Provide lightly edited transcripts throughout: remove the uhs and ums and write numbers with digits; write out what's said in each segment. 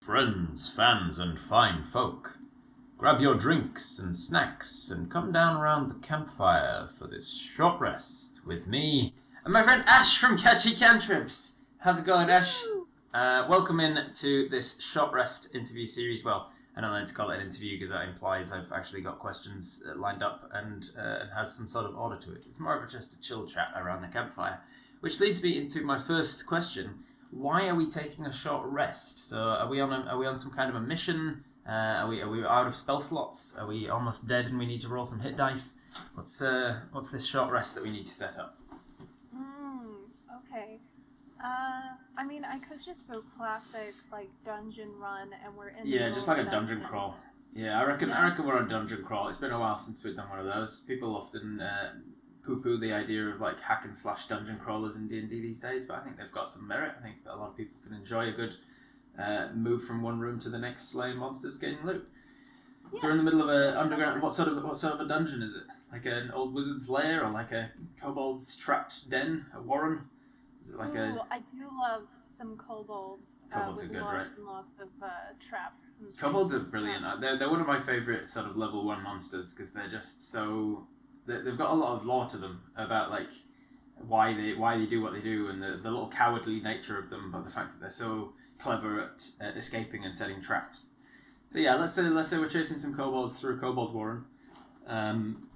Friends, fans, and fine folk, grab your drinks and snacks and come down around the campfire for this short rest with me and my friend Ash from Catchy Cantrips. How's it going, Ash? Welcome in to this short rest interview series. Well, I don't like to call it an interview because that implies I've actually got questions lined up and has some sort of order to it. It's more of just a chill chat around the campfire, which leads me into my first question. Why are we taking a short rest? So are we on some kind of a mission? Are we out of spell slots? Are we almost dead and we need to roll some hit dice? What's this short rest that we need to set up? Okay. I mean, I could just go classic like dungeon run, and we're in. Yeah, just like a dungeon crawl. Yeah, I reckon we're a dungeon crawl. It's been a while since we've done one of those. People often poo-poo the idea of like hack and slash dungeon crawlers in D&D these days, but I think they've got some merit. I think that a lot of people can enjoy a good move from one room to the next, slaying monsters, getting loot. Yeah. So we're in the middle of a underground. What sort of a dungeon is it? Like an old wizard's lair, or like a kobold's trapped den, a warren? Is it like I do love some kobolds. Kobolds are good, right? And lots of traps. Kobolds are brilliant. They're one of my favourite sort of level 1 monsters because they're just so. They've got a lot of lore to them about like why they do what they do, and the little cowardly nature of them, but the fact that they're so clever at escaping and setting traps. So yeah, let's say we're chasing some kobolds through a kobold warren, and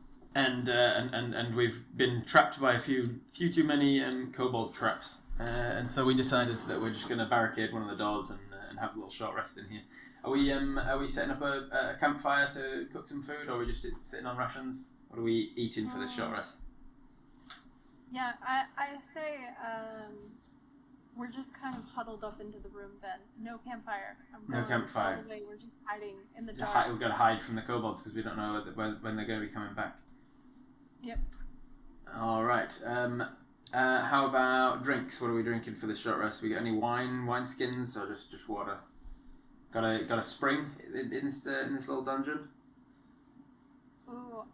we've been trapped by a few too many kobold traps, and so we decided that we're just going to barricade one of the doors and have a little short rest in here. Are we setting up a campfire to cook some food, or are we just sitting on rations? What are we eating for this short rest? Yeah, I say we're just kind of huddled up into the room then. No campfire. No campfire. All the way. We're just hiding in the dark. We've got to hide from the kobolds because we don't know when they're going to be coming back. Yep. All right. How about drinks? What are we drinking for this short rest? We got any wine skins, or just water? Got a spring in this little dungeon? Ooh,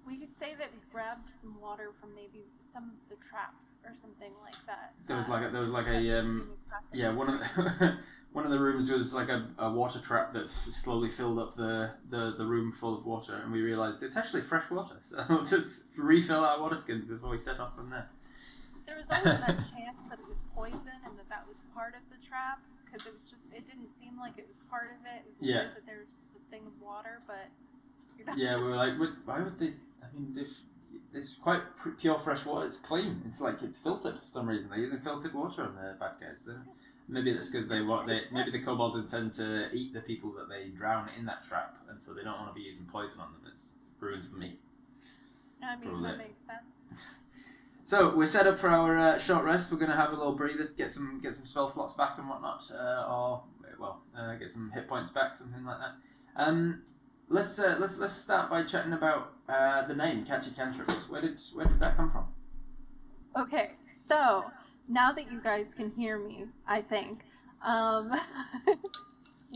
we could say that we grabbed some water from maybe some of the traps or something like that. There was one of the rooms was like a water trap that slowly filled up the room full of water, and we realised it's actually fresh water, so we'll just refill our water skins before we set off from there. There was always that chance that it was poison and that was part of the trap, because it didn't seem like it was part of it. It was weird that there was a thing of water, but yeah, we were like, why would they? I mean, it's quite pure fresh water. It's clean. It's like it's filtered for some reason. They're using filtered water on the bad guys. Maybe that's because maybe the kobolds intend to eat the people that they drown in that trap, and so they don't want to be using poison on them. It ruins the meat. I mean, that makes sense. So we're set up for our short rest. We're going to have a little breather, get some spell slots back and whatnot, get some hit points back, something like that. Let's start by chatting about the name Catchy Cantrips. Where did that come from? Okay, so now that you guys can hear me, I think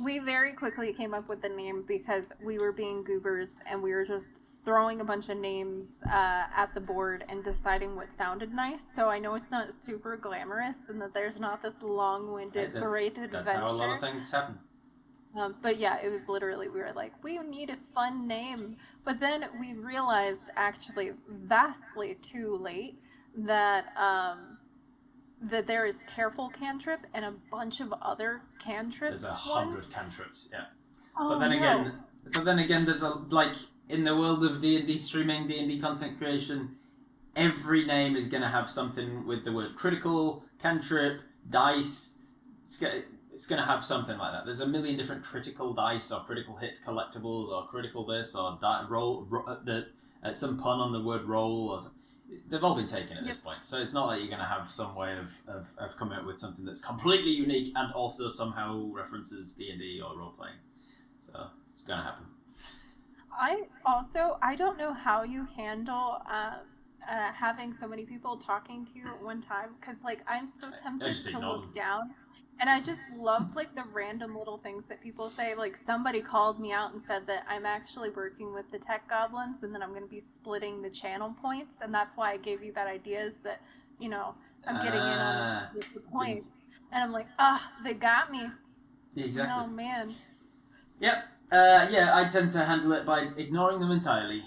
we very quickly came up with the name because we were being goobers and we were just throwing a bunch of names at the board and deciding what sounded nice. So I know it's not super glamorous and that there's not this long-winded, berated adventure. That's how a lot of things happen. But yeah, it was literally, we were like, we need a fun name. But then we realized, actually, vastly too late, that that there is Careful Cantrip and a bunch of other cantrips. There's 100 cantrips, yeah. But then again, there's in the world of D&D streaming, D&D content creation, every name is going to have something with the word critical, cantrip, dice. It's going to have something like that. There's a million different critical dice or critical hit collectibles or critical this or some pun on the word roll. They've all been taken at this point. So it's not like you're going to have some way of coming up with something that's completely unique and also somehow references D&D or role-playing. So it's going to happen. I don't know how you handle having so many people talking to you at one time, because I'm so tempted to look down. And I just love the random little things that people say. Like, somebody called me out and said that I'm actually working with the tech goblins and then I'm going to be splitting the channel points. And that's why I gave you that idea, is that, I'm getting in on the points. And I'm like, they got me. Exactly. Oh man. Yep. Yeah, I tend to handle it by ignoring them entirely,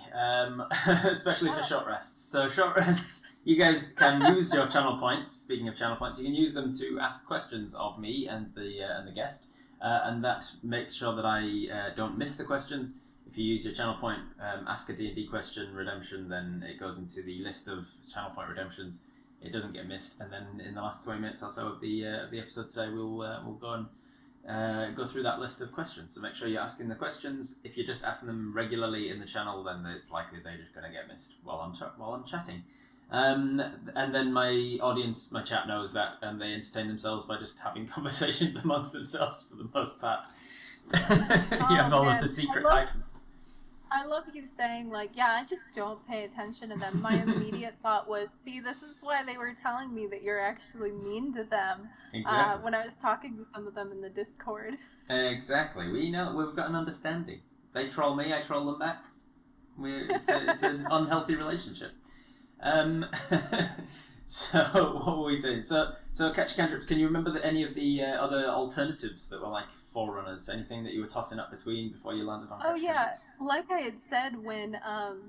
especially for short rests. So short rests, you guys can use your channel points. Speaking of channel points, you can use them to ask questions of me and the guest, and that makes sure that I don't miss the questions. If you use your channel point, ask a D&D question redemption, then it goes into the list of channel point redemptions. It doesn't get missed, and then in the last 20 minutes or so of the episode today, we'll go and go through that list of questions. So make sure you're asking the questions. If you're just asking them regularly in the channel, then it's likely they're just going to get missed while I'm chatting. And then my audience, my chat knows that, and they entertain themselves by just having conversations amongst themselves for the most part. You have all of the secret items. I love you saying, like, yeah, I just don't pay attention to them. My immediate thought was, see, this is why they were telling me that you're actually mean to them. Exactly. When I was talking to some of them in the Discord. Exactly. We've got an understanding. They troll me, I troll them back. It's an unhealthy relationship. So what were we saying? So Catchy Cantrips, can you remember any of the other alternatives that were like forerunners? Anything that you were tossing up between before you landed on Catchy Cantrips? Like I had said when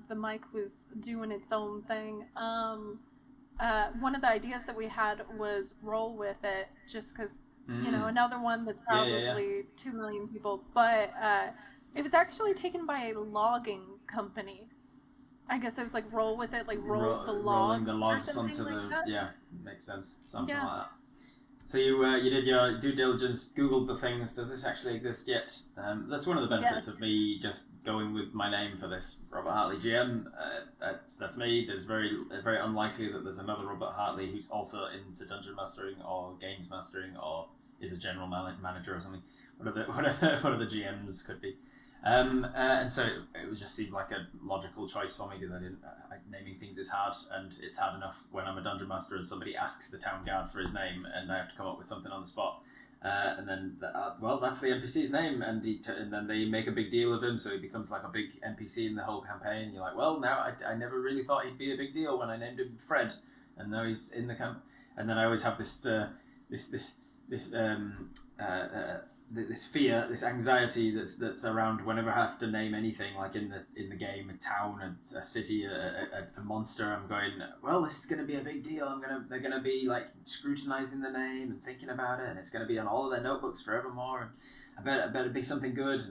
the mic was doing its own thing, one of the ideas that we had was roll with it, just because, you know, another one that's probably 2 million people, but it was actually taken by a logging company. I guess it was like roll with it, like rolling the logs onto like the that. Makes sense, something like that. So you did your due diligence, Googled the things. Does this actually exist yet? That's one of the benefits of me just going with my name for this, Robert Hartley GM. That's me. There's very unlikely that there's another Robert Hartley who's also into dungeon mastering or games mastering or is a general manager or something. What are the GMs could be. And so it just seemed like a logical choice for me because naming things is hard, and it's hard enough when I'm a dungeon master and somebody asks the town guard for his name and I have to come up with something on the spot. And then, that's the NPC's name, and then they make a big deal of him, so he becomes like a big NPC in the whole campaign. You're like, well, now I never really thought he'd be a big deal when I named him Fred, and now he's in the camp. And then I always have this fear, this anxiety that's around whenever I have to name anything, like in the game, a town, a city, a monster. I'm going, well, this is going to be a big deal. They're gonna be like scrutinizing the name and thinking about it, and it's going to be on all of their notebooks forevermore. And I better be something good.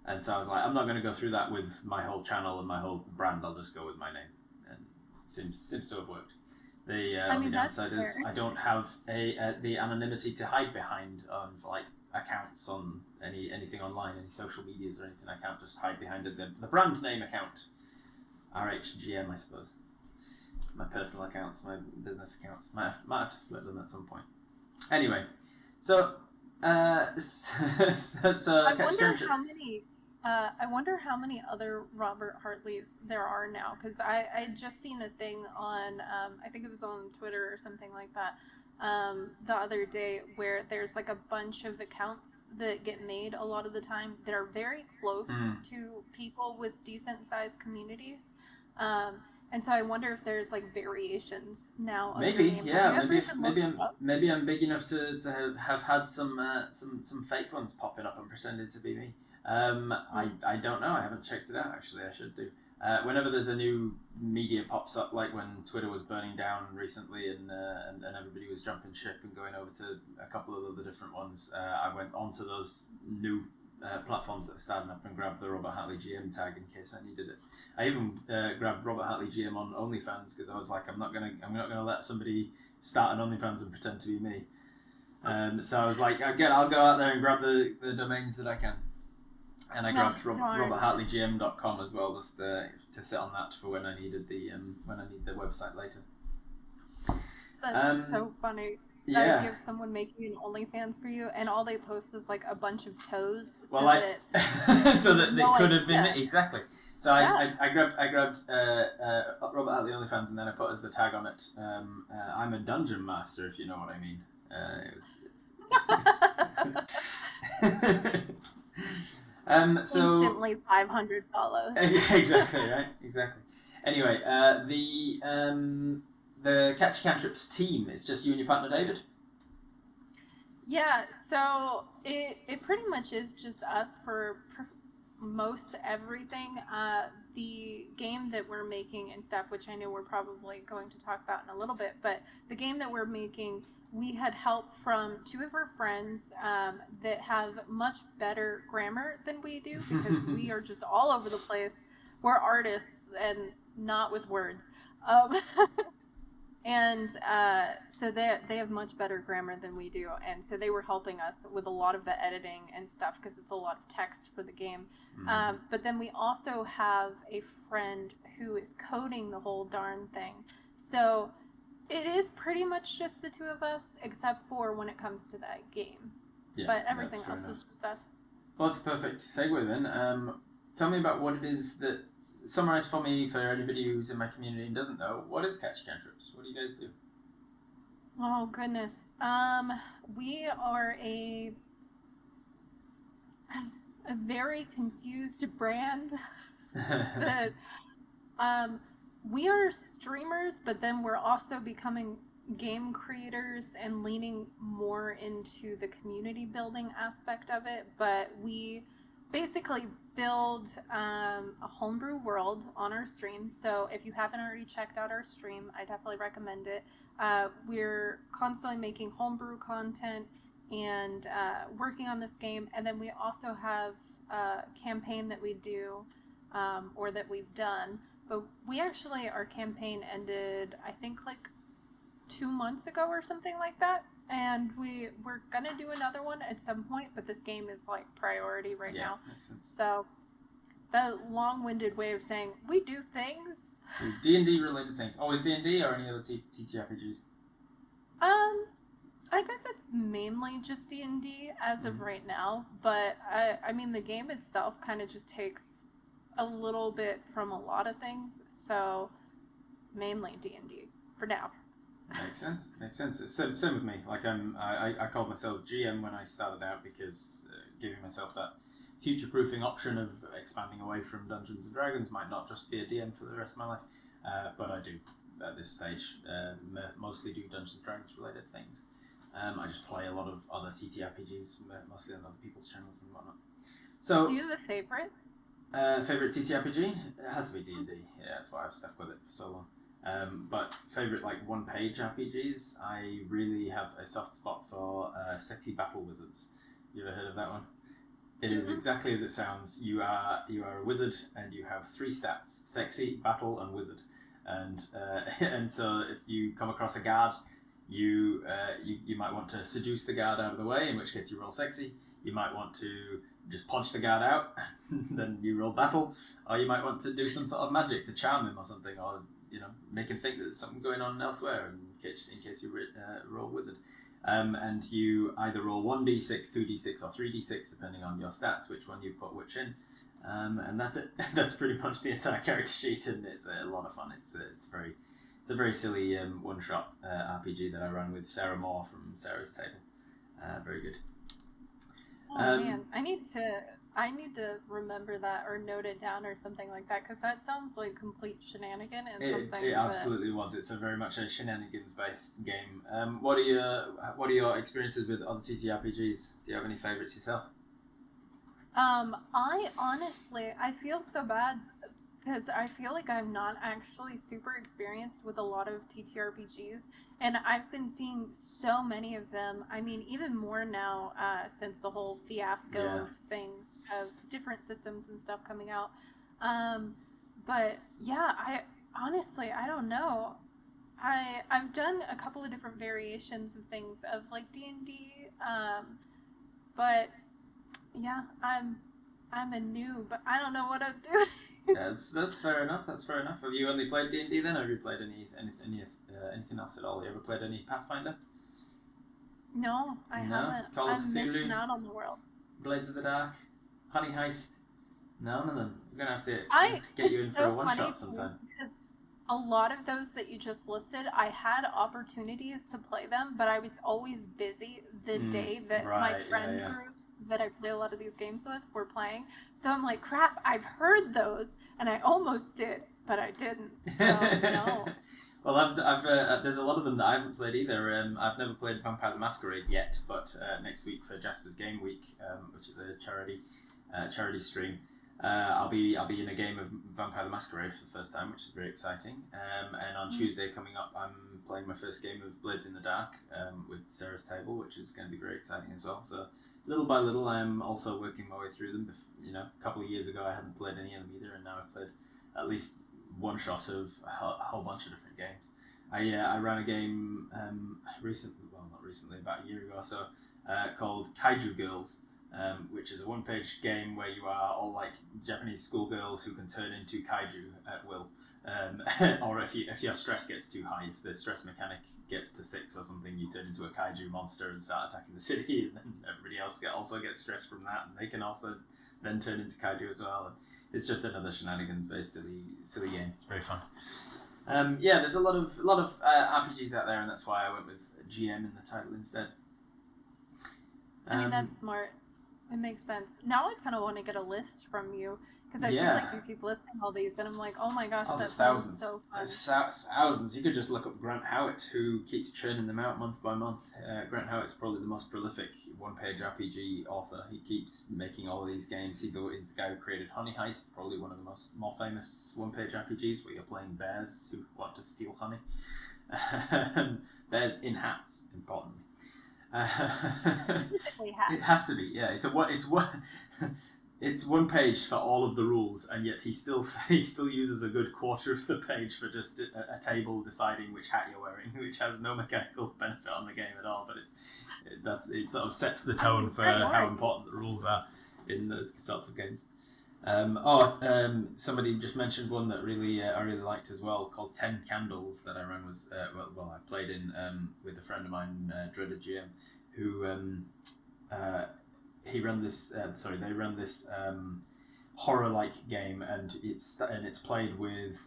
And so I was like, I'm not going to go through that with my whole channel and my whole brand. I'll just go with my name, and it seems to have worked. The only downside is I don't have the anonymity to hide behind on like accounts on anything online, any social medias or anything. I can't just hide behind the brand name account, RHGM, I suppose. My personal accounts, my business accounts. Might have to split them at some point. Anyway, so I wonder how many other Robert Hartleys there are now, because I had just seen a thing on I think it was on Twitter or something like that the other day, where there's like a bunch of accounts that get made a lot of the time that are very close to people with decent sized communities, and so I wonder if there's like variations now. Maybe, yeah. Maybe I'm big enough to have had some fake ones popping up and pretending to be me. I don't know. I haven't checked it out, actually. I should do. Whenever there's a new media pops up, like when Twitter was burning down recently and everybody was jumping ship and going over to a couple of other different ones, I went onto those new platforms that were starting up and grabbed the Robert Hartley GM tag in case I needed it. I even grabbed Robert Hartley GM on OnlyFans because I was like, I'm not gonna let somebody start an OnlyFans and pretend to be me. So I was like, again, I'll go out there and grab the domains that I can. And I grabbed roberthartleygm.com as well, just to sit on that for when I need the website later. That's so funny. That idea of someone making an OnlyFans for you, and all they post is like a bunch of toes, so that it could have been me. Exactly. So I grabbed Robert Hartley OnlyFans, and then I put as the tag on it, I'm a dungeon master, if you know what I mean. It was. Instantly 500 follows. Exactly, right? Exactly. Anyway, the Catchy Cantrips team, it's just you and your partner David? Yeah, so it pretty much is just us for most everything. The game that we're making and stuff, which I know we're probably going to talk about in a little bit, but the game that we're making, we had help from two of our friends that have much better grammar than we do because we are just all over the place. We're artists and not with words. Um, and so they have much better grammar than we do, and so they were helping us with a lot of the editing and stuff because it's a lot of text for the game. But then we also have a friend who is coding the whole darn thing, so it is pretty much just the two of us except for when it comes to that game. Yeah, but everything else is just us. Well, that's a perfect segue then. Tell me about what it is that. Summarize for me, for anybody who's in my community and doesn't know, what is Catchy Cantrips? What do you guys do? Oh goodness. We are a very confused brand that we are streamers, but then we're also becoming game creators and leaning more into the community building aspect of it. But we basically build a homebrew world on our stream. So if you haven't already checked out our stream, I definitely recommend it. We're constantly making homebrew content and working on this game. And then we also have a campaign that we do or that we've done. But we actually, our campaign ended, I think, like 2 months ago or something like that. And we're gonna do another one at some point, but this game is like priority right now. Makes sense. So the long-winded way of saying we do things. D&D related things. Always D&D or any other TTRPGs? I guess it's mainly just D&D as of right now, but I mean the game itself kind of just takes a little bit from a lot of things, so mainly D&D for now. Makes sense. Makes sense. It's same with me. Like I called myself GM when I started out because giving myself that future-proofing option of expanding away from Dungeons and Dragons might not just be a DM for the rest of my life, but I do at this stage mostly do Dungeons and Dragons related things. I just play a lot of other TTRPGs, mostly on other people's channels and whatnot. So, do you have a favorite? Favorite TTRPG? It has to be D&D. Yeah, that's why I've stuck with it for so long. But favorite like one-page RPGs, I really have a soft spot for Sexy Battle Wizards. You ever heard of that one? It is exactly as it sounds. You are a wizard, and you have 3 stats: sexy, battle, and wizard. And and so if you come across a guard, you might want to seduce the guard out of the way, in which case you roll sexy. You might want to just punch the guard out, then you roll battle, or you might want to do some sort of magic to charm him or something, or make him think that there's something going on elsewhere in case you roll wizard. And you either roll 1d6, 2d6, or 3d6 depending on your stats, which one you've put which in. And that's it. That's pretty much the entire character sheet, and it's a lot of fun. It's a very silly one-shot RPG that I run with Sarah Moore from Sarah's Table. Very good. Oh man, I need to remember that or note it down or something like that, because that sounds like complete shenanigan and something. It absolutely was. It's a very much a shenanigans-based game. What are your experiences with other TTRPGs? Do you have any favorites yourself? I honestly, I feel so bad because I feel like I'm not actually super experienced with a lot of TTRPGs, and I've been seeing so many of them. I mean, even more now since the whole fiasco of things, of different systems and stuff coming out. But yeah, I honestly, I don't know. I've done a couple of different variations of things of like D&D, but yeah, I'm a noob, but I don't know what I'm doing. That's fair enough. That's fair enough. Have you only played D&D then, or have you played anything else at all? You ever played any Pathfinder? No, I haven't. I'm missing out on the world. Blades of the Dark, Honey Heist. None of them. We're gonna have to get you in for a one-shot sometime. Because a lot of those that you just listed, I had opportunities to play them, but I was always busy the day that my friend group that I play a lot of these games with were playing. So I'm like, crap, I've heard those, and I almost did, but I didn't. So, no. Well, there's a lot of them that I haven't played either. I've never played Vampire the Masquerade yet, but next week for Jasper's Game Week, which is a charity stream, I'll be in a game of Vampire the Masquerade for the first time, which is very exciting. And on Tuesday coming up, I'm playing my first game of Blades in the Dark with Sarah's Table, which is going to be very exciting as well. So little by little, I'm also working my way through them. A couple of years ago, I hadn't played any of them either, and now I've played at least one shot of a whole bunch of different games. I ran a game not recently, about a year ago or so, called Kaiju Girls, which is a one-page game where you are all like Japanese schoolgirls who can turn into kaiju at will. Or if your stress gets too high, if the stress mechanic gets to 6 or something, you turn into a kaiju monster and start attacking the city, and then everybody else also gets stressed from that, and they can also then turn into kaiju as well. And it's just another shenanigans-based silly game. It's very fun. There's a lot of RPGs out there, and that's why I went with GM in the title instead. I mean, that's smart. It makes sense. Now I kind of want to get a list from you, because I feel like you keep listing all these, and I'm like, oh my gosh, that sounds so fun. There's thousands. You could just look up Grant Howitt, who keeps churning them out month by month. Grant Howitt's probably the most prolific one-page RPG author. He keeps making all of these games. He's the guy who created Honey Heist, probably one of the more famous one-page RPGs, where you're playing bears who want to steal honey. Bears in hats, importantly. Specifically hats. It has to be, yeah. It's one page for all of the rules, and yet he still uses a good quarter of the page for just a table deciding which hat you're wearing, which has no mechanical benefit on the game at all. But it sort of sets the tone for how important the rules are in those sorts of games. Somebody just mentioned one that I really liked as well, called 10 Candles, that I ran I played in with a friend of mine, Dreaded GM, who they run this horror-like game, and it's played with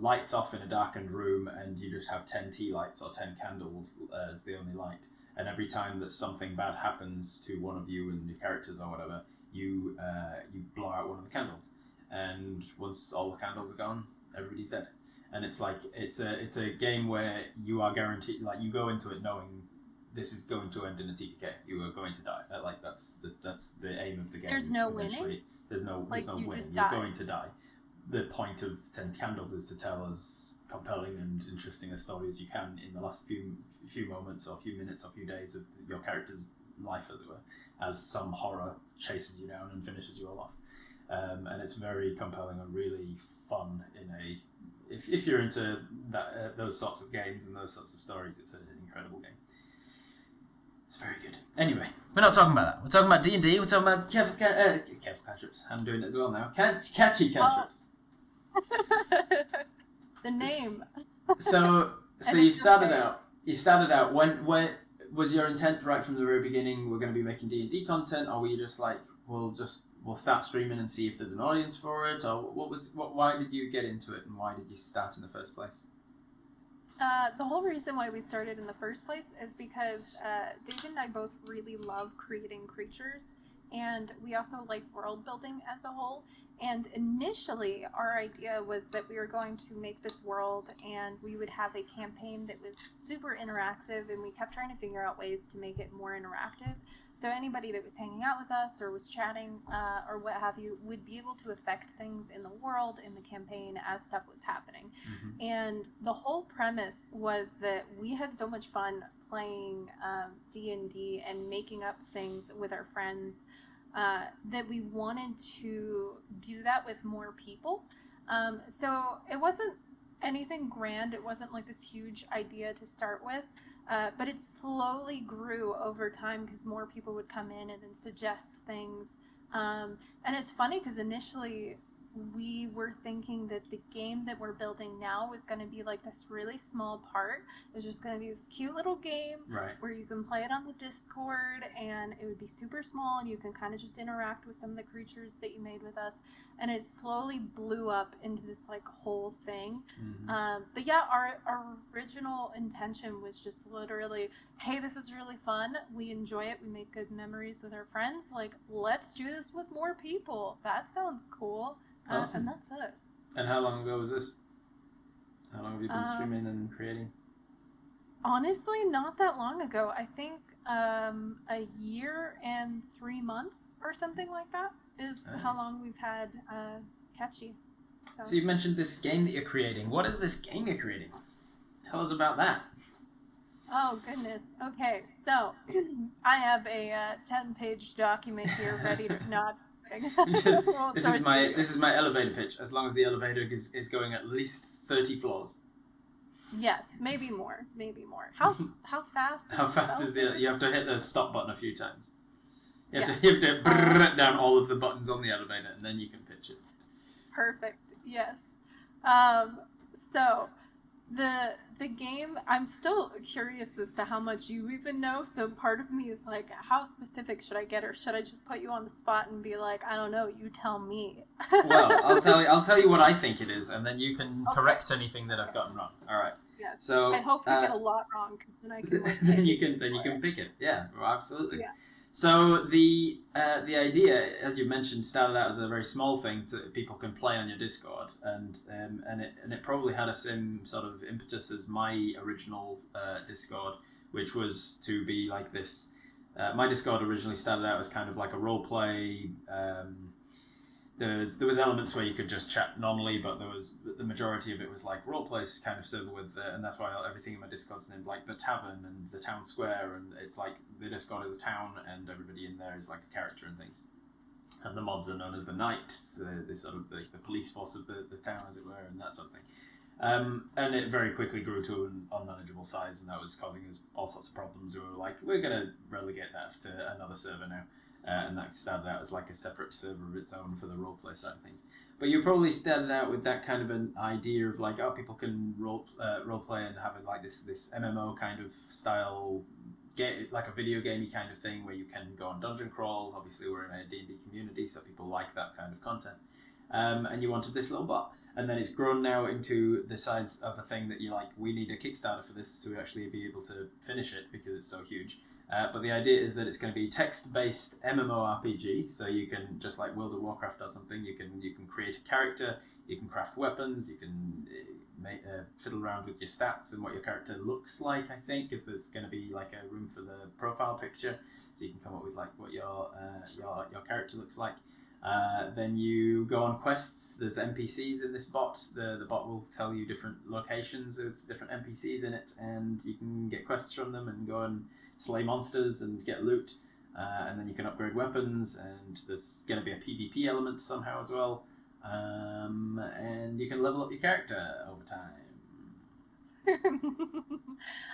lights off in a darkened room, and you just have 10 tea lights or 10 candles as the only light, and every time that something bad happens to one of you and your characters or whatever, you blow out one of the candles, and once all the candles are gone, everybody's dead. And it's a game where you are guaranteed, like, you go into it knowing this is going to end in a TPK. You are going to die. That's the aim of the game. There's no winning. There's no winning. You're going to die. The point of 10 Candles is to tell as compelling and interesting a story as you can in the last few moments or few minutes or few days of your character's life, as it were, as some horror chases you down and finishes you all off. And it's very compelling and really fun if you're into those sorts of games and those sorts of stories. It's an incredible game. It's very good. Anyway, we're not talking about that. We're talking about D&D. We're talking about Catchy Cantrips. I'm doing it as well now. Catchy Cantrips. The name. So you started out. When was your intent right from the very beginning? We're going to be making D&D content, or were you just like, we'll start streaming and see if there's an audience for it, or why did you get into it, and why did you start in the first place? The whole reason why we started in the first place is because David and I both really love creating creatures, and we also like world building as a whole. And initially, our idea was that we were going to make this world, and we would have a campaign that was super interactive, and we kept trying to figure out ways to make it more interactive. So anybody that was hanging out with us or was chatting or what have you would be able to affect things in the world, in the campaign, as stuff was happening. Mm-hmm. And the whole premise was that we had so much fun playing D&D and making up things with our friends that we wanted to do that with more people. So it wasn't anything grand. It wasn't like this huge idea to start with. But it slowly grew over time because more people would come in and then suggest things. And it's funny because initially we were thinking that the game that we're building now was going to be like this really small part. It was just going to be this cute little game where you can play it on the Discord, and it would be super small, and you can kind of just interact with some of the creatures that you made with us. And it slowly blew up into this like whole thing. Mm-hmm. But yeah, our original intention was just literally, hey, this is really fun. We enjoy it. We make good memories with our friends. Like, let's do this with more people. That sounds cool. Awesome. And that's it. And how long ago was this? How long have you been streaming and creating? Honestly, not that long ago. I think a year and 3 months or something like that is Nice. how long we've had Catchy. So you mentioned this game that you're creating. What is this game you're creating? Tell us about that. Oh goodness. Okay, so I have a 10-page document here ready to not. This is my elevator pitch. As long as the elevator is going at least 30 floors. Yes, maybe more. How fast? How fast is the? You have to hit the stop button a few times. You have to brrr down all of the buttons on the elevator, and then you can pitch it. Perfect. Yes. So the game, I'm still curious as to how much you even know. So part of me is like, how specific should I get, or should I just put you on the spot and be like, I don't know, you tell me. Well, I'll tell you what I think it is, and then you can correct anything that I've gotten wrong. All right. Yes. So I hope you get a lot wrong, because then I can. then you can pick it. Yeah, well, absolutely. Yeah. So the idea, as you mentioned, started out as a very small thing that people can play on your Discord, and it probably had a same sort of impetus as my original Discord, which was to be like this. My Discord originally started out as kind of like a role play. There was elements where you could just chat normally, but the majority of it was like role plays kind of server with, and that's why everything in my Discord's named like the Tavern and the Town Square, and it's like the Discord is a town, and everybody in there is like a character and things. And the mods are known as the Knights, the sort of the police force of the town, as it were, and that sort of thing. And it very quickly grew to an unmanageable size, and that was causing us all sorts of problems. We were like, we're going to relegate that to another server now. And that started out as like a separate server of its own for the roleplay side of things. But you probably started out with that kind of an idea of like, oh, people can roleplay and have it like this MMO kind of style, like a video gamey kind of thing where you can go on dungeon crawls. Obviously, we're in a D&D community, so people like that kind of content. And you wanted this little bot. And then it's grown now into the size of a thing that you're like, we need a Kickstarter for this to actually be able to finish it because it's so huge. But the idea is that it's going to be text-based MMORPG, so you can, just like World of Warcraft or something, you can create a character, you can craft weapons, you can fiddle around with your stats and what your character looks like, I think, because there's going to be like a room for the profile picture, so you can come up with like what your character looks like. Then you go on quests. There's NPCs in this bot. The bot will tell you different locations with different NPCs in it, and you can get quests from them and go and slay monsters and get loot. And then you can upgrade weapons, and there's going to be a PvP element somehow as well. And you can level up your character over time.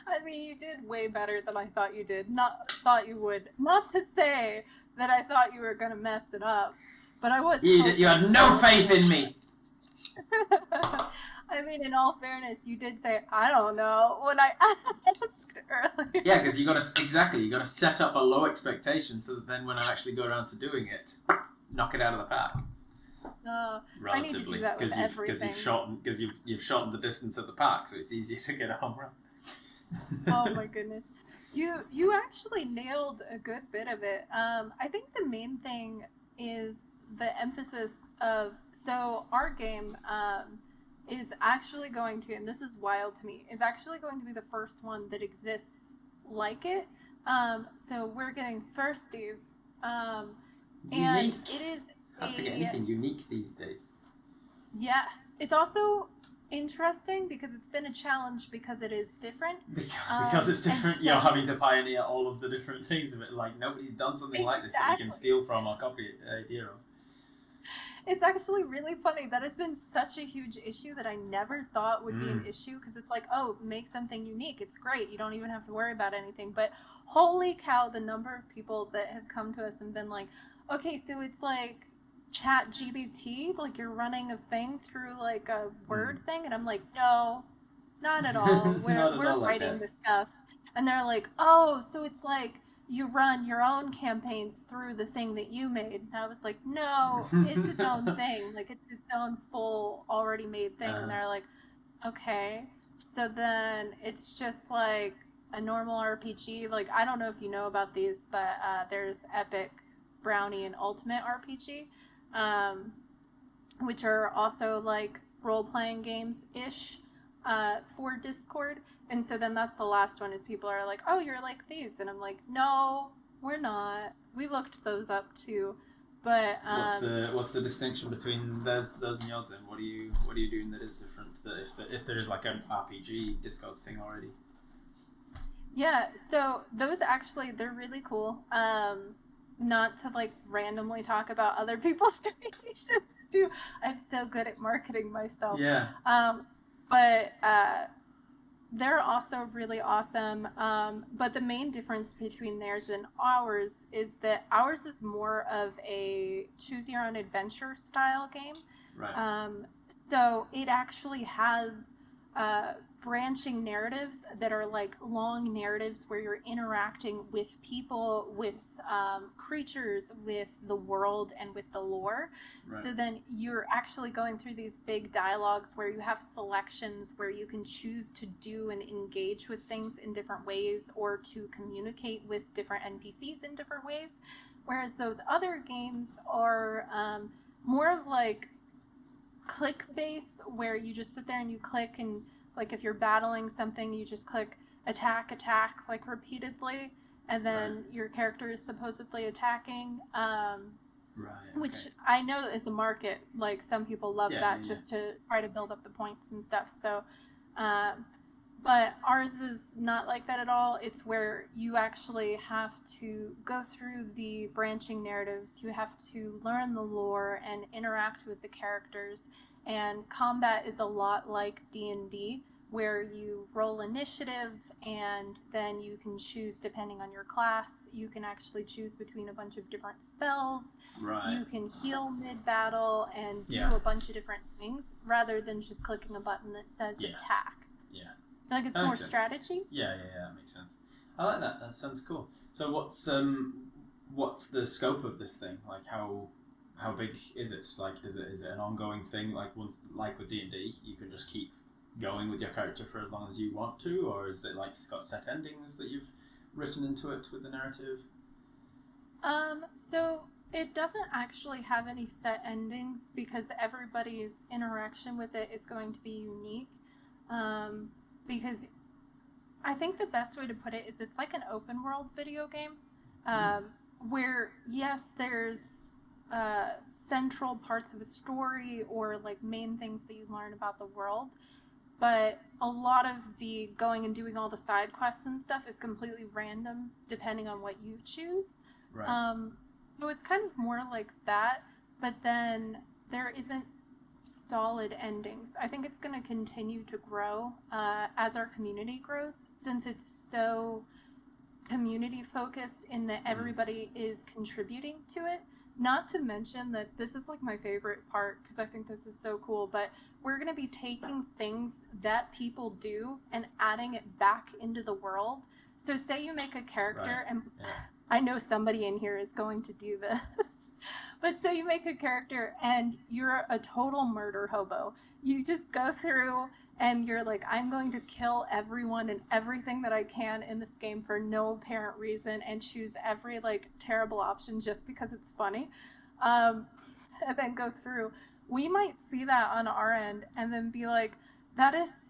I mean, you did way better than I thought you did. Not thought you would. Not to say that I thought you were going to mess it up. But I was. You had no faith in me. I mean, in all fairness, you did say I don't know when I asked earlier. Yeah, because you got to set up a low expectation so that then when I actually go around to doing it, knock it out of the park. Relatively, I need to do that with everything. Because you've shortened the distance of the park, so it's easier to get a home run. Oh my goodness. You actually nailed a good bit of it. I think the main thing is the emphasis of, so our game is actually going to, and this is wild to me, is actually going to be the first one that exists like it. So we're getting firsties. And it is hard to get anything unique these days. Yes. It's also interesting because it's been a challenge because it is different. Because it's different, you're having to pioneer all of the different things of it. Like, nobody's done something like this that you can steal from or copy idea of. It's actually really funny. That has been such a huge issue that I never thought would be an issue, because it's like, oh, make something unique. It's great. You don't even have to worry about anything. But holy cow, the number of people that have come to us and been like, okay, so it's like Chat GBT, like you're running a thing through like a Word thing, and I'm like, no, not at all. We're writing this stuff, and they're like, oh, so it's like you run your own campaigns through the thing that you made. And I was like, no, it's its own thing, like it's its own full already made thing. And they're like, okay, so then it's just like a normal RPG. Like, I don't know if you know about these, but there's Epic, Brownie, and Ultimate RPG. Which are also like role-playing games-ish. for Discord. And so then that's the last one is people are like, oh, you're like these. And I'm like, no, we're not. We looked those up too. But what's the distinction between those and yours then? What are you doing that is different? That if there is like an RPG Discord thing already? Yeah, so those actually they're really cool. Not to like randomly talk about other people's creations too. I'm so good at marketing myself. Yeah. But they're also really awesome. But the main difference between theirs and ours is that ours is more of a choose your own adventure style game. Right. So it actually has branching narratives that are like long narratives where you're interacting with people, with creatures, with the world, and with the lore. Right. So then you're actually going through these big dialogues where you have selections where you can choose to do and engage with things in different ways or to communicate with different NPCs in different ways. Whereas those other games are more of like click base where you just sit there and you click, and like if you're battling something you just click attack like repeatedly, and then right. your character is supposedly attacking, right, which okay. I know is a market. Like some people love that just to try to build up the points and stuff. So but ours is not like that at all. It's where you actually have to go through the branching narratives. You have to learn the lore and interact with the characters. And combat is a lot like D&D, where you roll initiative and then you can choose, depending on your class, you can actually choose between a bunch of different spells. Right. You can heal mid-battle and do a bunch of different things rather than just clicking a button that says attack. Yeah. Like it's more strategy. Yeah, that makes sense. I like that. That sounds cool. So what's the scope of this thing? Like how big is it? Like is it an ongoing thing? Like like with D&D, you can just keep going with your character for as long as you want to, or is it like got set endings that you've written into it with the narrative? So it doesn't actually have any set endings because everybody's interaction with it is going to be unique. Because I think the best way to put it is it's like an open world video game, where yes, there's central parts of a story or like main things that you learn about the world, but a lot of the going and doing all the side quests and stuff is completely random depending on what you choose. Right. So it's kind of more like that, but then there isn't solid endings. I think it's going to continue to grow as our community grows, since it's so community focused in that everybody is contributing to it. Not to mention that this is like my favorite part because I think this is so cool, but we're going to be taking things that people do and adding it back into the world. So say you make a character, and I know somebody in here is going to do this. But say you make a character and you're a total murder hobo. You just go through and you're like, I'm going to kill everyone and everything that I can in this game for no apparent reason and choose every like terrible option just because it's funny. And then go through. We might see that on our end and then be like, that is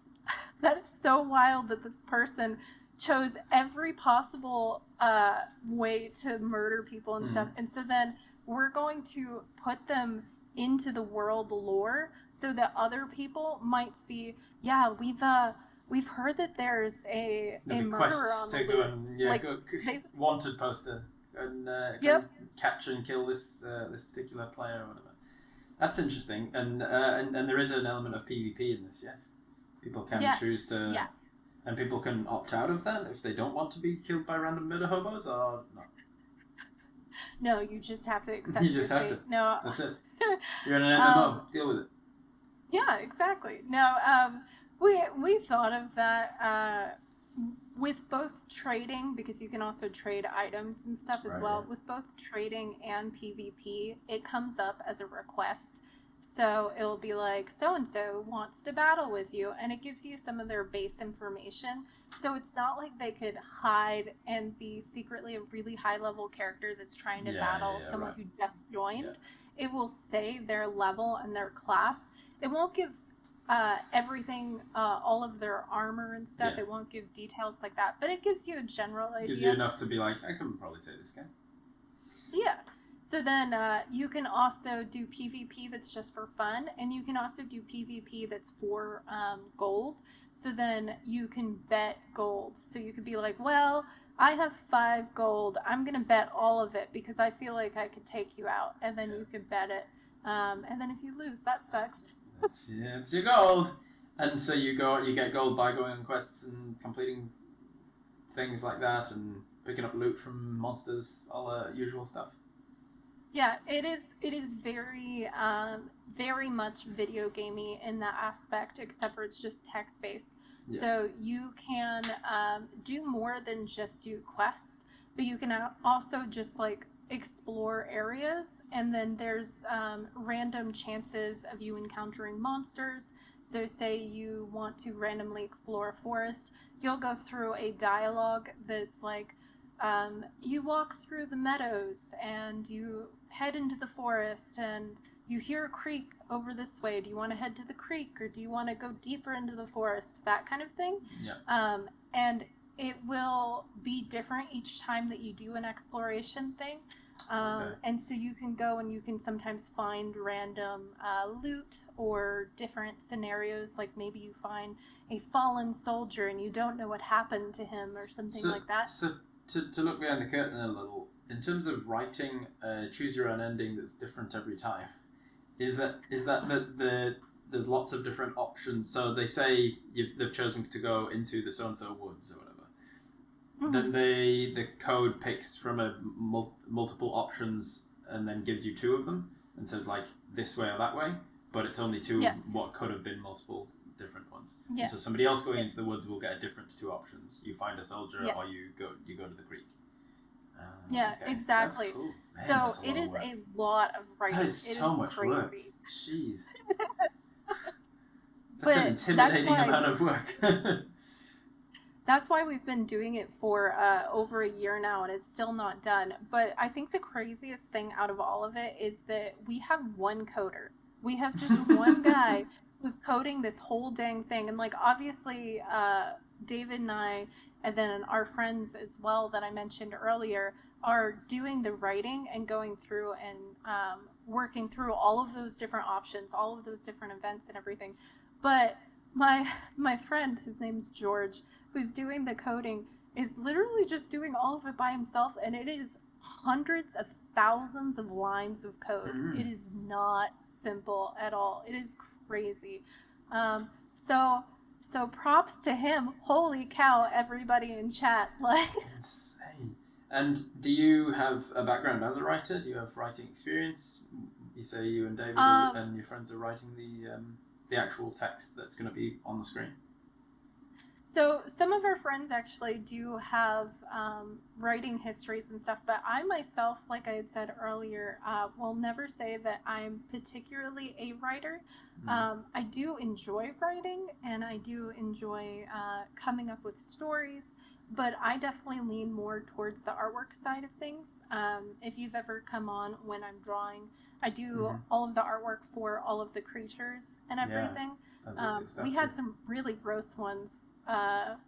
so wild that this person chose every possible way to murder people and stuff. And so then we're going to put them into the world lore so that other people might see, yeah, we've heard that there's a murderer on the loose. Wanted poster and capture and kill this particular player or whatever. That's interesting, and there is an element of PvP in this. Yes, people can choose to. Yeah. And people can opt out of that if they don't want to be killed by random murder hobos, or not? No, you just have to accept You just have fate. to. No. That's it. You're in an MMO. Deal with it. Yeah, exactly. No, we thought of that with both trading, because you can also trade items and stuff as well. Yeah. With both trading and PvP, it comes up as a request. So it'll be like, so-and-so wants to battle with you, and it gives you some of their base information. So it's not like they could hide and be secretly a really high-level character that's trying to battle someone who just joined. Yeah. It will say their level and their class. It won't give everything, all of their armor and stuff. Yeah. It won't give details like that, but it gives you a general idea. Gives you enough to be like, I can probably take this guy. Yeah. So then you can also do PvP that's just for fun, and you can also do PvP that's for gold. So then you can bet gold. So you could be like, well, I have 5 gold. I'm going to bet all of it because I feel like I could take you out. And then you could bet it. And then if you lose, that sucks. It's your gold. And so you get gold by going on quests and completing things like that and picking up loot from monsters, all the usual stuff. Yeah, it is. It is very much video gamey in that aspect, except for it's just text based. Yeah. So you can do more than just do quests, but you can also just like explore areas, and then there's random chances of you encountering monsters. So say you want to randomly explore a forest, you'll go through a dialogue that's like, you walk through the meadows and you head into the forest and you hear a creek over this way. Do you want to head to the creek or do you want to go deeper into the forest? That kind of thing. Yeah. And it will be different each time that you do an exploration thing. Okay. And so you can go and you can sometimes find random loot or different scenarios, like maybe you find a fallen soldier and you don't know what happened to him or something like that. So to look behind the curtain a little, in terms of writing a choose your own ending that's different every time, is that there's lots of different options. So they say they've chosen to go into the so and so woods or whatever. Mm-hmm. Then the code picks from a multiple options and then gives you 2 of them and says like this way or that way, but it's only 2 yes. what could have been multiple different ones. Yes. And so somebody else going into the woods will get a different 2 options. You find a soldier yeah. or you go to the creek. Yeah, okay. Exactly. Cool. Man, so it is a lot of writing. That is so much crazy. work. Jeez. That's an intimidating amount of work. That's why we've been doing it for over a year now, and it's still not done. But I think the craziest thing out of all of it is that we have one coder. We have just one guy who's coding this whole dang thing. And like, obviously, David and I, and then our friends as well that I mentioned earlier, are doing the writing and going through and working through all of those different options, all of those different events and everything. But my friend, his name's George, who's doing the coding, is literally just doing all of it by himself, and it is hundreds of thousands of lines of code. Mm-hmm. It is not simple at all. It is crazy. So props to him. Holy cow, everybody in chat. Like, insane. And do you have a background as a writer? Do you have writing experience? You say you and David and your friends are writing the actual text that's going to be on the screen. So some of our friends actually do have writing histories and stuff, but I myself, like I had said earlier, will never say that I'm particularly a writer. I do enjoy writing, and I do enjoy coming up with stories, but I definitely lean more towards the artwork side of things. If you've ever come on when I'm drawing, I do all of the artwork for all of the creatures and everything. Yeah, we had some really gross ones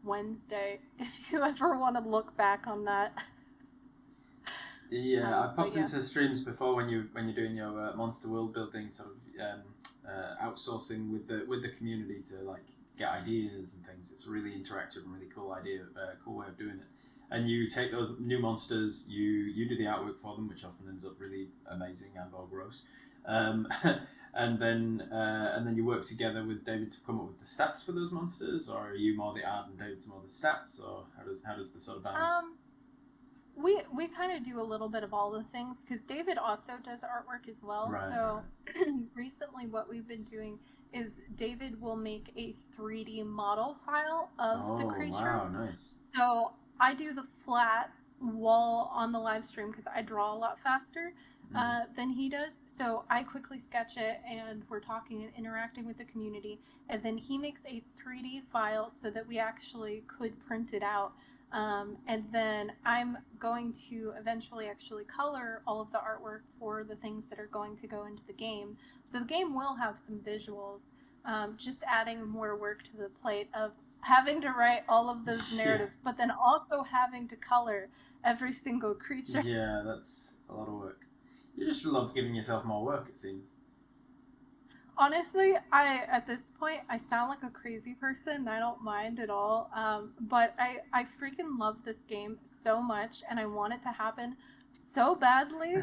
Wednesday, if you ever want to look back on that. Yeah, I've popped into streams before when you're doing your monster world building, sort of outsourcing with the community to like get ideas and things. It's a really interactive and really cool idea, cool way of doing it. And you take those new monsters, you do the artwork for them, which often ends up really amazing and or gross. And then you work together with David to come up with the stats for those monsters, or are you more the art and David's more the stats, or how does the sort of balance? We kind of do a little bit of all the things because David also does artwork as well. Right, so recently, what we've been doing is David will make a 3D model file of the creatures. Wow, nice. So I do the flat wall on the live stream because I draw a lot faster than he does. So I quickly sketch it, and we're talking and interacting with the community, and then he makes a 3D file so that we actually could print it out. And then I'm going to eventually actually color all of the artwork for the things that are going to go into the game. So the game will have some visuals, just adding more work to the plate of having to write all of those narratives, but then also having to color every single creature. Yeah, that's a lot of work. You just love giving yourself more work, it seems. Honestly, at this point I sound like a crazy person and I don't mind at all. But I freaking love this game so much and I want it to happen so badly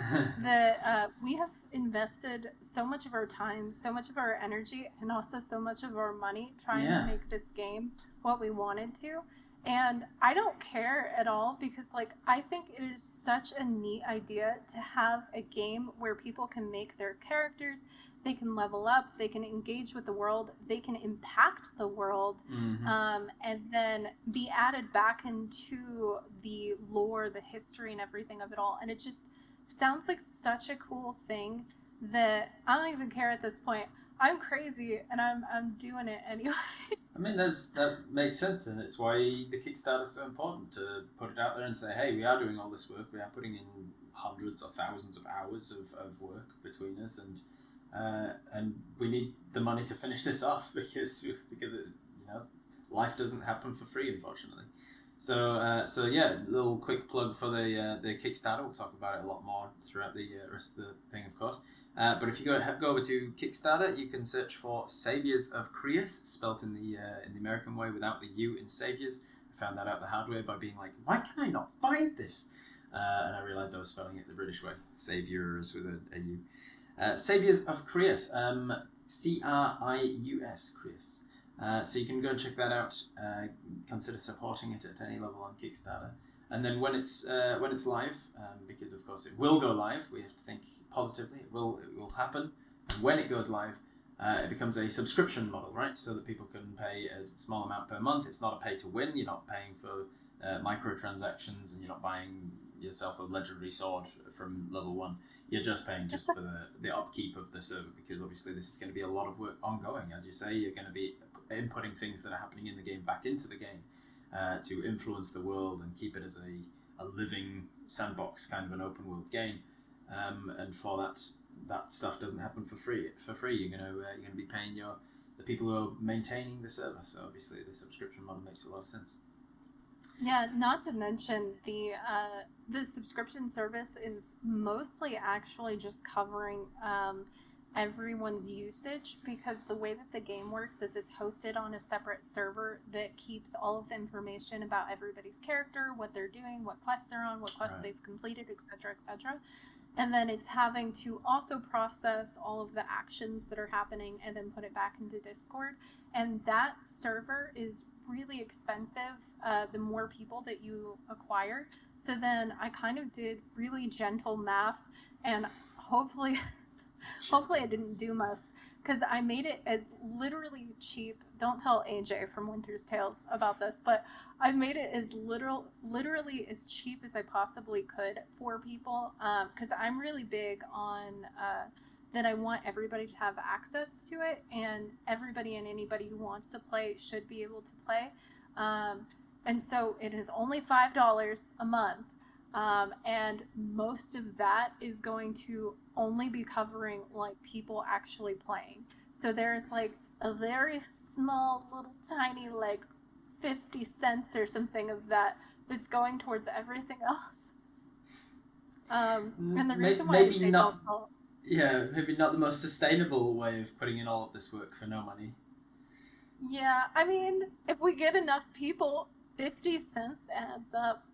that we have invested so much of our time, so much of our energy, and also so much of our money trying to make this game what we wanted to. And I don't care at all because, like, I think it is such a neat idea to have a game where people can make their characters, they can level up, they can engage with the world, they can impact the world, and then be added back into the lore, the history, and everything of it all. And it just sounds like such a cool thing that I don't even care at this point. I'm crazy and I'm doing it anyway. I mean, that makes sense, and it's why the Kickstarter is so important, to put it out there and say, hey, we are doing all this work, we are putting in hundreds or thousands of hours of work between us, and we need the money to finish this off because life doesn't happen for free, unfortunately. So yeah, little quick plug for the Kickstarter. We'll talk about it a lot more throughout the rest of the thing, of course. But if you go over to Kickstarter, you can search for Saviors of Creus, spelt in the American way without the U in Saviors. I found that out the hard way by being like, why can I not find this? And I realised I was spelling it the British way, Saviors with a U. Saviors of Creus, Crius, Creus. So you can go and check that out. Consider supporting it at any level on Kickstarter. And then when it's live, because of course it will go live, we have to think positively. It will happen. And when it goes live, it becomes a subscription model, right? So that people can pay a small amount per month. It's not a pay to win. You're not paying for microtransactions, and you're not buying yourself a legendary sword from level 1. You're just paying just for the upkeep of the server, because obviously this is going to be a lot of work ongoing. As you say, you're going to be inputting things that are happening in the game back into the game to influence the world and keep it as a living sandbox, kind of an open world game. And for that stuff doesn't happen for free. You're going to be paying the people who are maintaining the server. So obviously the subscription model makes a lot of sense. Yeah, not to mention the subscription service is mostly actually just covering everyone's usage, because the way that the game works is it's hosted on a separate server that keeps all of the information about everybody's character, what they're doing, what quests they're on, what quests they've completed, etc., etc. And then it's having to also process all of the actions that are happening and then put it back into Discord. And that server is really expensive the more people that you acquire. So then I kind of did really gentle math, and hopefully I didn't do much, because I made it as literally cheap. Don't tell AJ from Winter's Tales about this, but I made it as literally as cheap as I possibly could for people, because I'm really big on that I want everybody to have access to it, and everybody and anybody who wants to play should be able to play. And so it is only $5 a month. And most of that is going to only be covering like people actually playing. So there's like a very small little tiny like 50 cents or something of that's going towards everything else. And the reason why I say not, maybe not the most sustainable way of putting in all of this work for no money. Yeah, I mean, if we get enough people, 50 cents adds up.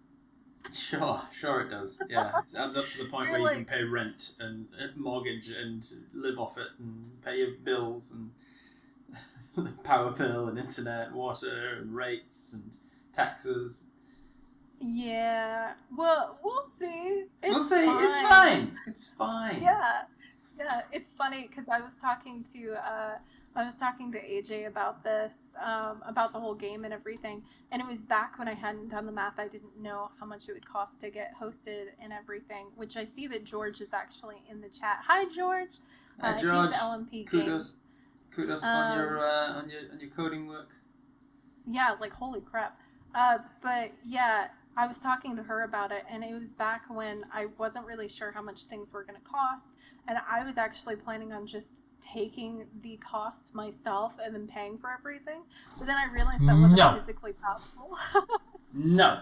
Sure it does. Yeah, it adds up to the point where you can pay rent and mortgage and live off it and pay your bills and power bill and internet, water and rates and taxes. Yeah, well, we'll see. We'll see. Fine. It's fine. Yeah, it's funny because I was talking to AJ about this, about the whole game and everything. And it was back when I hadn't done the math. I didn't know how much it would cost to get hosted and everything, which I see that George is actually in the chat. Hi, George. Hi, George. He's LMP Kudos on your coding work. Yeah, like holy crap. But yeah, I was talking to her about it, and it was back when I wasn't really sure how much things were going to cost, and I was actually planning on just taking the cost myself and then paying for everything. But then I realized that wasn't physically possible. No.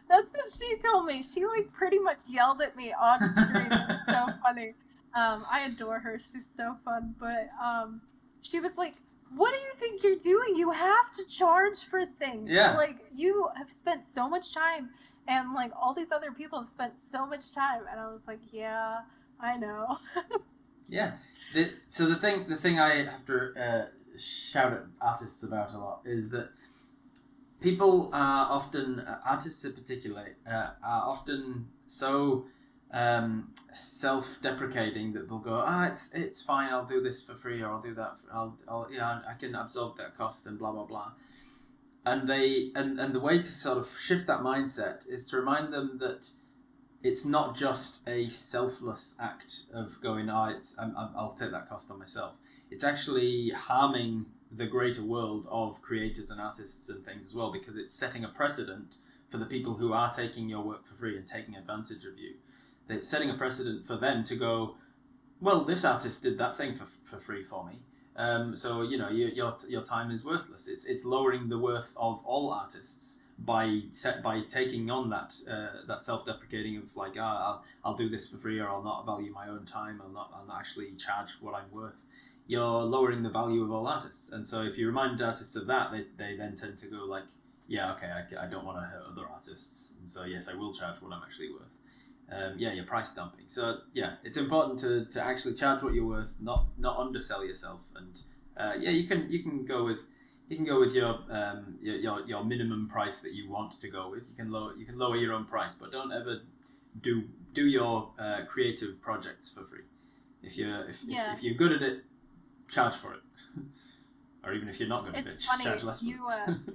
That's what she told me. She like pretty much yelled at me on stream. It was so funny. I adore her. She's so fun. But she was like, "What do you think you're doing? You have to charge for things. Yeah. Like you have spent so much time, and like all these other people have spent so much time." And I was like, "Yeah, I know." Yeah. So the thing I have to shout at artists about a lot is that people are often, artists in particular, are often so self-deprecating that they'll go, it's fine, I'll do this for free, or I'll do that, I can absorb that cost and blah blah blah. And the way to sort of shift that mindset is to remind them that it's not just a selfless act of going, I'll take that cost on myself. It's actually harming the greater world of creators and artists and things as well, because it's setting a precedent for the people who are taking your work for free and taking advantage of you. It's setting a precedent for them to go, well, this artist did that thing for free for me. So your time is worthless. It's lowering the worth of all artists by taking on that self-deprecating of like, I'll do this for free, or I'll not value my own time. I'll not actually charge what I'm worth. You're lowering the value of all artists. And so if you remind artists of that, they then tend to go like, yeah, okay, I don't want to hurt other artists, and so yes, I will charge what I'm actually worth. You're price dumping. So yeah, it's important to actually charge what you're worth, not undersell yourself. And you can go with your minimum price that you want to go with. You can lower your own price, but don't ever do your creative projects for free. If you're good at it, charge for it. Or even if you're not good at it, just charge less for it.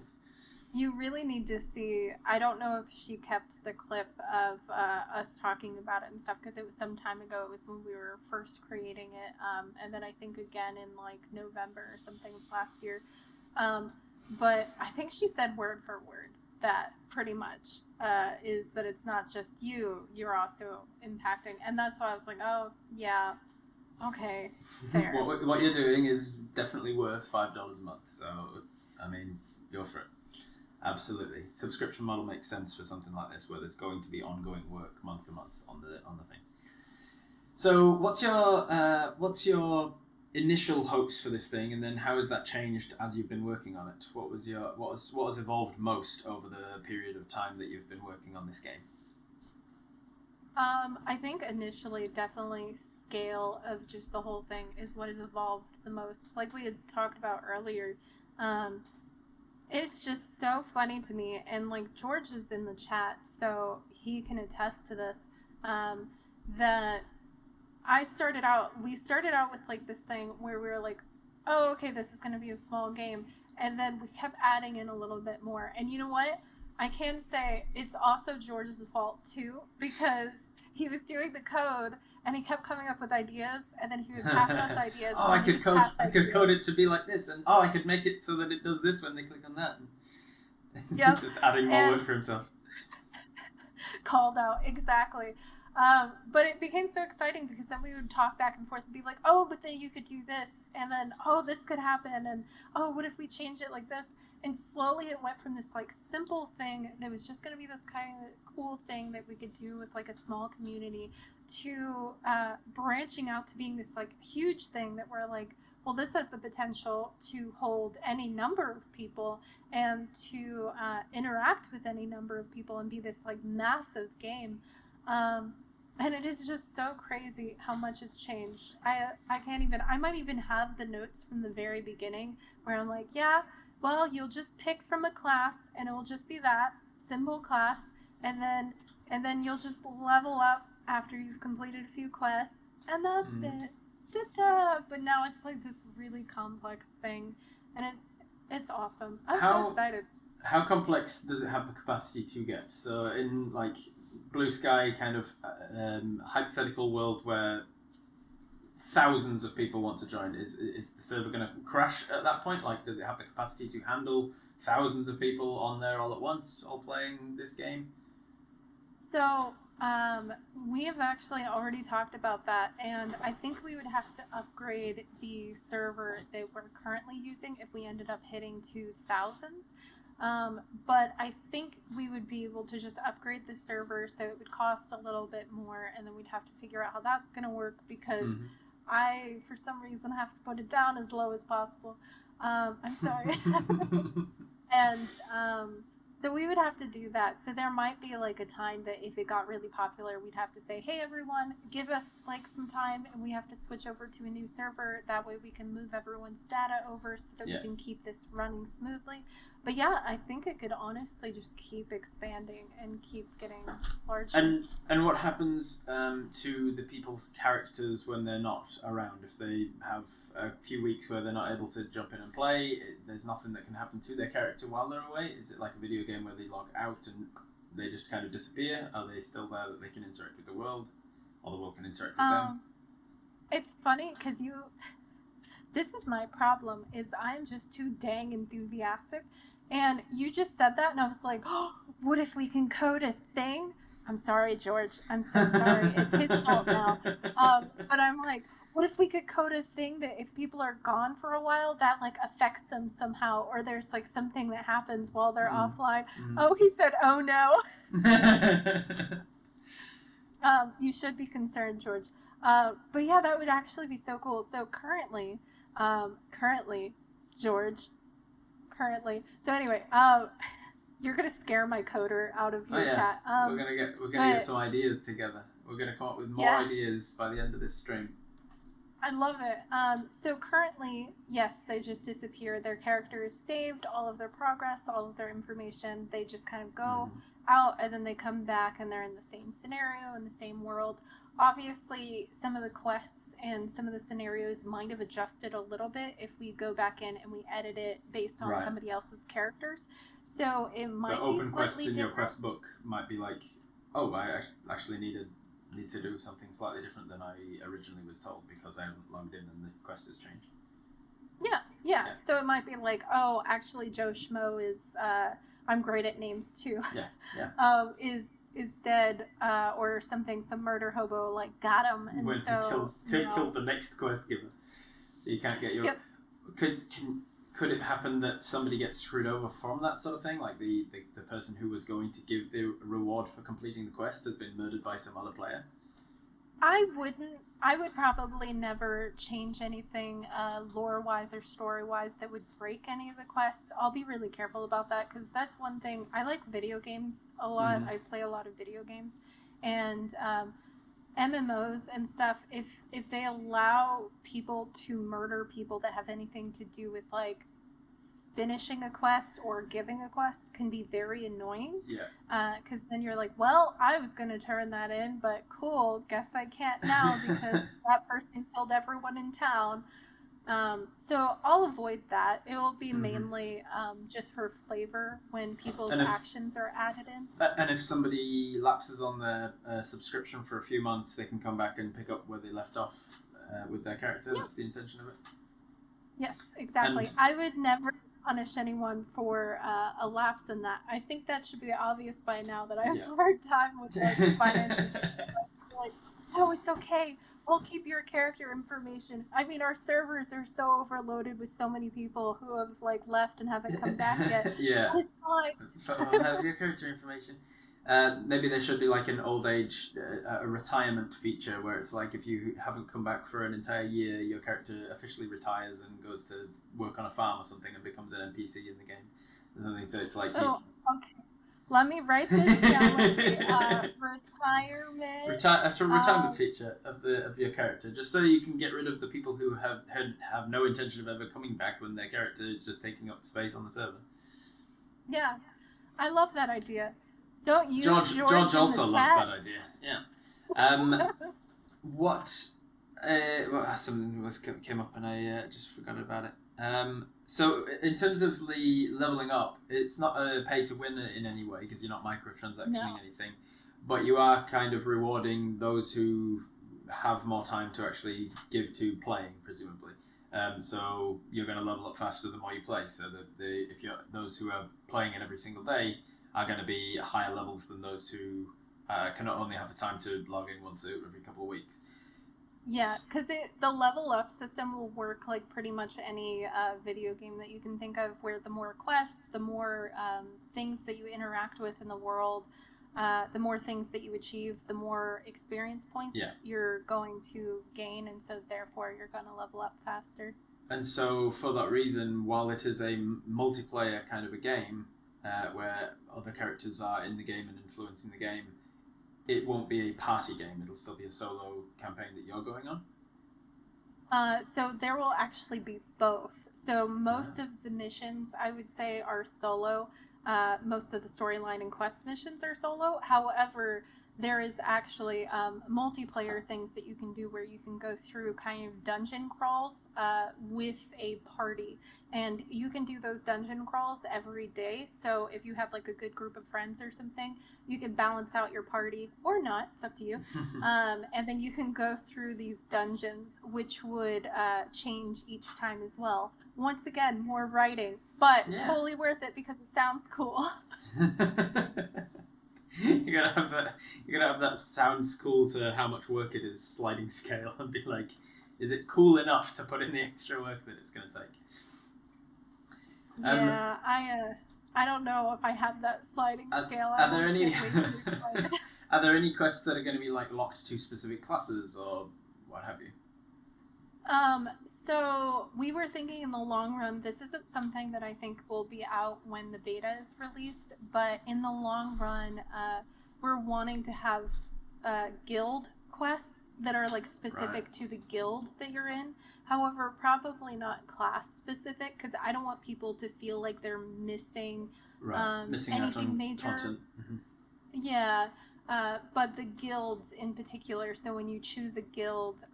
You really need to see. I don't know if she kept the clip of us talking about it and stuff, because it was some time ago. It was when we were first creating it, and then I think again in like November or something last year. But I think she said word for word that pretty much is that it's not just you're also impacting. And that's why I was like, oh yeah, okay, fair. What you're doing is definitely worth $5 a month, so I mean, go for it. Absolutely. Subscription model makes sense for something like this, where there's going to be ongoing work month to month on the thing. So what's your initial hopes for this thing, and then how has that changed as you've been working on it? What has evolved most over the period of time that you've been working on this game? I think initially, definitely scale of just the whole thing is what has evolved the most. Like we had talked about earlier, it's just so funny to me, and like George is in the chat, so he can attest to this. That we started out with like this thing where we were like, oh, okay, this is going to be a small game, and then we kept adding in a little bit more. And you know what? I can say it's also George's fault too, because he was doing the code and he kept coming up with ideas, and then he would pass us ideas. I could code it to be like this, and I could make it so that it does this when they click on that. Yeah, just adding more work for himself. Called out, exactly. But it became so exciting because then we would talk back and forth and be like, oh, but then you could do this, and then oh, this could happen, and oh, what if we change it like this? And slowly it went from this like simple thing that was just going to be this kind of cool thing that we could do with like a small community to branching out to being this like huge thing that we're like, well, this has the potential to hold any number of people and to interact with any number of people and be this like massive game. And it is just so crazy how much has changed. I can't even, I might even have the notes from the very beginning where I'm like, yeah, well, you'll just pick from a class and it will just be that simple class, and then you'll just level up after you've completed a few quests, and that's it. Da-da. But now it's like this really complex thing, and it's awesome. I'm so excited. How complex does it have the capacity to get? So in like blue sky kind of hypothetical world where thousands of people want to join, is the server going to crash at that point? Like, does it have the capacity to handle thousands of people on there all at once, all playing this game? So we have actually already talked about that, and I think we would have to upgrade the server that we're currently using if we ended up hitting to thousands. But I think we would be able to just upgrade the server, so it would cost a little bit more, and then we'd have to figure out how that's going to work, because I, for some reason, have to put it down as low as possible. I'm sorry. And so we would have to do that. So there might be like a time that if it got really popular, we'd have to say, hey, everyone, give us like some time, and we have to switch over to a new server. That way we can move everyone's data over so that we can keep this running smoothly. But yeah, I think it could honestly just keep expanding and keep getting larger. And what happens to the people's characters when they're not around? If they have a few weeks where they're not able to jump in and play, there's nothing that can happen to their character while they're away? Is it like a video game where they log out and they just kind of disappear? Are they still there that they can interact with the world? Or the world can interact with them? It's funny because this is my problem, is I'm just too dang enthusiastic. And you just said that, and I was like, oh, what if we can code a thing? I'm sorry, George. I'm so sorry. It's his fault now. But I'm like, what if we could code a thing that if people are gone for a while, that like affects them somehow, or there's like something that happens while they're offline. Oh, he said, oh no. You should be concerned, George. But yeah, that would actually be so cool. So currently, George, so anyway, you're gonna scare my coder out of your chat. We're gonna get some ideas together. We're gonna come up with more ideas by the end of this stream. I love it. So currently, yes, they just disappear. Their character is saved, all of their progress, all of their information. They just kind of go out, and then they come back, and they're in the same scenario, in the same world. Obviously, some of the quests and some of the scenarios might have adjusted a little bit if we go back in and we edit it based on somebody else's characters. So it might be open quests in different. your quest book might be like, oh, I actually need to do something slightly different than I originally was told because I haven't logged in and the quest has changed. Yeah. So it might be like, oh, actually Joe Schmo is, I'm great at names too. Is dead, or something, some murder hobo like got him, and when so killed the next quest giver, so you can't get your. Could it happen that somebody gets screwed over from that sort of thing, like the person who was going to give the reward for completing the quest has been murdered by some other player? I would probably never change anything lore-wise or story-wise that would break any of the quests. I'll be really careful about that, because that's one thing. I like video games a lot. I play a lot of video games. And MMOs and stuff, if they allow people to murder people that have anything to do with, like, finishing a quest or giving a quest, can be very annoying. Because then you're like, well, I was going to turn that in, but cool, guess I can't now because that person killed everyone in town. So I'll avoid that. It will be mainly just for flavor when people's actions are added in. And if somebody lapses on their subscription for a few months, they can come back and pick up where they left off with their character. That's the intention of it. Yes, exactly. And I would never punish anyone for a lapse in that. I think that should be obvious by now that I have a hard time with like finances. Like, oh, it's okay. We'll keep your character information. I mean, our servers are so overloaded with so many people who have like left and haven't come back yet. But it's fine. We'll have your character information. Maybe there should be like an old age a retirement feature where it's like if you haven't come back for an entire year, your character officially retires and goes to work on a farm or something and becomes an NPC in the game or something. So it's like okay. Let me write this down. Let's see. Retirement feature of your character, just so you can get rid of the people who have no intention of ever coming back when their character is just taking up space on the server. Yeah, I love that idea. Don't you, George also loves that idea. Yeah. Something came up and I just forgot about it. So in terms of the leveling up, it's not a pay to win in any way because you're not microtransactioning anything, but you are kind of rewarding those who have more time to actually give to playing, presumably. So you're going to level up faster the more you play. So those who are playing it every single day are going to be higher levels than those who can only have the time to log in once every couple of weeks. Yeah, because the level up system will work like pretty much any video game that you can think of, where the more quests, the more things that you interact with in the world, the more things that you achieve, the more experience points you're going to gain, and so therefore you're going to level up faster. And so for that reason, while it is a multiplayer kind of a game, where other characters are in the game and influencing the game, it won't be a party game. It'll still be a solo campaign that you're going on. So there will actually be both. So most of the missions, I would say, are solo. Most of the storyline and quest missions are solo. However, there is actually multiplayer things that you can do where you can go through kind of dungeon crawls with a party. And you can do those dungeon crawls every day. So if you have like a good group of friends or something, you can balance out your party or not. It's up to you. And then you can go through these dungeons, which would change each time as well. Once again, more writing, but totally worth it because it sounds cool. You're gonna have that sounds cool to how much work it is sliding scale and be like, is it cool enough to put in the extra work that it's gonna take? Yeah, I don't know if I have that sliding scale. Are there any are there any quests that are going to be like locked to specific classes or what have you? So we were thinking in the long run, this isn't something that I think will be out when the beta is released, but in the long run, we're wanting to have guild quests that are like specific to the guild that you're in. However, probably not class specific, because I don't want people to feel like they're missing missing anything out on major. Content. Yeah. But the guilds in particular, so when you choose a guild,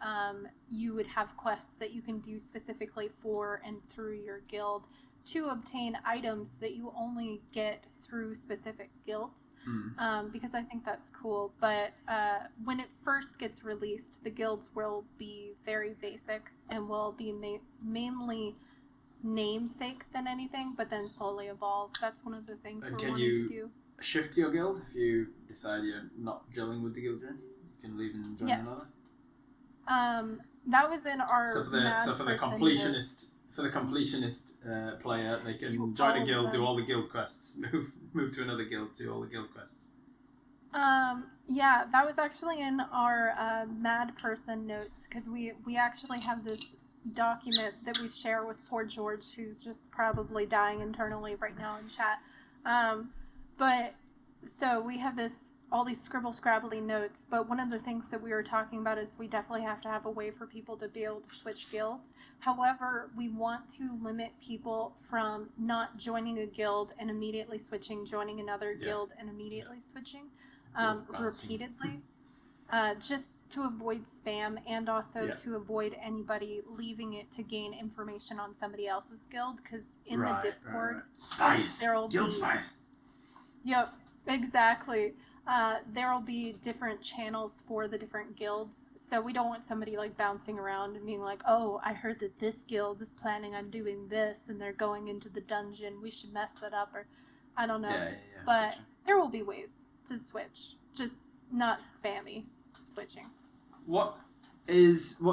you would have quests that you can do specifically for and through your guild to obtain items that you only get through specific guilds, because I think that's cool. But when it first gets released, the guilds will be very basic and will be mainly namesake than anything, but then slowly evolve. That's one of the things we're wanting to do. Shift your guild if you decide you're not gelling with the guild you're in? You can leave and join another? That was in our for the completionist player, they can join a guild, do all the guild quests, move to another guild, do all the guild quests. Yeah, that was actually in our mad person notes, because we actually have this document that we share with poor George, who's just probably dying internally right now in chat. But so we have all these scrabbly notes, but one of the things that we were talking about is we definitely have to have a way for people to be able to switch guilds. However, we want to limit people from not joining a guild and immediately switching, joining another guild and immediately switching repeatedly, just to avoid spam and also to avoid anybody leaving it to gain information on somebody else's guild, because in the Discord, spies, guild spies. Yep, exactly. There'll be different channels for the different guilds, so we don't want somebody like bouncing around and being like, oh, I heard that this guild is planning on doing this and they're going into the dungeon, we should mess that up, or I don't know. But there will be ways to switch, just not spammy switching. What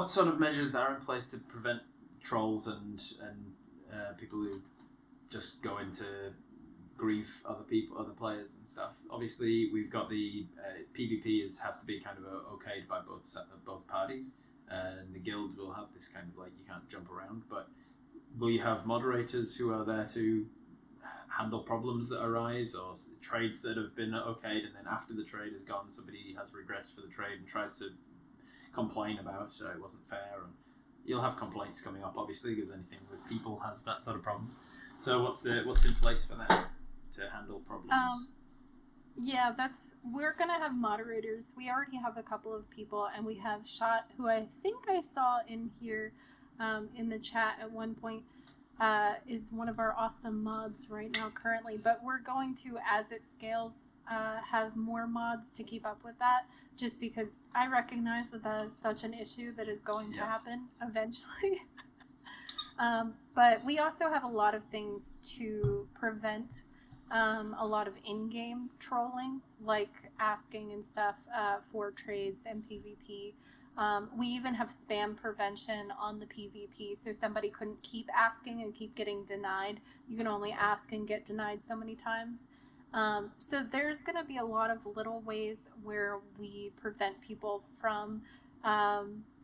sort of measures are in place to prevent trolls and people who just go into grief other players and stuff? Obviously, we've got the PvP has to be kind of okayed by both parties, and the guild will have this kind of like you can't jump around. But will you have moderators who are there to handle problems that arise, or trades that have been okayed, and then after the trade is gone, somebody has regrets for the trade and tries to complain about it wasn't fair? And you'll have complaints coming up, obviously, because anything with people has that sort of problems. So what's in place for that to handle problems? Yeah, we're gonna have moderators. We already have a couple of people, and we have Shot, who I think I saw in here in the chat at one point, is one of our awesome mods right now currently. But we're going to, as it scales, have more mods to keep up with that, just because I recognize that that is such an issue that is going to happen eventually. But we also have a lot of things to prevent a lot of in-game trolling, like asking and stuff for trades and PvP. We even have spam prevention on the PvP, so somebody couldn't keep asking and keep getting denied. You can only ask and get denied so many times. So there's going to be a lot of little ways where we prevent people from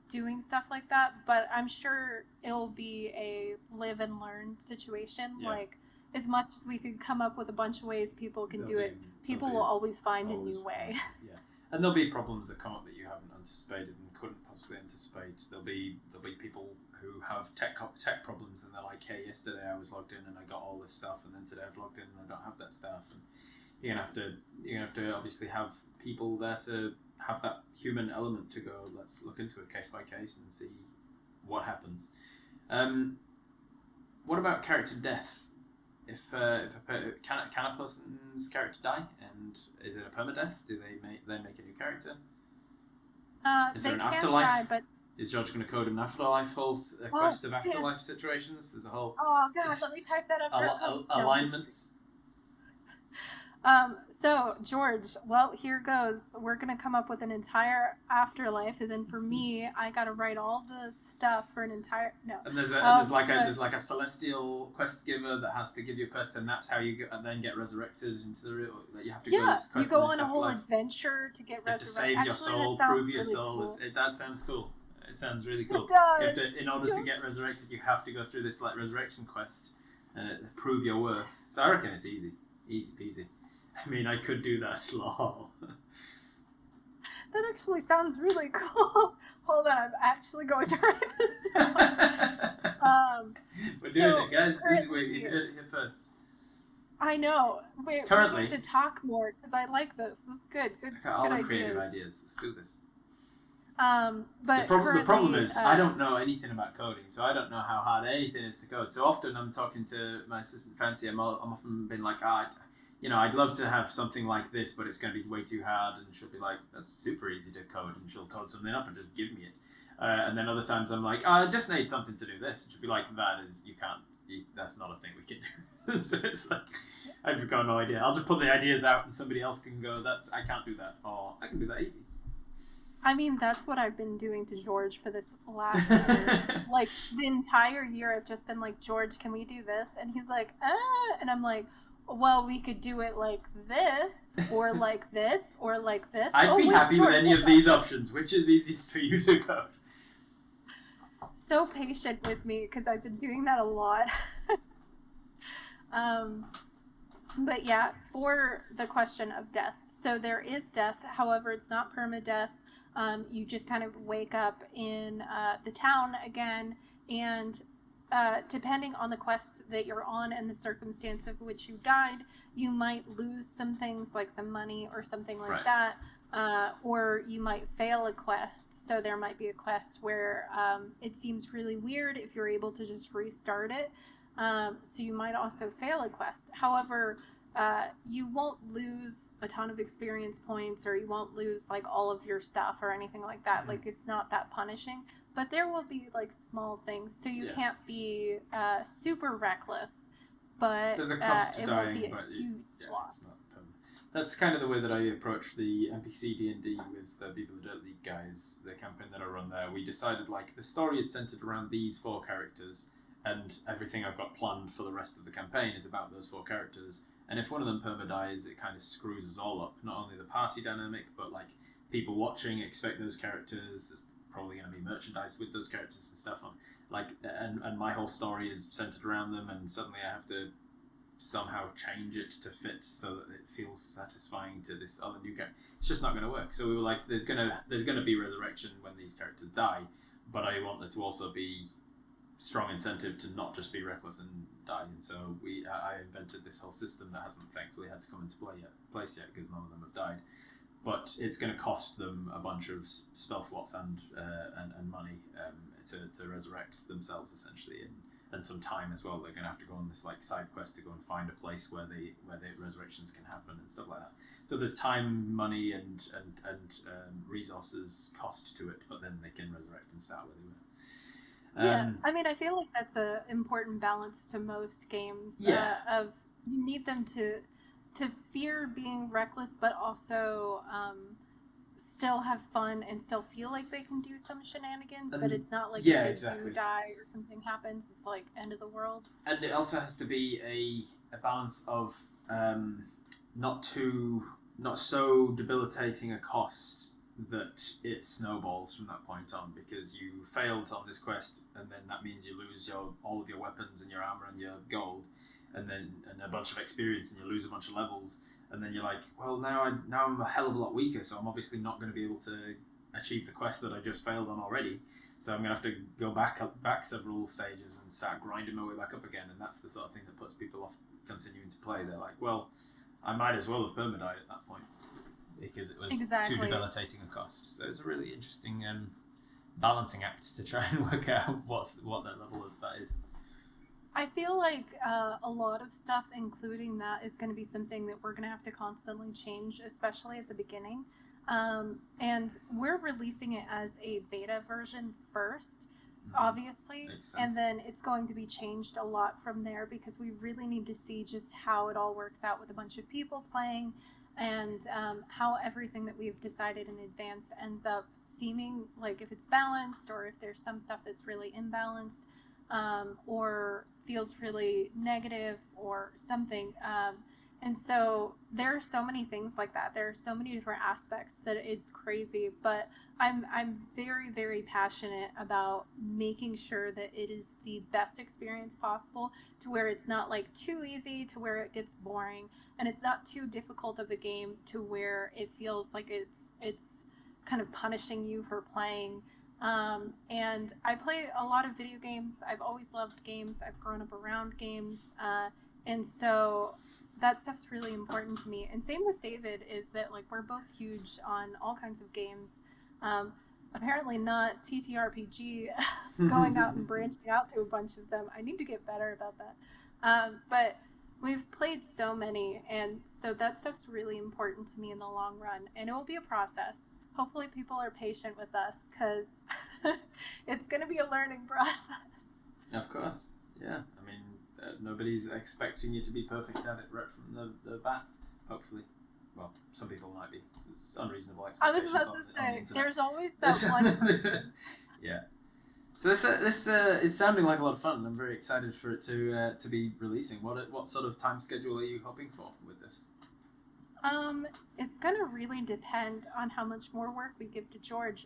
doing stuff like that, but I'm sure it'll be a live and learn situation. Like, as much as we could come up with a bunch of ways people can do it, people will always find a new way. Yeah, and there'll be problems that come up that you haven't anticipated and couldn't possibly anticipate. There'll be people who have tech problems, and they're like, "Hey, yesterday I was logged in and I got all this stuff, and then today I've logged in and I don't have that stuff." And you're gonna have to obviously have people there to have that human element to go, let's look into it case by case and see what happens. What about character death? Can a person's character die, and is it a permadeath? Do they make a new character? Is there an afterlife? Die, but... Is George going to code an afterlife quest of afterlife situations? There's a whole. Oh god, let me type that up. Alignments. So George, well, here goes. We're gonna come up with an entire afterlife, and then for me, I gotta write all the stuff for an entire And there's like a celestial quest giver that has to give you a quest, and that's how you then get resurrected into the real. That you have to go. This quest you go on a whole adventure to get resurrected. You have to save your soul, prove your soul. Cool. That sounds cool. It sounds really cool. It does. You have to, in order to get resurrected, you have to go through this like resurrection quest and prove your worth. So I reckon it's easy peasy. I mean, I could do that, lol. That actually sounds really cool. Hold on, I'm actually going to write this down. We're doing it, guys. You heard it here first. I know. Wait, we need to talk more, because I like this. This is good. Good creative ideas. Let's do this. But the problem is, I don't know anything about coding, so I don't know how hard anything is to code. So often I'm talking to my assistant Fancy, I'm often been like, I'd love to have something like this, but it's going to be way too hard. And she'll be like, that's super easy to code. And she'll code something up and just give me it. And then other times I'm like, I just need something to do this. And she'll be like, that's not a thing we can do. So it's like, I've got no idea. I'll just put the ideas out and somebody else can go, I can't do that. Or I can do that easy. I mean, that's what I've been doing to George for this last year. Like, the entire year I've just been like, George, can we do this? And he's like, and I'm like, well, we could do it like this, or like this, or like this. I'd be happy with any of these options. Which is easiest for you to code? So patient with me, because I've been doing that a lot. But yeah, for the question of death. So there is death, however, it's not permadeath. You just kind of wake up in the town again, and depending on the quest that you're on and the circumstance of which you died, you might lose some things like some money or something like that, or you might fail a quest. So there might be a quest where it seems really weird if you're able to just restart it. So you might also fail a quest. However, you won't lose a ton of experience points, or you won't lose like all of your stuff or anything like that. Like, it's not that punishing. But there will be like small things, so you can't be super reckless. But there's a cost to dying, will be a but huge loss. That's kind of the way that I approach the NPC D&D with Viva the Dirt League guys, the campaign that I run there. We decided like the story is centered around these 4 characters, and everything I've got planned for the rest of the campaign is about those 4 characters. And if one of them perma-dies, it kind of screws us all up. Not only the party dynamic, but like people watching expect those characters. There's probably going to be merchandise with those characters and stuff on. Like, and my whole story is centered around them, and suddenly I have to somehow change it to fit so that it feels satisfying to this other new character. It's just not going to work. So we were like, there's gonna be resurrection when these characters die, but I want there to also be strong incentive to not just be reckless and die. And so I invented this whole system that hasn't thankfully had to come into place yet because none of them have died. But it's going to cost them a bunch of spell slots and money to resurrect themselves essentially. and some time as well. They're going to have to go on this like side quest to go and find a place where the resurrections can happen and stuff like that. So there's time, money, and resources cost to it, but then they can resurrect and start where they were. Yeah, I mean, I feel like that's a important balance to most games. Yeah. Of you need them to fear being reckless, but also still have fun and still feel like they can do some shenanigans. But it's not like if they do die or something happens, it's like end of the world. And it also has to be a balance of not so debilitating a cost that it snowballs from that point on, because you failed on this quest and then that means you lose all of your weapons and your armor and your gold and a bunch of experience, and you lose a bunch of levels, and then you're like, well, now I'm a hell of a lot weaker, so I'm obviously not going to be able to achieve the quest that I just failed on already, so I'm going to have to go back several stages and start grinding my way back up again. And that's the sort of thing that puts people off continuing to play. They're like, well, I might as well have permadied at that point, because it was too debilitating a cost. So it's a really interesting balancing act to try and work out what that level of that is. I feel like a lot of stuff, including that, is going to be something that we're going to have to constantly change, especially at the beginning. And we're releasing it as a beta version first, obviously, and then it's going to be changed a lot from there, because we really need to see just how it all works out with a bunch of people playing, and how everything that we've decided in advance ends up seeming, like if it's balanced or if there's some stuff that's really imbalanced, or feels really negative or something. And so there are so many things like that. There are so many different aspects that it's crazy, but I'm very, very passionate about making sure that it is the best experience possible, to where it's not like too easy to where it gets boring, and it's not too difficult of a game to where it feels like it's kind of punishing you for playing. And I play a lot of video games. I've always loved games. I've grown up around games. And so that stuff's really important to me. And same with David, is that like we're both huge on all kinds of games. Apparently not TTRPG, going out and branching out to a bunch of them. I need to get better about that. But we've played so many, and so that stuff's really important to me in the long run. And it will be a process. Hopefully people are patient with us, because it's going to be a learning process. Of course, yeah. I mean, nobody's expecting you to be perfect at it right from the bat, hopefully. Well, some people might be. It's unreasonable expectations. I was about to say, there's always that one. Yeah. So this is sounding like a lot of fun, and I'm very excited for it to be releasing. What sort of time schedule are you hoping for with this? It's gonna really depend on how much more work we give to George.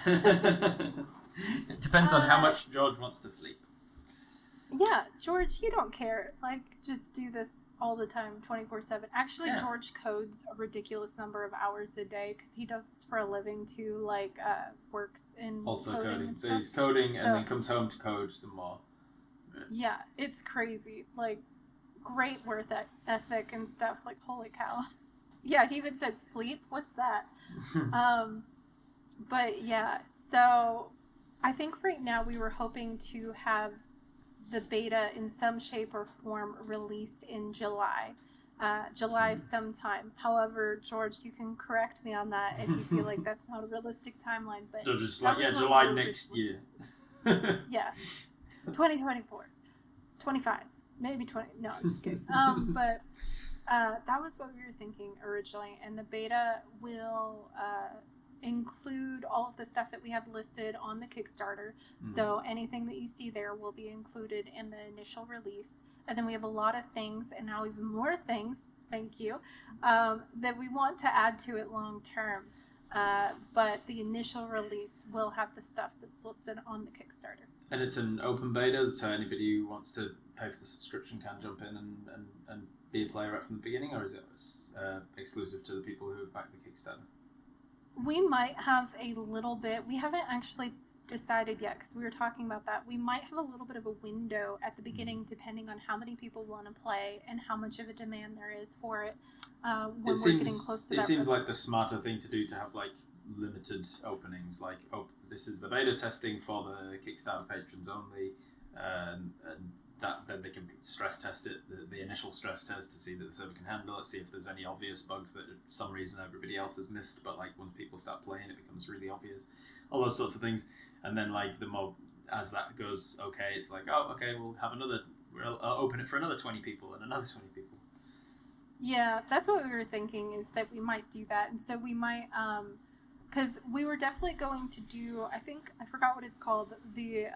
It depends on how much George wants to sleep. Yeah, George, you don't care. Like, just do this all the time, 24/7. Actually, yeah. George codes a ridiculous number of hours a day, because he does this for a living too. Like, works in also coding. So he's coding and then comes home to code some more. Yeah, it's crazy. Like, great work ethic and stuff. Like, holy cow. Yeah, he even said sleep. What's that? But yeah, so I think right now we were hoping to have the beta in some shape or form released in July. July sometime. However, George, you can correct me on that if you feel like that's not a realistic timeline. But so just like, yeah, July next year. Yeah. 2024. 25. Maybe 20. No, I'm just kidding. But that was what we were thinking originally, and the beta will include all of the stuff that we have listed on the Kickstarter. So anything that you see there will be included in the initial release. And then we have a lot of things, and now even more things, thank you, that we want to add to it long term. But the initial release will have the stuff that's listed on the Kickstarter. And it's an open beta, so anybody who wants to pay for the subscription can jump in and be a player right from the beginning, or is it exclusive to the people who have backed the Kickstarter? We might have a little bit. We haven't actually decided yet, because we were talking about that. We might have a little bit of a window at the beginning, depending on how many people want to play and how much of a demand there is for it. When we're getting close to that. It seems like the smarter thing to do to have like limited openings. Like, this is the beta testing for the Kickstarter patrons only, and that then they can stress test it, the initial stress test, to see that the server can handle it, see if there's any obvious bugs that for some reason everybody else has missed, but like once people start playing it becomes really obvious, all those sorts of things. And then like the mob, as that goes okay, it's like, oh okay, we'll open it for another 20 people and another 20 people. Yeah, that's what we were thinking, is that we might do that. And so we might, because we were definitely going to do, I think, I forgot what it's called, the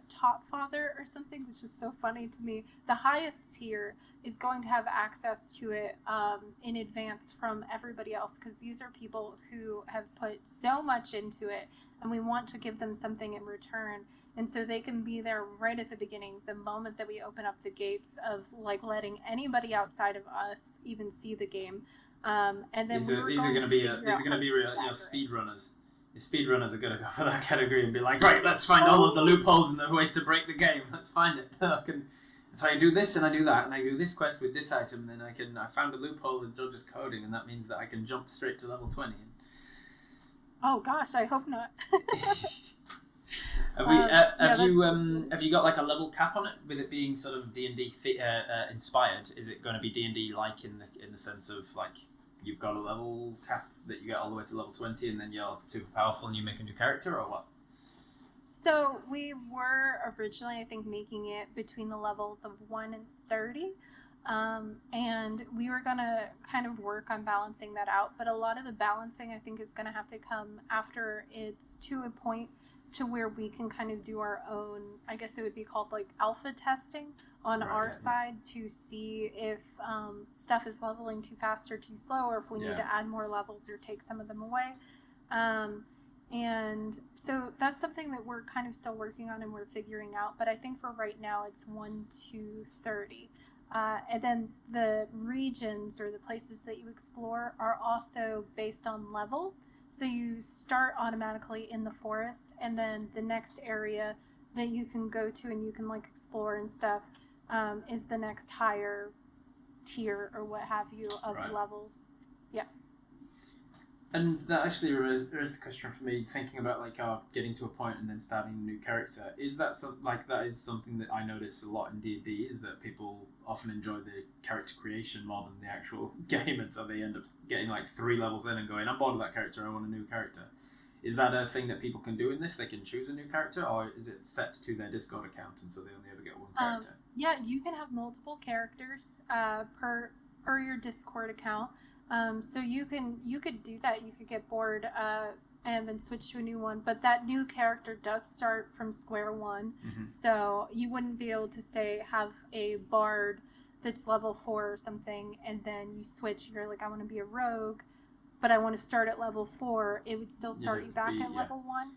Top Father or something, which is so funny to me. The highest tier is going to have access to it in advance from everybody else, because these are people who have put so much into it, and we want to give them something in return. And so they can be there right at the beginning, the moment that we open up the gates of like letting anybody outside of us even see the game. And then these are going to be your speedrunners. Your speedrunners are going to go for that category and be like, right, let's find all of the loopholes and the ways to break the game. Let's find it. If I do this and I do that and I do this quest with this item, then I found a loophole in Judge's coding, and that means that I can jump straight to level 20. Oh gosh, I hope not. Have you got like a level cap on it, with it being sort of D&D inspired? Is it going to be D&D like in the sense of like you've got a level cap that you get all the way to level 20 and then you're super powerful and you make a new character, or what? So we were originally, I think, making it between the levels of 1 and 30. And we were going to kind of work on balancing that out. But a lot of the balancing, I think, is going to have to come after it's to a point to where we can kind of do our own, I guess it would be called like alpha testing on our side, to see if stuff is leveling too fast or too slow, or if we need to add more levels or take some of them away. And so that's something that we're kind of still working on and we're figuring out. But I think for right now it's 1 to 30. And then the regions or the places that you explore are also based on level. So you start automatically in the forest, and then the next area that you can go to and you can like explore and stuff is the next higher tier or what have you of levels. Yeah. And that actually raised the question for me, thinking about like getting to a point and then starting a new character. Is that that is something that I notice a lot in D&D, is that people often enjoy the character creation more than the actual game, and so they end up getting like 3 levels in and going, I'm bored of that character, I want a new character. Is that a thing that people can do in this? They can choose a new character, or is it set to their Discord account and so they only ever get one character? Yeah, you can have multiple characters per your Discord account. So you could do that. You could get bored and then switch to a new one. But that new character does start from square one. Mm-hmm. So you wouldn't be able to say have a bard that's level 4 or something, and then you switch. You're like, I want to be a rogue, but I want to start at level 4. It would still start you back at level 1.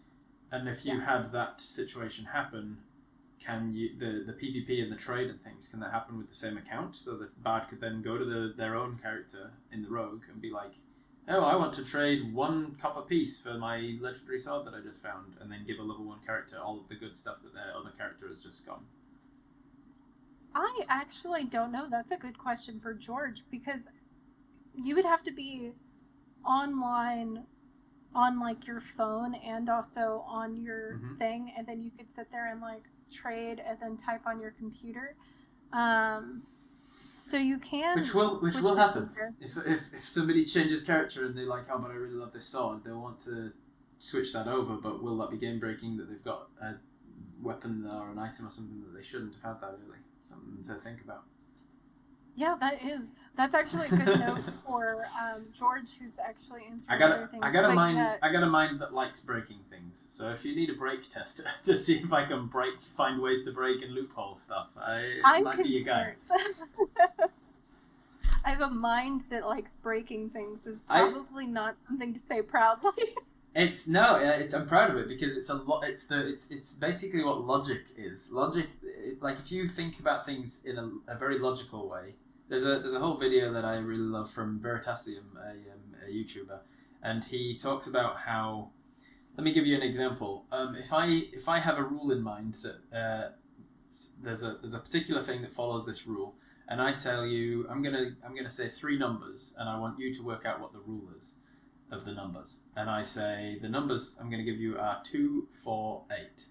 And if you had that situation happen, can you the PvP and the trade and things, can that happen with the same account, so that bard could then go to their own character in the rogue and be like, oh, I want to trade 1 copper piece for my legendary sword that I just found, and then give a level 1 character all of the good stuff that their other character has just gotten? I actually don't know. That's a good question for George, because you would have to be online on like your phone and also on your thing, and then you could sit there and like trade and then type on your computer. So you can, which will happen if somebody changes character and they're like, oh, but I really love this sword, they'll want to switch that over, but will that be game breaking that they've got a weapon or an item or something that they shouldn't have had that early? Something to think about. Yeah, that's actually a good note for George, who's actually answering other things. I got a mind that likes breaking things. So if you need a break tester to see if I can find ways to break and loophole stuff, I might be your guy. I have a mind that likes breaking things. Is probably not something to say proudly. I'm proud of it, because it's basically what logic is. Logic, like if you think about things in a very logical way. There's a whole video that I really love from Veritasium, a YouTuber, and he talks about how. Let me give you an example. If I have a rule in mind that there's a particular thing that follows this rule, and I tell you I'm gonna say 3 numbers, and I want you to work out what the rule is of the numbers, and I say the numbers I'm going to give you are 2, 4, 8,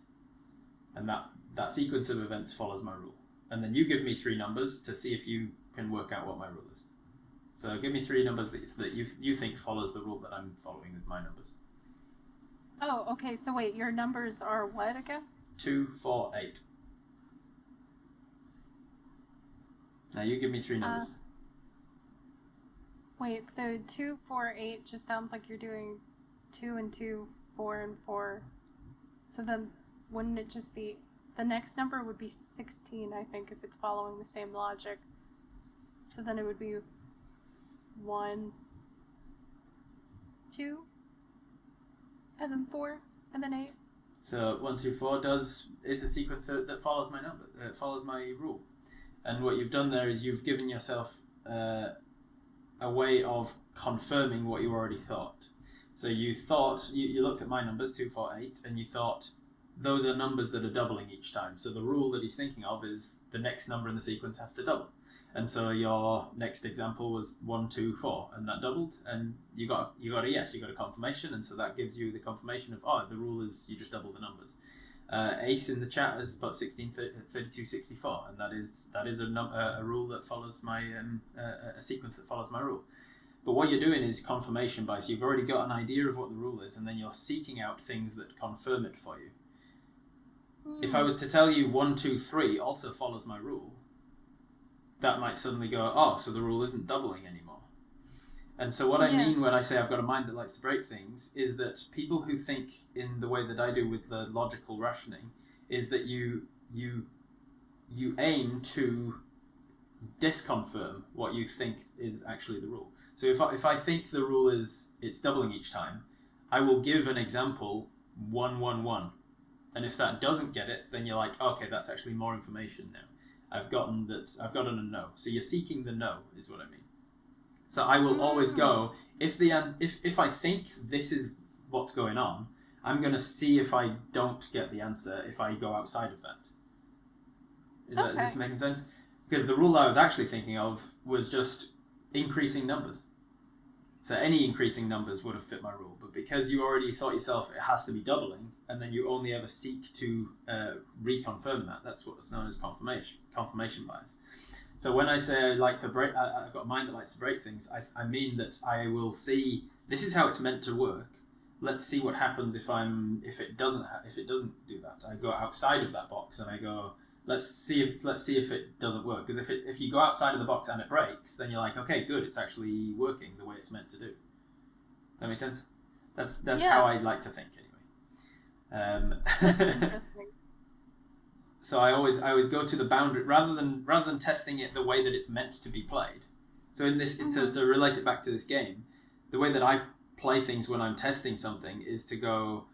and that that sequence of events follows my rule. And then you give me 3 numbers to see if you can work out what my rule is. So give me 3 numbers that you think follows the rule that I'm following with my numbers. Oh, okay. So wait, your numbers are what again? 2, 4, 8. Now you give me 3 numbers. Wait, so 2, 4, 8 just sounds like you're doing 2 and 2, 4 and 4. So then wouldn't it just be, the next number would be 16, I think, if it's following the same logic. So then it would be 1, 2, and then 4, and then 8. So 1, 2, 4 is a sequence that follows my number, follows my rule. And what you've done there is you've given yourself a way of confirming what you already thought. So you thought, you looked at my numbers, 2, 4, 8, and you thought those are numbers that are doubling each time. So the rule that he's thinking of is the next number in the sequence has to double. And so your next example was 1, 2, 4, and that doubled, and you got a yes, you got a confirmation, and so that gives you the confirmation of, the rule is you just double the numbers. Ace in the chat has put 16, 32, 64, and that is a rule that follows my a sequence that follows my rule. But what you're doing is confirmation bias. You've already got an idea of what the rule is, and then you're seeking out things that confirm it for you. If I was to tell you 1, 2, 3 also follows my rule, that might suddenly go, so the rule isn't doubling anymore. And so what I mean when I say I've got a mind that likes to break things is that people who think in the way that I do with the logical rationing is that you aim to disconfirm what you think is actually the rule. So if I think the rule is it's doubling each time, I will give an example 1, 1, 1. And if that doesn't get it, then you're like, okay, that's actually more information now. I've gotten a no. So you're seeking the no, is what I mean. So I will always go, if I think this is what's going on, I'm going to see if I don't get the answer if I go outside of that. Is this making sense? Because the rule I was actually thinking of was just increasing numbers. So any increasing numbers would have fit my rule. But because you already thought yourself it has to be doubling, and then you only ever seek to reconfirm that, that's what's known as confirmation bias. So when I say I like to break, I've got a mind that likes to break things, I mean that I will see, this is how it's meant to work. Let's see what happens if it doesn't do that. I go outside of that box and I go, let's see if it doesn't work. Because if you go outside of the box and it breaks, then you're like, okay, good, it's actually working the way it's meant to do. That makes sense? That's how I like to think anyway. That's interesting. So I always go to the boundary rather than testing it the way that it's meant to be played. So in this, to relate it back to this game, the way that I play things when I'm testing something is to go,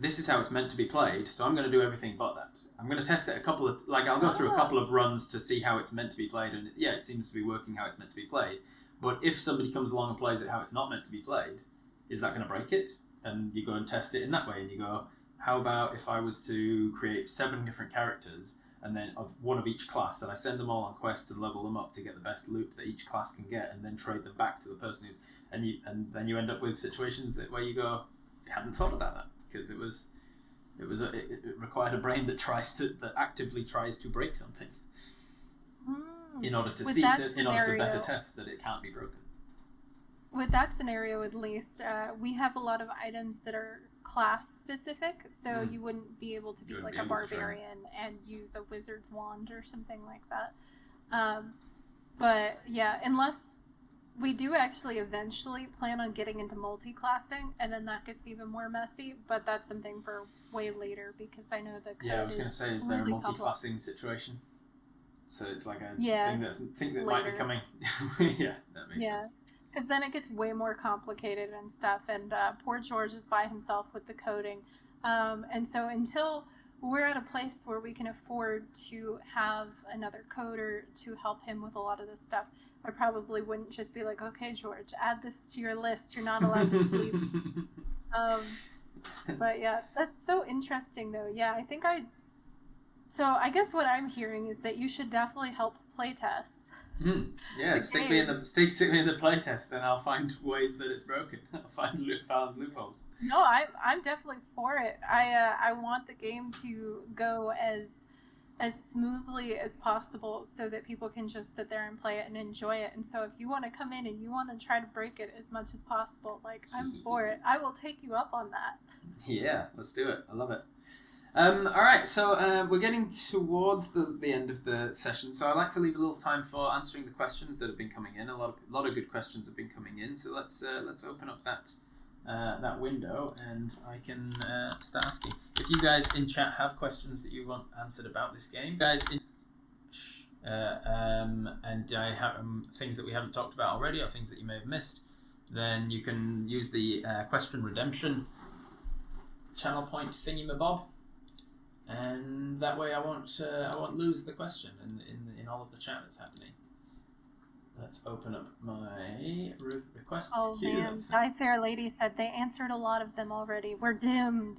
this is how it's meant to be played, so I'm going to do everything but that. I'm going to test it I'll go through a couple of runs to see how it's meant to be played, and it seems to be working how it's meant to be played. But if somebody comes along and plays it how it's not meant to be played, is that going to break it? And you go and test it in that way, and you go, how about if I was to create 7 different characters, and then of one of each class, and I send them all on quests and level them up to get the best loot that each class can get, and then trade them back to the person who's, and then you end up with situations where you go, I hadn't thought about that, because it required a brain that actively tries to break something in order to better test that it can't be broken. With that scenario, at least, we have a lot of items that are class specific, so you wouldn't be able to be like a barbarian and use a wizard's wand or something like that. But yeah, unless we do actually eventually plan on getting into multi-classing, and then that gets even more messy, but that's something for way later, because I know the code I was going to say, is there a multi-classing situation? So it's like a thing that might be coming. Yeah, that makes sense. Because then it gets way more complicated and stuff, and poor George is by himself with the coding. And so until we're at a place where we can afford to have another coder to help him with a lot of this stuff, I probably wouldn't just be like, okay, George, add this to your list. You're not allowed to sleep. But yeah, that's so interesting, though. Yeah, So I guess what I'm hearing is that you should definitely help playtest. Yeah, stick me in the playtest, and I'll find ways that it's broken. I'll find loopholes. No, I'm definitely for it. I want the game to go as as smoothly as possible so that people can just sit there and play it and enjoy it. And so if you want to come in and you want to try to break it as much as possible, like, I'm for it. I will take you up on that. Yeah, let's do it. I love it. All right, so we're getting towards the end of the session, so I'd like to leave a little time for answering the questions that have been coming in. A lot of good questions have been coming in, so let's open up that window, and I can start asking. If you guys in chat have questions that you want answered about this game, guys, and I have things that we haven't talked about already, or things that you may have missed, then you can use the question redemption channel point thingy-mabob, and that way I won't lose the question in all of the chat that's happening. Let's open up my requests queue. Oh man, Die Fair Lady said they answered a lot of them already. We're doomed.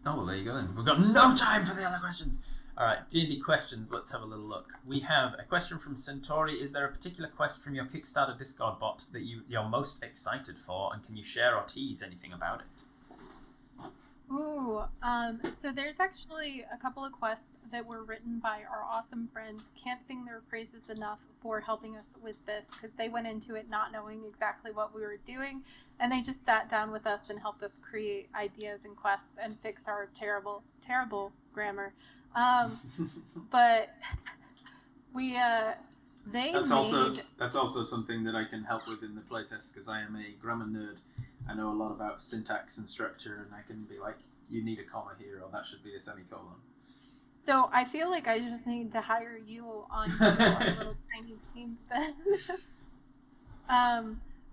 Oh, well, there you go then. We've got no time for the other questions. All right, D&D questions. Let's have a little look. We have a question from Centauri. Is there a particular quest from your Kickstarter Discord bot that you're most excited for, and can you share or tease anything about it? Ooh, so there's actually a couple of quests that were written by our awesome friends. Can't sing their praises enough for helping us with this, because they went into it not knowing exactly what we were doing, and they just sat down with us and helped us create ideas and quests and fix our terrible grammar. But we that's also something that I can help with in the playtest, because I am a grammar nerd. I know a lot about syntax and structure, and I can be like, you need a comma here, or that should be a semicolon. So I feel like I just need to hire you on our little tiny team then.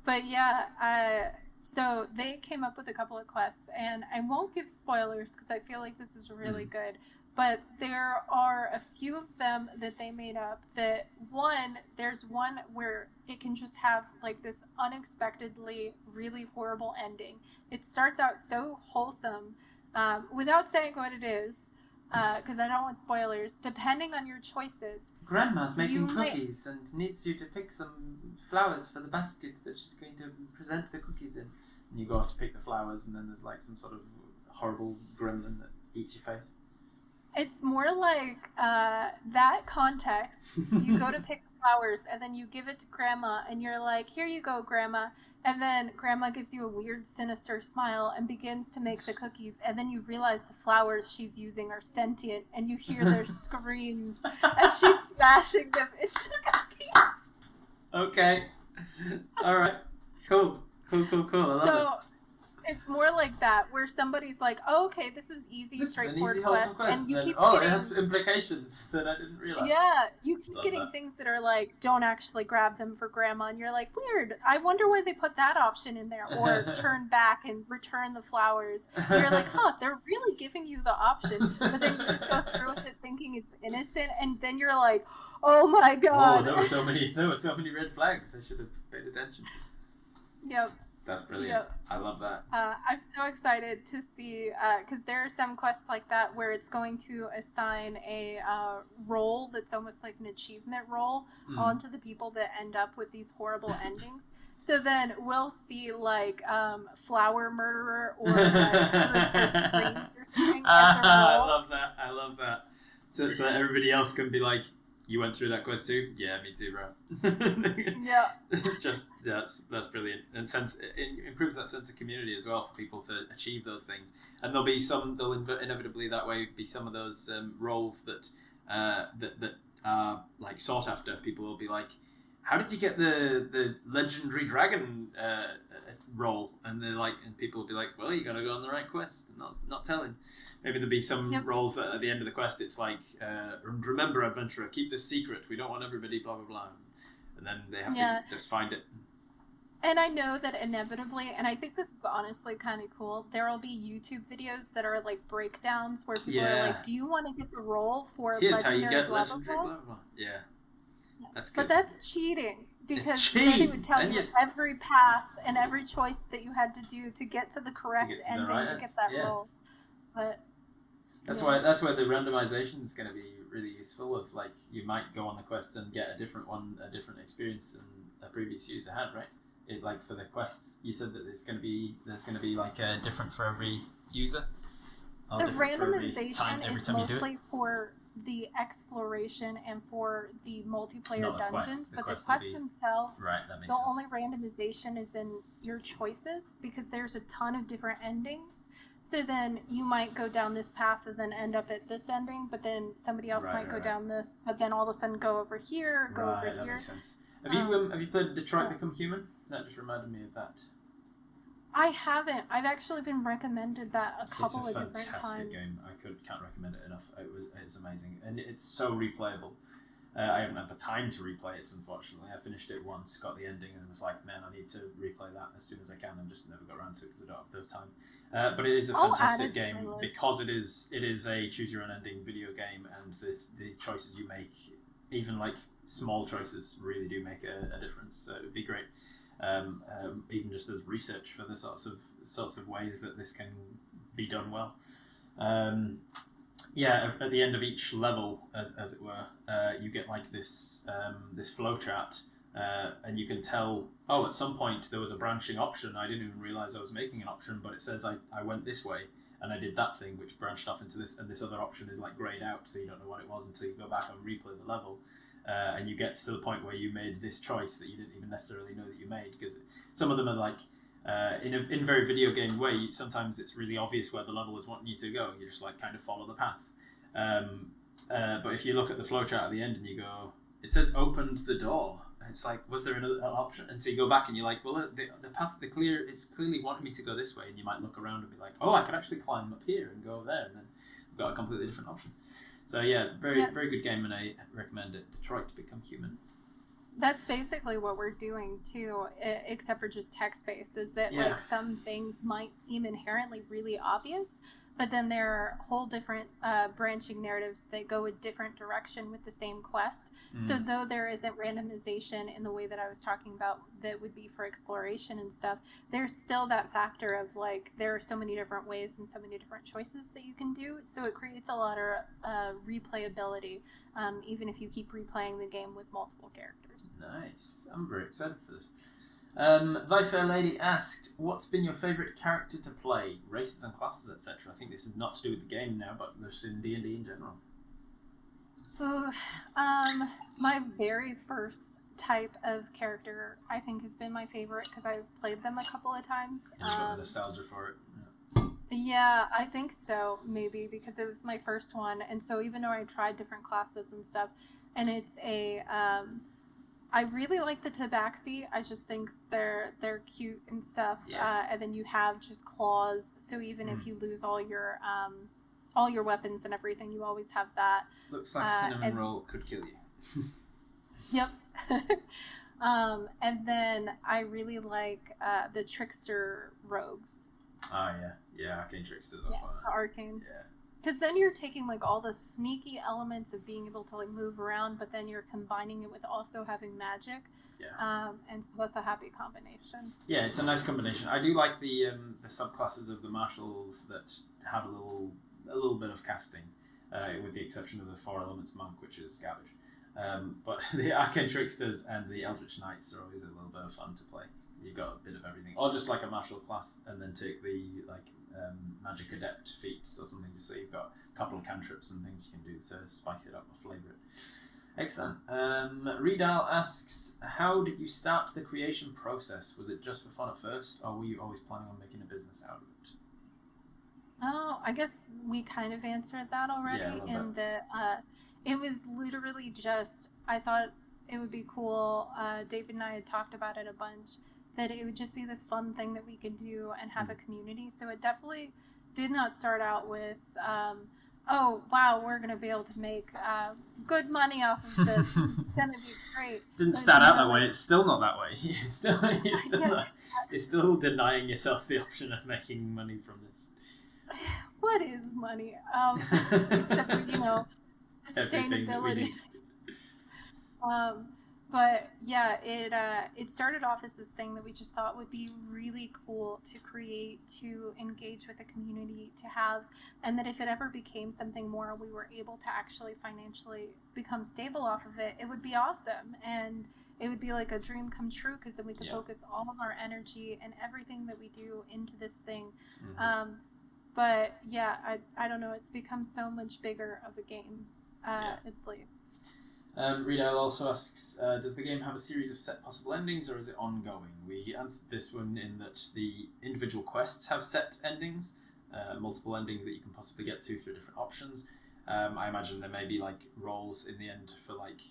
But yeah, so they came up with a couple of quests, and I won't give spoilers because I feel like this is really good. But there are a few of them that they made up. There's one where it can just have like this unexpectedly really horrible ending. It starts out so wholesome, without saying what it is, because I don't want spoilers. Depending on your choices. Grandma's making cookies and needs you to pick some flowers for the basket that she's going to present the cookies in. And you go off to pick the flowers, and then there's like some sort of horrible gremlin that eats your face. It's more like that context. You go to pick flowers, and then you give it to Grandma, and you're like, here you go, Grandma. And then Grandma gives you a weird, sinister smile and begins to make the cookies. And then you realize the flowers she's using are sentient, and you hear their screams as she's smashing them into the cookies. Okay. All right. Cool. I love it. It's more like that, where somebody's like, oh, okay, this is easy, straightforward quest. And you keep getting... it has implications that I didn't realize. Yeah, you keep getting things that are like, don't actually grab them for Grandma, and you're like, weird, I wonder why they put that option in there. Or turn back and return the flowers. And you're like, huh, they're really giving you the option. But then you just go through with it thinking it's innocent, and then you're like, oh my god. Oh, there were so many red flags. I should have paid attention. Yep. That's brilliant. Yep. I love that. I'm so excited to see, because there are some quests like that where it's going to assign a role that's almost like an achievement role onto the people that end up with these horrible endings. So then we'll see like flower murderer or like or something as a role. I love that. So everybody else can be like, you went through that quest too? Yeah, me too, bro. Yeah. That's brilliant. And it improves that sense of community as well for people to achieve those things. And there'll inevitably that way be some of those roles that are like sought after. People will be like, how did you get the legendary dragon role? And they're like, and people will be like, well, you got to go on the right quest. And not telling. Maybe there'll be some roles that at the end of the quest it's like, remember, adventurer, keep this secret. We don't want everybody, blah, blah, blah. And then they have to just find it. And I know that inevitably, and I think this is honestly kind of cool, there will be YouTube videos that are like breakdowns where people are like, do you want to get the role for Here's legendary how you get blah, legendary blah, blah, blah. Yeah. That's good. But that's cheating. Because then it would tell you every path and every choice that you had to do to get to the correct ending to get that role. But that's why the randomization is going to be really useful. Of like, you might go on the quest and get a different experience than a previous user had, right? It like for the quests, you said that there's going to be like different for every user. The randomization is mostly for the exploration and for the multiplayer Not the dungeons, quests. The but the quests would quests be... themselves, Right, that makes the sense. only randomization is in your choices, because there's a ton of different endings. So then you might go down this path and then end up at this ending, but then somebody else might go down this, but then all of a sudden go over here, go over here. That makes sense. Have you played Detroit Become Human? That just reminded me of that. I haven't. I've actually been recommended that a couple of different times. It's a fantastic game. I can't recommend it enough. It's amazing, and it's so replayable. I haven't had the time to replay it, unfortunately. I finished it once, got the ending, and was like, man, I need to replay that as soon as I can, and just never got around to it because I don't have the time. But it is a fantastic game because it is a choose your own ending video game, and the choices you make, even like small choices, really do make a difference. So it would be great. Even just as research for the sorts of ways that this can be done well. At the end of each level, as it were, you get like this flow chart, and you can tell, at some point there was a branching option. I didn't even realize I was making an option, but it says I went this way and I did that thing which branched off into this, and this other option is like grayed out, so you don't know what it was until you go back and replay the level. And you get to the point where you made this choice that you didn't even necessarily know that you made, because some of them are like in a very video game way. Sometimes it's really obvious where the level is wanting you to go. You just like kind of follow the path. But if you look at the flowchart at the end and you go, it says opened the door. It's like, was there another option? And so you go back and you're like, well, the path, it's clearly wanting me to go this way. And you might look around and be like, I could actually climb up here and go there, and then I've got a completely different option. So yeah, very good game, and I recommend it. Detroit Become Human. That's basically what we're doing too, except for just text-based, is that like some things might seem inherently really obvious, but then there are whole different branching narratives that go a different direction with the same quest. So though there isn't randomization in the way that I was talking about that would be for exploration and stuff, there's still that factor of like there are so many different ways and so many different choices that you can do. So it creates a lot of replayability, even if you keep replaying the game with multiple characters. Nice. I'm very excited for this. Fair Lady asked, what's been your favourite character to play? Races and classes, etc. I think this is not to do with the game now, but just in D&D in general. My very first type of character, I think, has been my favorite because I've played them a couple of times. And you've got the nostalgia for it. Yeah, I think so, maybe, because it was my first one. And so even though I tried different classes and stuff, and it's I really like the Tabaxi. I just think they're cute and stuff. Yeah. And then you have just claws, so even if you lose all your weapons and everything, you always have that. Looks like a cinnamon roll could kill you. Yep. And then I really like the trickster rogues. Yeah, arcane tricksters are fun. The arcane. Yeah. Because then you're taking like all the sneaky elements of being able to like move around, but then you're combining it with also having magic. Yeah. And so that's a happy combination. Yeah, it's a nice combination. I do like the subclasses of the martials that have a little bit of casting, with the exception of the Four Elements Monk, which is garbage. But the arcane tricksters and the eldritch knights are always a little bit of fun to play. You've got a bit of everything, or just like a martial class, and then take the magic adept feats or something. So you've got a couple of cantrips and things you can do to spice it up or flavour it. Excellent. Redal asks, how did you start the creation process? Was it just for fun at first, or were you always planning on making a business out of it? Oh, I guess we kind of answered that already. In that it was literally just, I thought it would be cool. David and I had talked about it a bunch, that it would just be this fun thing that we could do and have a community. So it definitely did not start out with, oh, wow, we're going to be able to make good money off of this. It's going to be great. Didn't start out that way. It's still not that way. You're still denying yourself the option of making money from this. What is money? Except for, sustainability. But yeah, it started off as this thing that we just thought would be really cool to create, to engage with the community, to have, and that if it ever became something more, we were able to actually financially become stable off of it, it would be awesome. And it would be like a dream come true, because then we could focus all of our energy and everything that we do into this thing. Mm-hmm. But yeah, I don't know, it's become so much bigger of a game. at least. Rita also asks, does the game have a series of set possible endings, or is it ongoing? We answered this one in that the individual quests have set endings, multiple endings that you can possibly get to through different options. I imagine there may be like roles in the end for like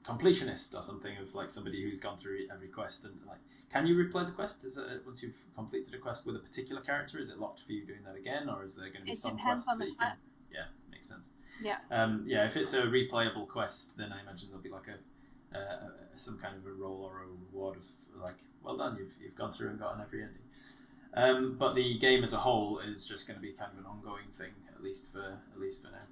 completionist or something, of like somebody who's gone through every quest, and like, can you replay the quest? Is it, once you've completed a quest with a particular character, is it locked for you doing that again, or is there going to be some quests that you can? Yeah, makes sense. Yeah. If it's a replayable quest, then I imagine there'll be like some kind of a role or a reward of like, well done, you've gone through and gotten every ending. But the game as a whole is just going to be kind of an ongoing thing, at least for now.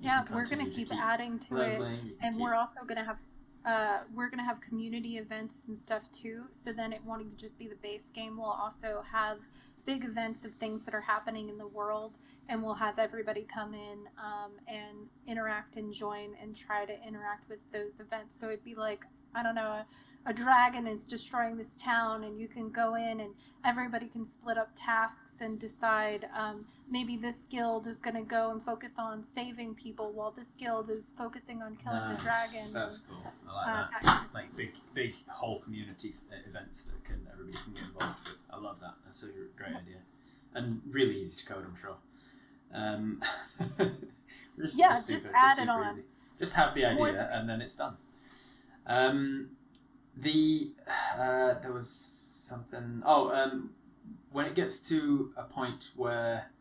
Yeah, we're going to keep adding to leveling, it, and we're also going to have community events and stuff too. So then it won't even just be the base game. We'll also have big events of things that are happening in the world, and we'll have everybody come in and interact and join and try to interact with those events. So it'd be like, I don't know, a dragon is destroying this town, and you can go in and everybody can split up tasks and decide maybe this guild is going to go and focus on saving people while this guild is focusing on killing the dragon. That's cool. I like that. Like big whole community events that everybody can get involved with. I love that. That's a great idea, and really easy to code, I'm sure. just add it on. Easy. Just have the idea and then it's done. There was something. When it gets to a point where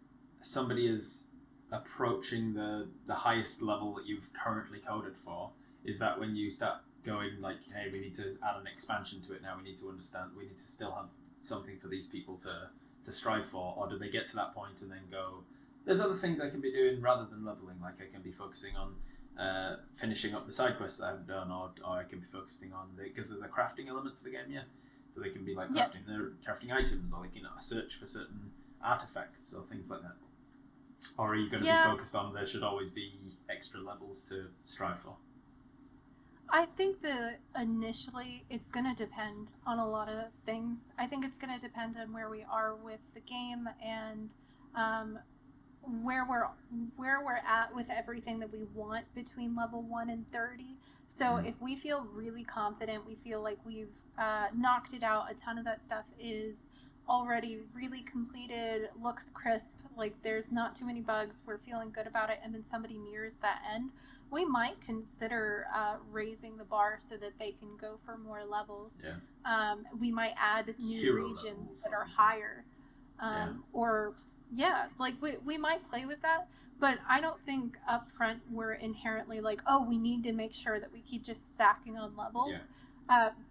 somebody is approaching the highest level that you've currently coded for, is that when you start going like, hey, we need to add an expansion to it now, we need to understand, we need to still have something for these people to strive for, or do they get to that point and then go, there's other things I can be doing rather than leveling, like I can be focusing on finishing up the side quests that I haven't done, or I can be focusing on because there's a crafting element to the game, so they can be like crafting items, or they can search for certain artifacts or things like that. Or are you going to be focused on there should always be extra levels to strive for? I think that initially it's going to depend on a lot of things. I think it's going to depend on where we are with the game and where we're at with everything that we want between level 1 and 30. So if we feel really confident, we feel like we've knocked it out, a ton of that stuff is already really completed, looks crisp, like there's not too many bugs, we're feeling good about it, and then somebody nears that end, we might consider raising the bar so that they can go for more levels. We might add new hero regions that are higher. We might play with that, but I don't think up front we're inherently like, oh, we need to make sure that we keep just stacking on levels.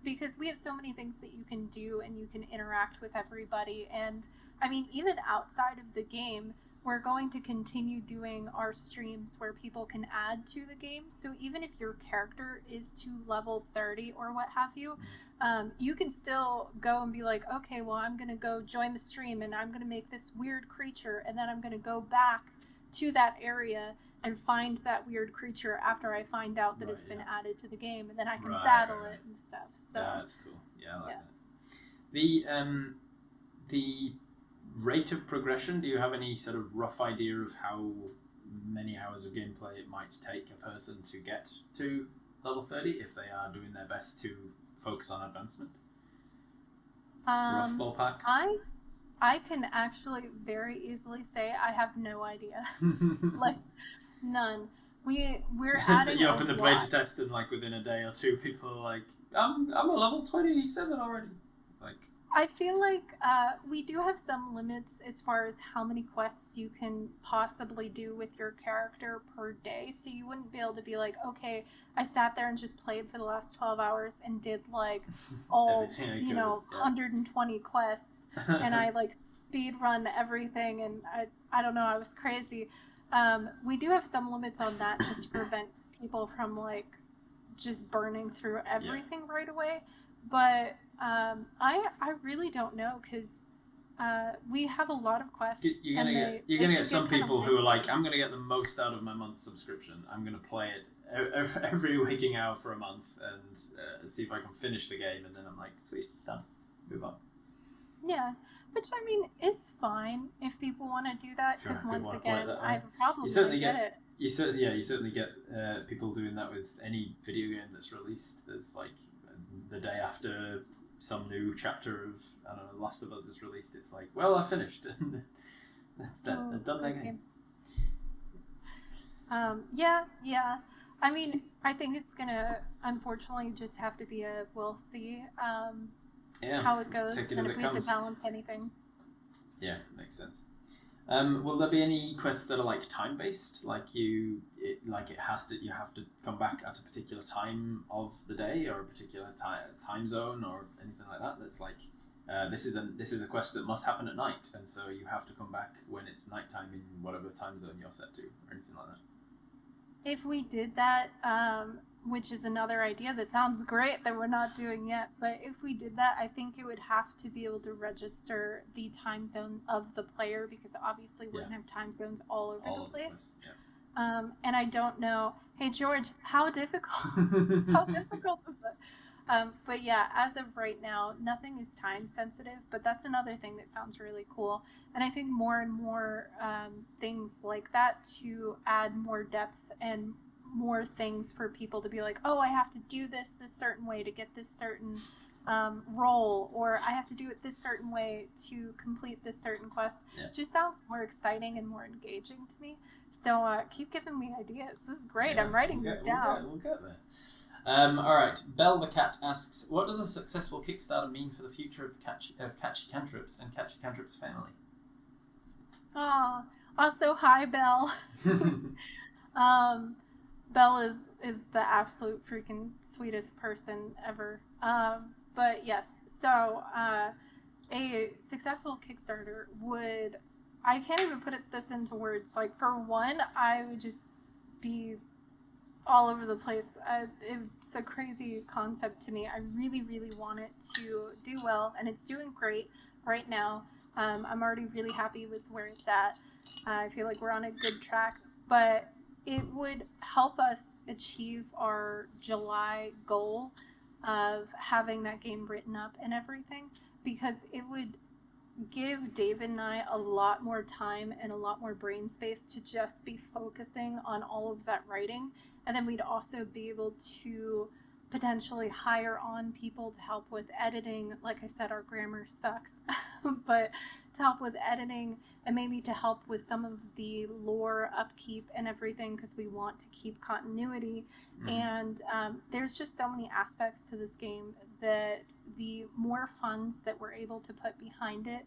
Because we have so many things that you can do and you can interact with everybody. And I mean, even outside of the game, we're going to continue doing our streams where people can add to the game. So even if your character is to level 30 or what have you, you can still go and be like, okay, well, I'm going to go join the stream and I'm going to make this weird creature, and then I'm going to go back to that area and find that weird creature after I find out that it's been added to the game, and then I can battle it and stuff. So that's cool. I like that. The rate of progression, do you have any sort of rough idea of how many hours of gameplay it might take a person to get to level 30 if they are doing their best to focus on advancement? Rough ballpark? I can actually very easily say I have no idea. Like, none. We're adding you open the beta test and like within a day or two people are like, I'm a level 27 already. Like, I feel like we do have some limits as far as how many quests you can possibly do with your character per day. So you wouldn't be able to be like, okay, I sat there and just played for the last 12 hours and did like all, 120 quests and I like speed run everything, and I don't know, I was crazy. We do have some limits on that just to prevent people from like just burning through everything right away. But I really don't know, because we have a lot quests. You're gonna get some people who are like, I'm gonna get the most out of my month's subscription. I'm gonna play it every waking hour for a month and see if I can finish the game. And then I'm like, sweet, done, move on. Yeah, Which, I mean, is fine if people want to do that, Sure, because if people once wanna play it again, that I way. have a problem. You certainly get get it. you certainly get people doing that with any video game that's released. There's like the day after some new chapter of, I don't know, Last of Us is released. It's like, well, I finished. That's that. I've done that game. Yeah. I mean, I think it's gonna unfortunately just have to be a we'll see how it goes, Take it and as if it we have comes. to balance anything. Yeah, makes sense. Will there be any quests that are like time based? Like you have to come back at a particular time of the day or a particular time zone or anything like that? That's like this is a quest that must happen at night, and so you have to come back when it's nighttime in whatever time zone you're set to, or anything like that. If we did that, which is another idea that sounds great that we're not doing yet, but if we did that, I think it would have to be able to register the time zone of the player, because obviously we're going to have time zones all over the place. Yeah. And I don't know. Hey, George, how difficult? How difficult is that? But yeah, as of right now, nothing is time sensitive, but that's another thing that sounds really cool. And I think more and more things like that to add more depth and more things for people to be like, oh, I have to do this certain way to get this certain role, or I have to do it this certain way to complete this certain quest. Yeah. Just sounds more exciting and more engaging to me. So keep giving me ideas. This is great. Yeah, I'm writing this down. We'll get there. All right. Belle the Cat asks, what does a successful Kickstarter mean for the future of Catchy Cantrips and Catchy Cantrips family? Oh, also hi, Belle. Belle is the absolute freaking sweetest person ever. But yes, so a successful Kickstarter would, I can't even put this into words. Like, for one, I would just be all over the place. It's a crazy concept to me. I really, really want it to do well, and it's doing great right now. I'm already really happy with where it's at. I feel like we're on a good track, but it would help us achieve our July goal of having that game written up and everything, because it would give David and I a lot more time and a lot more brain space to just be focusing on all of that writing. And then we'd also be able to potentially hire on people to help with editing. Like I said, our grammar sucks, but to help with editing and maybe to help with some of the lore upkeep and everything, because we want to keep continuity. Mm-hmm. And there's just so many aspects to this game that the more funds that we're able to put behind it,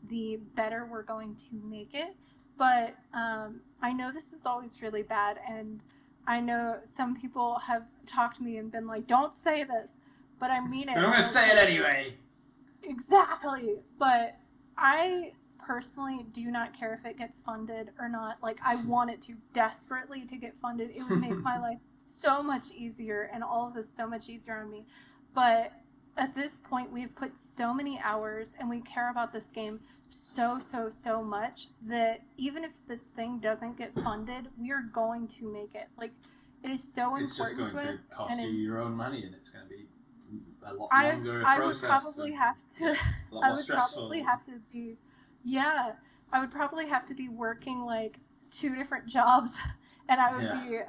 the better we're going to make it. But I know this is always really bad, and I know some people have talked to me and been like, don't say this, but I mean it. But I'm going to say it anyway. Exactly. But I personally do not care if it gets funded or not. Like, I want it to desperately to get funded. It would make my life so much easier and all of this so much easier on me. But at this point, we've put so many hours and we care about this game so much that even if this thing doesn't get funded, we are going to make it. Like, it is so important. It's just going to cost you your own money, and it's going to be a lot longer I process. Would probably have to. Yeah, a lot more stressful. Probably have to be. Yeah, I would probably have to be working like 2 different jobs, and I would be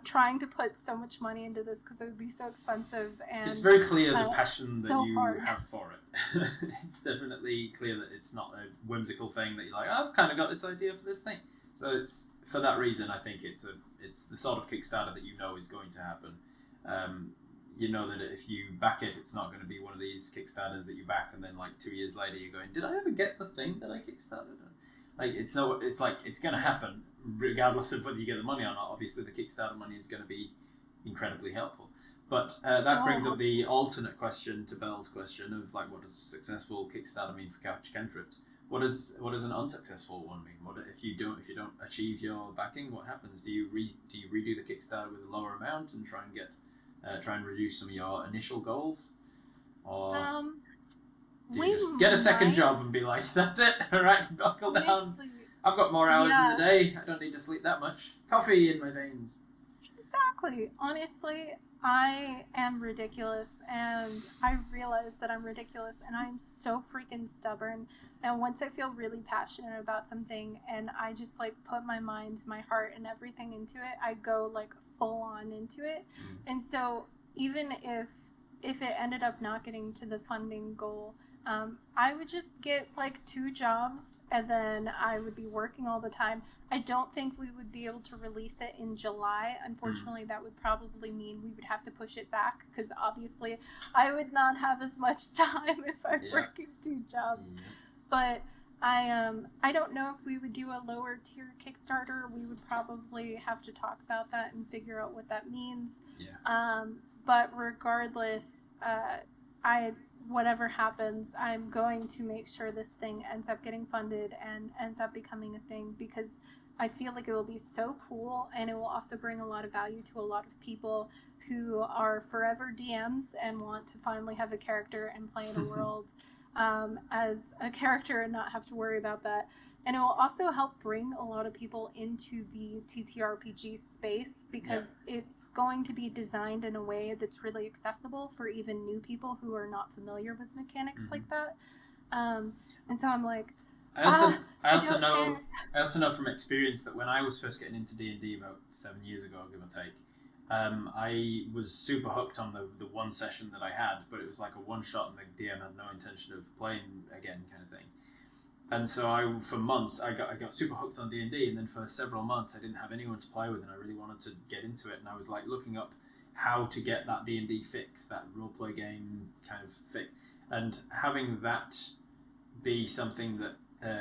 trying to put so much money into this because it would be so expensive. And it's very clear the passion that so you hard. have for it. It's definitely clear that it's not a whimsical thing that you're like, oh, I've kind of got this idea for this thing. So it's for that reason. I think it's the sort of Kickstarter that you know is going to happen. You know that if you back it, it's not going to be one of these Kickstarters that you back and then like 2 years later you're going, did I ever get the thing that I Kickstarted? Like it's like it's going to happen regardless of whether you get the money or not. Obviously, the Kickstarter money is going to be incredibly helpful. But that brings up the alternate question to Belle's question of like, what does a successful Kickstarter mean for Catchy Cantrips? What does an unsuccessful one mean? What if you don't achieve your backing? What happens? Do you redo the Kickstarter with a lower amount and try and reduce some of your initial goals, or do you just get a second job and be like, that's it, all right, buckle down. I've got more hours in the day. I don't need to sleep that much. Coffee in my veins. Exactly. Honestly, I am ridiculous, and I realize that I'm ridiculous, and I'm so freaking stubborn. And once I feel really passionate about something, and I just like put my mind, my heart, and everything into it, I go like full on into it. And so even if it ended up not getting to the funding goal, I would just get like 2 jobs, and then I would be working all the time. I don't think we would be able to release it in July. Unfortunately, that would probably mean we would have to push it back because obviously I would not have as much time if I'm working 2 jobs. But I don't know if we would do a lower tier Kickstarter. We would probably have to talk about that and figure out what that means. But regardless, I whatever happens, I'm going to make sure this thing ends up getting funded and ends up becoming a thing because I feel like it will be so cool, and it will also bring a lot of value to a lot of people who are forever DMs and want to finally have a character and play in a world as a character and not have to worry about that. And it will also help bring a lot of people into the TTRPG space because it's going to be designed in a way that's really accessible for even new people who are not familiar with mechanics like that. And so I'm like, I also know from experience that when I was first getting into D&D about 7 years ago, give or take, I was super hooked on the one session that I had, but it was like a one shot, and the DM had no intention of playing again, kind of thing. And so for months I got super hooked on D&D, and then for several months I didn't have anyone to play with, and I really wanted to get into it, and I was like looking up how to get that D&D fix, that roleplay game kind of fix, and having that be something that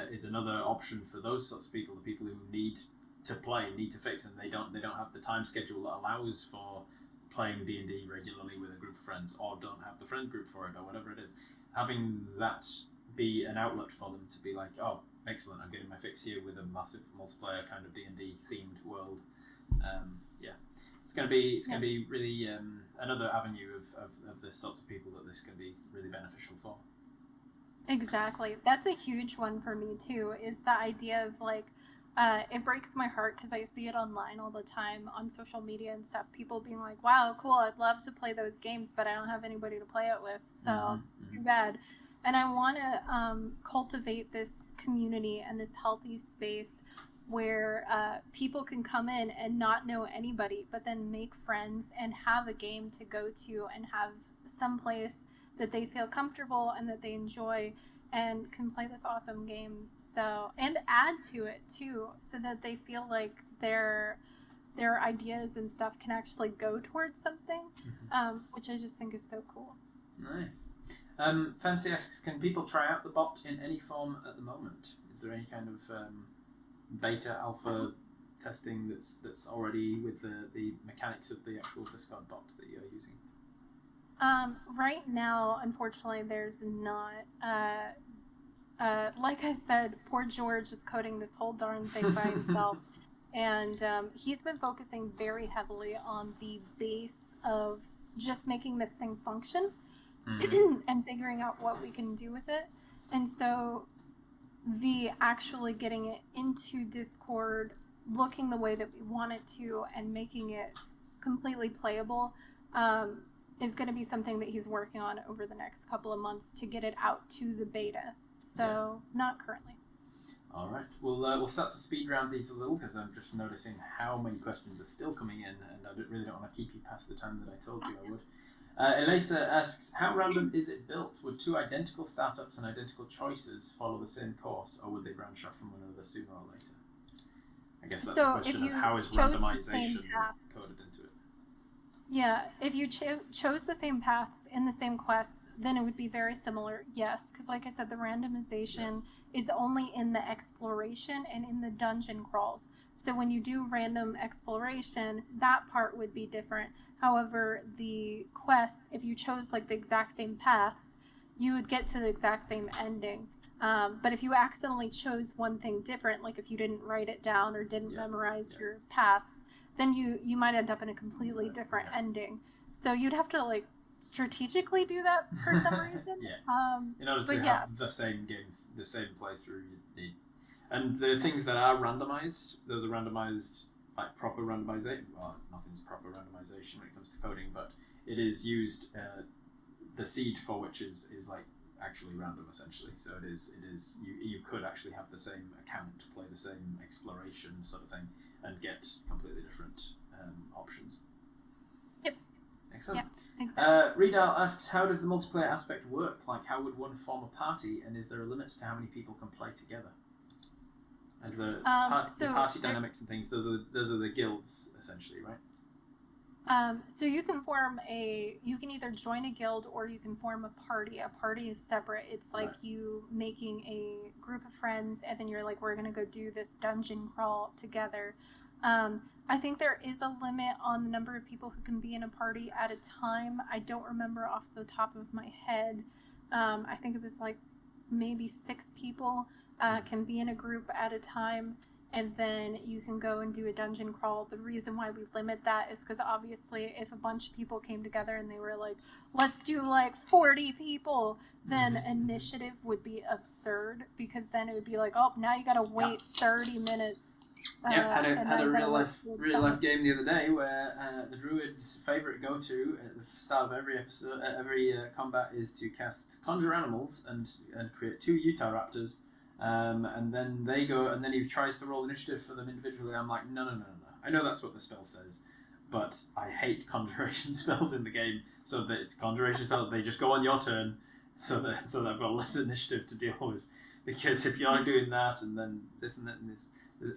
is another option for those sorts of people, the people who need to play, need to fix, and they don't have the time schedule that allows for playing D&D regularly with a group of friends, or don't have the friend group for it, or whatever it is. Having that be an outlet for them to be like, oh, excellent, I'm getting my fix here with a massive multiplayer kind of D&D themed world. It's going to be really another avenue of the sorts of people that this can be really beneficial for. Exactly. That's a huge one for me too, is the idea of like, it breaks my heart because I see it online all the time on social media and stuff. People being like, wow, cool, I'd love to play those games, but I don't have anybody to play it with, so too bad. And I want to cultivate this community and this healthy space where people can come in and not know anybody, but then make friends and have a game to go to and have some place that they feel comfortable and that they enjoy and can play this awesome game. So, and add to it too, so that they feel like their ideas and stuff can actually go towards something, which I just think is so cool. Nice. Fancy asks, can people try out the bot in any form at the moment? Is there any kind of beta, alpha testing that's already with the mechanics of the actual Discord bot that you're using? Right now, unfortunately, there's not. Like I said, poor George is coding this whole darn thing by himself. And he's been focusing very heavily on the base of just making this thing function and figuring out what we can do with it. And so the actually getting it into Discord, looking the way that we want it to, and making it completely playable is going to be something that he's working on over the next couple of months to get it out to the beta. So not currently. All right. We'll start to speed round these a little because I'm just noticing how many questions are still coming in, and I really don't want to keep you past the time that I told you I would. Elisa asks, how random is it built? Would 2 identical startups and identical choices follow the same course, or would they branch off from one another sooner or later? I guess that's a question of how is randomization coded into it. Yeah, if you chose the same paths in the same quests, then it would be very similar, yes. Because like I said, the randomization is only in the exploration and in the dungeon crawls. So when you do random exploration, that part would be different. However, the quests, if you chose like the exact same paths, you would get to the exact same ending. But if you accidentally chose one thing different, like if you didn't write it down or didn't memorize your paths, then you might end up in a completely different ending. So you'd have to like strategically do that for some reason. In order to have the same game, the same playthrough, you need. And the things that are randomized, those are randomized like proper randomization. Well, nothing's proper randomization when it comes to coding, but it is used. The seed for which is like actually random essentially. So it is you could actually have the same account, play the same exploration sort of thing, and get completely different options. Yep. Excellent. Yeah, exactly. Redal asks, how does the multiplayer aspect work? Like, how would one form a party, and is there a limit to how many people can play together? As the party dynamics and things, those are the guilds essentially, right? So you can you can either join a guild or you can form a party. A party is separate. It's like you making a group of friends and then you're like, we're going to go do this dungeon crawl together. I think there is a limit on the number of people who can be in a party at a time. I don't remember off the top of my head. I think it was like maybe 6 people can be in a group at a time. And then you can go and do a dungeon crawl. The reason why we limit that is because obviously if a bunch of people came together and they were like, let's do like 40 people, then initiative would be absurd, because then it would be like, oh, now you gotta wait 30 minutes. Had a real life game the other day where the druid's favourite go-to at the start of every episode, every combat is to cast Conjure Animals and create 2 Utah Raptors. And then they go, and then he tries to roll initiative for them individually. I'm like, no. I know that's what the spell says, but I hate conjuration spells in the game. So that it's conjuration spell, they just go on your turn, so that I've got less initiative to deal with. Because if you're doing that, and then this and that and this,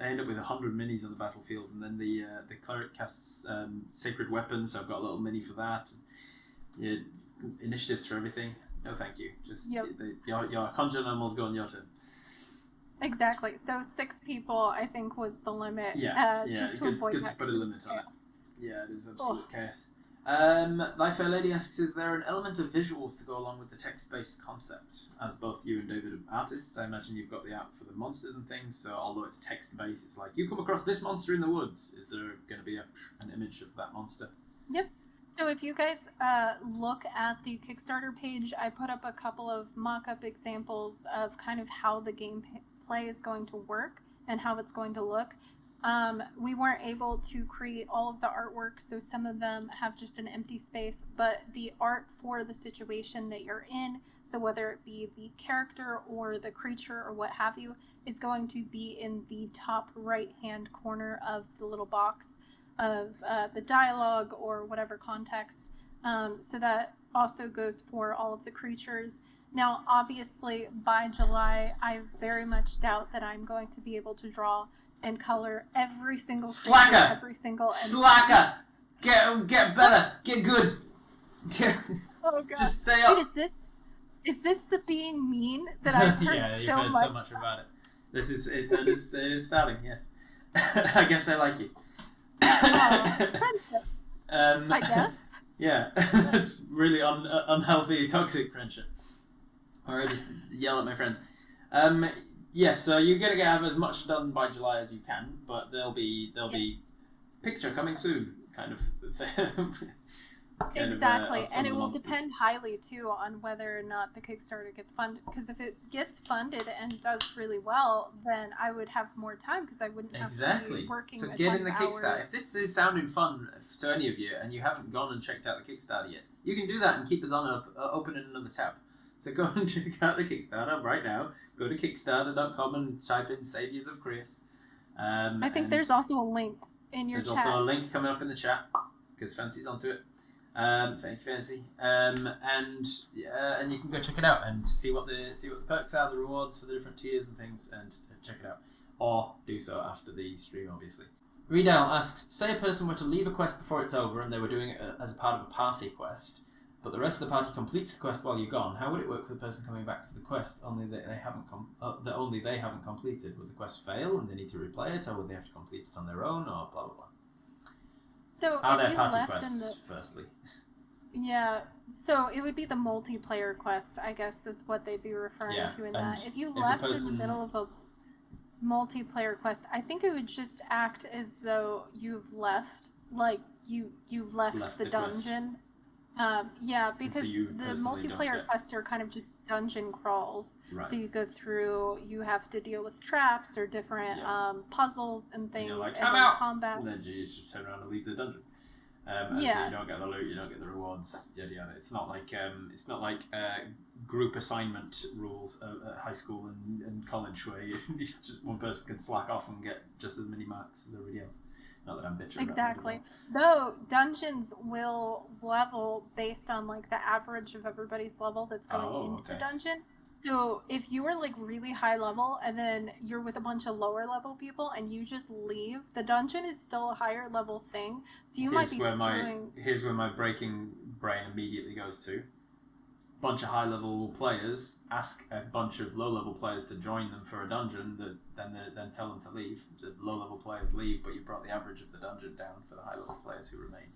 I end up with 100 minis on the battlefield, and then the cleric casts sacred weapons, so I've got a little mini for that. And, initiatives for everything. No, thank you. Just your conjure animals go on your turn. Exactly. So 6 people, I think, was the limit. Just to avoid good that to put a limit on it. chaos. Yeah, it is absolute chaos. Life Fair Lady asks, is there an element of visuals to go along with the text-based concept? As both you and David are artists, I imagine you've got the art for the monsters and things, so although it's text-based, it's like, you come across this monster in the woods. Is there going to be an image of that monster? Yep. So if you guys look at the Kickstarter page, I put up a couple of mock-up examples of kind of how the gameplay is going to work and how it's going to look. We weren't able to create all of the artwork, so some of them have just an empty space, but the art for the situation that you're in, so whether it be the character or the creature or what have you, is going to be in the top right-hand corner of the little box of the dialogue or whatever context. So that also goes for all of the creatures. Now, obviously, by July, I very much doubt that I'm going to be able to draw and color every single Slacker! Every single Slacker! Get better! Get good! Oh, God. Just stay up! Wait, is this the being mean that I've heard yeah, you've so heard much? so much about it. It is starting, yes. I guess I like you. Friendship, I guess. Yeah, it's really unhealthy, toxic friendship. Or I just yell at my friends. Yes, so you're gonna have as much done by July as you can, but there'll be picture coming soon, kind of. Exactly, and it will depend highly too on whether or not the Kickstarter gets funded. Because if it gets funded and does really well, then I would have more time because I wouldn't have to be working. So get in the Kickstarter. If this is sounding fun to any of you and you haven't gone and checked out the Kickstarter yet, you can do that and keep us on open in another tab. So go and check out the Kickstarter right now. Go to kickstarter.com and type in Saviors of Chris. I think there's also a link in your chat. There's also a link coming up in the chat because Fancy's onto it. Thank you, Fancy. And you can go check it out and see what the perks are, the rewards for the different tiers and things, and check it out. Or do so after the stream, obviously. Redal asks, say a person were to leave a quest before it's over and they were doing it as a part of a party quest, but the rest of the party completes the quest while you're gone. How would it work for the person coming back to the quest only that they haven't completed? Would the quest fail and they need to replay it, or would they have to complete it on their own, or blah blah blah? So are if there you party left quests, firstly? Yeah, so it would be the multiplayer quest, I guess, is what they'd be referring to in that. If you left in the middle of a multiplayer quest, I think it would just act as though you've left, like you left the dungeon. Yeah, because the multiplayer quests are kind of just dungeon crawls. Right. So you go through, you have to deal with traps or different puzzles and things, and you're like, and I'm then out! combat. And then you just turn around and leave the dungeon. And so you don't get the loot, you don't get the rewards, yada yada. It's not like group assignment rules at high school and college where you just one person can slack off and get just as many marks as everybody else. Not that I'm bitter. Exactly. Though dungeons will level based on like the average of everybody's level that's going into the dungeon. So if you are like really high level and then you're with a bunch of lower level people and you just leave, the dungeon is still a higher level thing. So you might be screwing. Here's where my breaking brain immediately goes to. Bunch of high level players ask a bunch of low level players to join them for a dungeon, then tell them to leave. The low level players leave, but you brought the average of the dungeon down for the high level players who remain.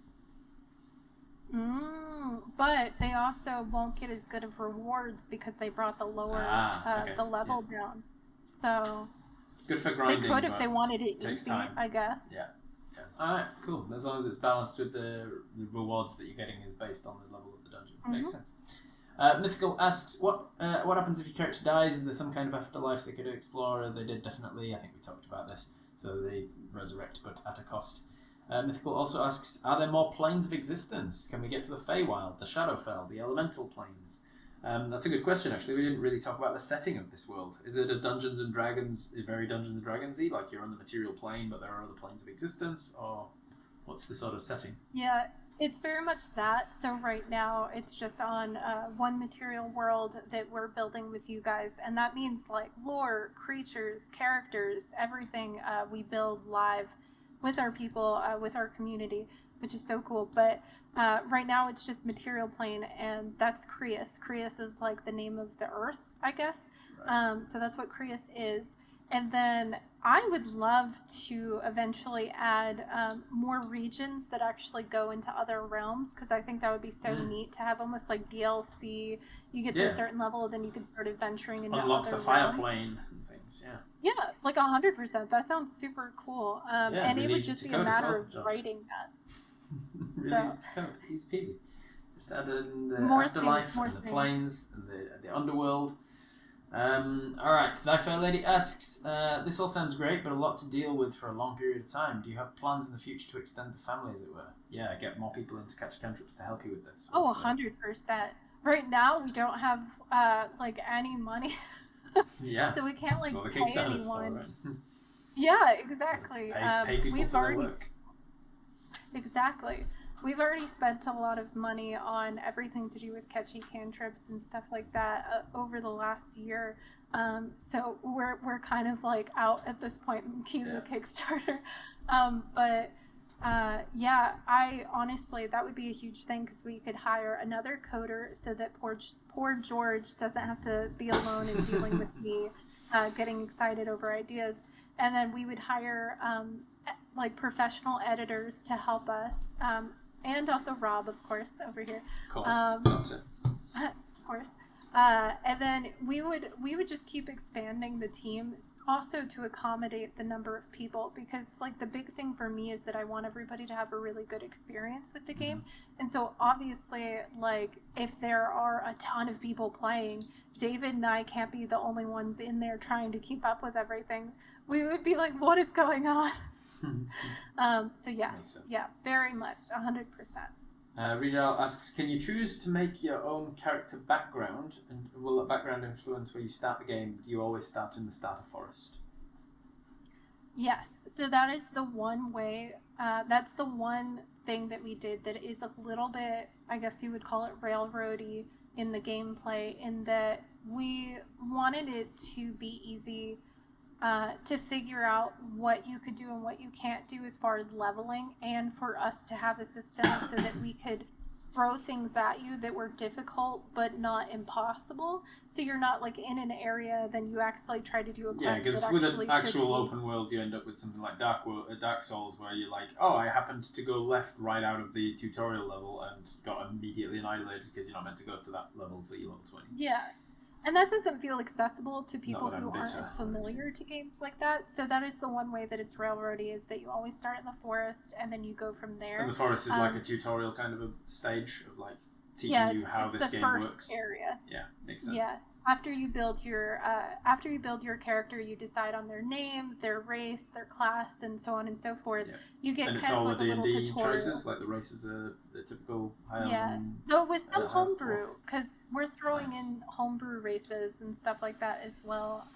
But they also won't get as good of rewards because they brought the lower the level down. So good for grinding. They could if they wanted it easy, time. I guess. Yeah. Alright, cool. As long as it's balanced with the rewards that you're getting is based on the level of the dungeon. Makes sense. Mythical asks, what happens if your character dies? Is there some kind of afterlife they could explore? They did definitely. I think we talked about this. So they resurrect, but at a cost. Mythical also asks, are there more planes of existence? Can we get to the Feywild, the Shadowfell, the Elemental Planes? That's a good question, actually. We didn't really talk about the setting of this world. Is it a Dungeons and Dragons, very Dungeons and Dragons-y, like you're on the material plane, but there are other planes of existence? Or what's the sort of setting? Yeah, it's very much that. So right now, it's just on one material world that we're building with you guys. And that means like lore, creatures, characters, everything we build live with our people, with our community, which is so cool. But right now it's just material plane, and that's Creus. Creus is like the name of the earth, I guess. Right. So that's what Creus is. And then I would love to eventually add more regions that actually go into other realms, because I think that would be so neat to have almost like DLC. You get to a certain level, then you can start adventuring into unlock other the fire realms. plane and things, Yeah, like 100%. That sounds super cool. And it would just be a matter of writing that. Release to code, easy peasy. Just add in the afterlife and the planes and the underworld. Alright, Thy Fair Lady asks, this all sounds great, but a lot to deal with for a long period of time. Do you have plans in the future to extend the family, as it were? Yeah, get more people into Catchy Cantrips to help you with this. 100%. Right now, we don't have like any money. Yeah. So we can't like pay anyone. For, right? Yeah, exactly. Pay people for their work. Exactly. We've already spent a lot of money on everything to do with Catchy Cantrips and stuff like that over the last year. So we're kind of like out at this point in queue the Kickstarter. But I honestly, that would be a huge thing, because we could hire another coder so that poor George doesn't have to be alone and dealing with me getting excited over ideas. And then we would hire like professional editors to help us, and also Rob, of course, over here. Of course, of course. And then we would just keep expanding the team, also to accommodate the number of people, because like the big thing for me is that I want everybody to have a really good experience with the game. And so obviously, like if there are a ton of people playing, David and I can't be the only ones in there trying to keep up with everything. We would be like, what is going on? So yes, very much, 100%. Riedel asks, can you choose to make your own character background, and will that background influence where you start the game? Do you always start in the starter forest? Yes, so that is the one way, that's the one thing that we did that is a little bit, I guess you would call it railroady in the gameplay, in that we wanted it to be easy to figure out what you could do and what you can't do as far as leveling, and for us to have a system so that we could throw things at you that were difficult but not impossible. So you're not like in an area, then you actually try to do a quest. Yeah, because with an actual open world, you end up with something like Dark Souls, where you're like, oh, I happened to go left right out of the tutorial level and got immediately annihilated because you're not meant to go to that level until you're level 20. Yeah. And that doesn't feel accessible to people who aren't as familiar to games like that. So that is the one way that it's railroady, is that you always start in the forest and then you go from there. And the forest is like a tutorial kind of a stage of like teaching you how this game works. Area. Yeah, makes sense. Yeah. After you build your character, you decide on their name, their race, their class, and so on and so forth. Yeah. You get and kind of like a little D&D tutorial. choices, like the races are the typical. Though with some homebrew, because we're throwing in homebrew races and stuff like that as well.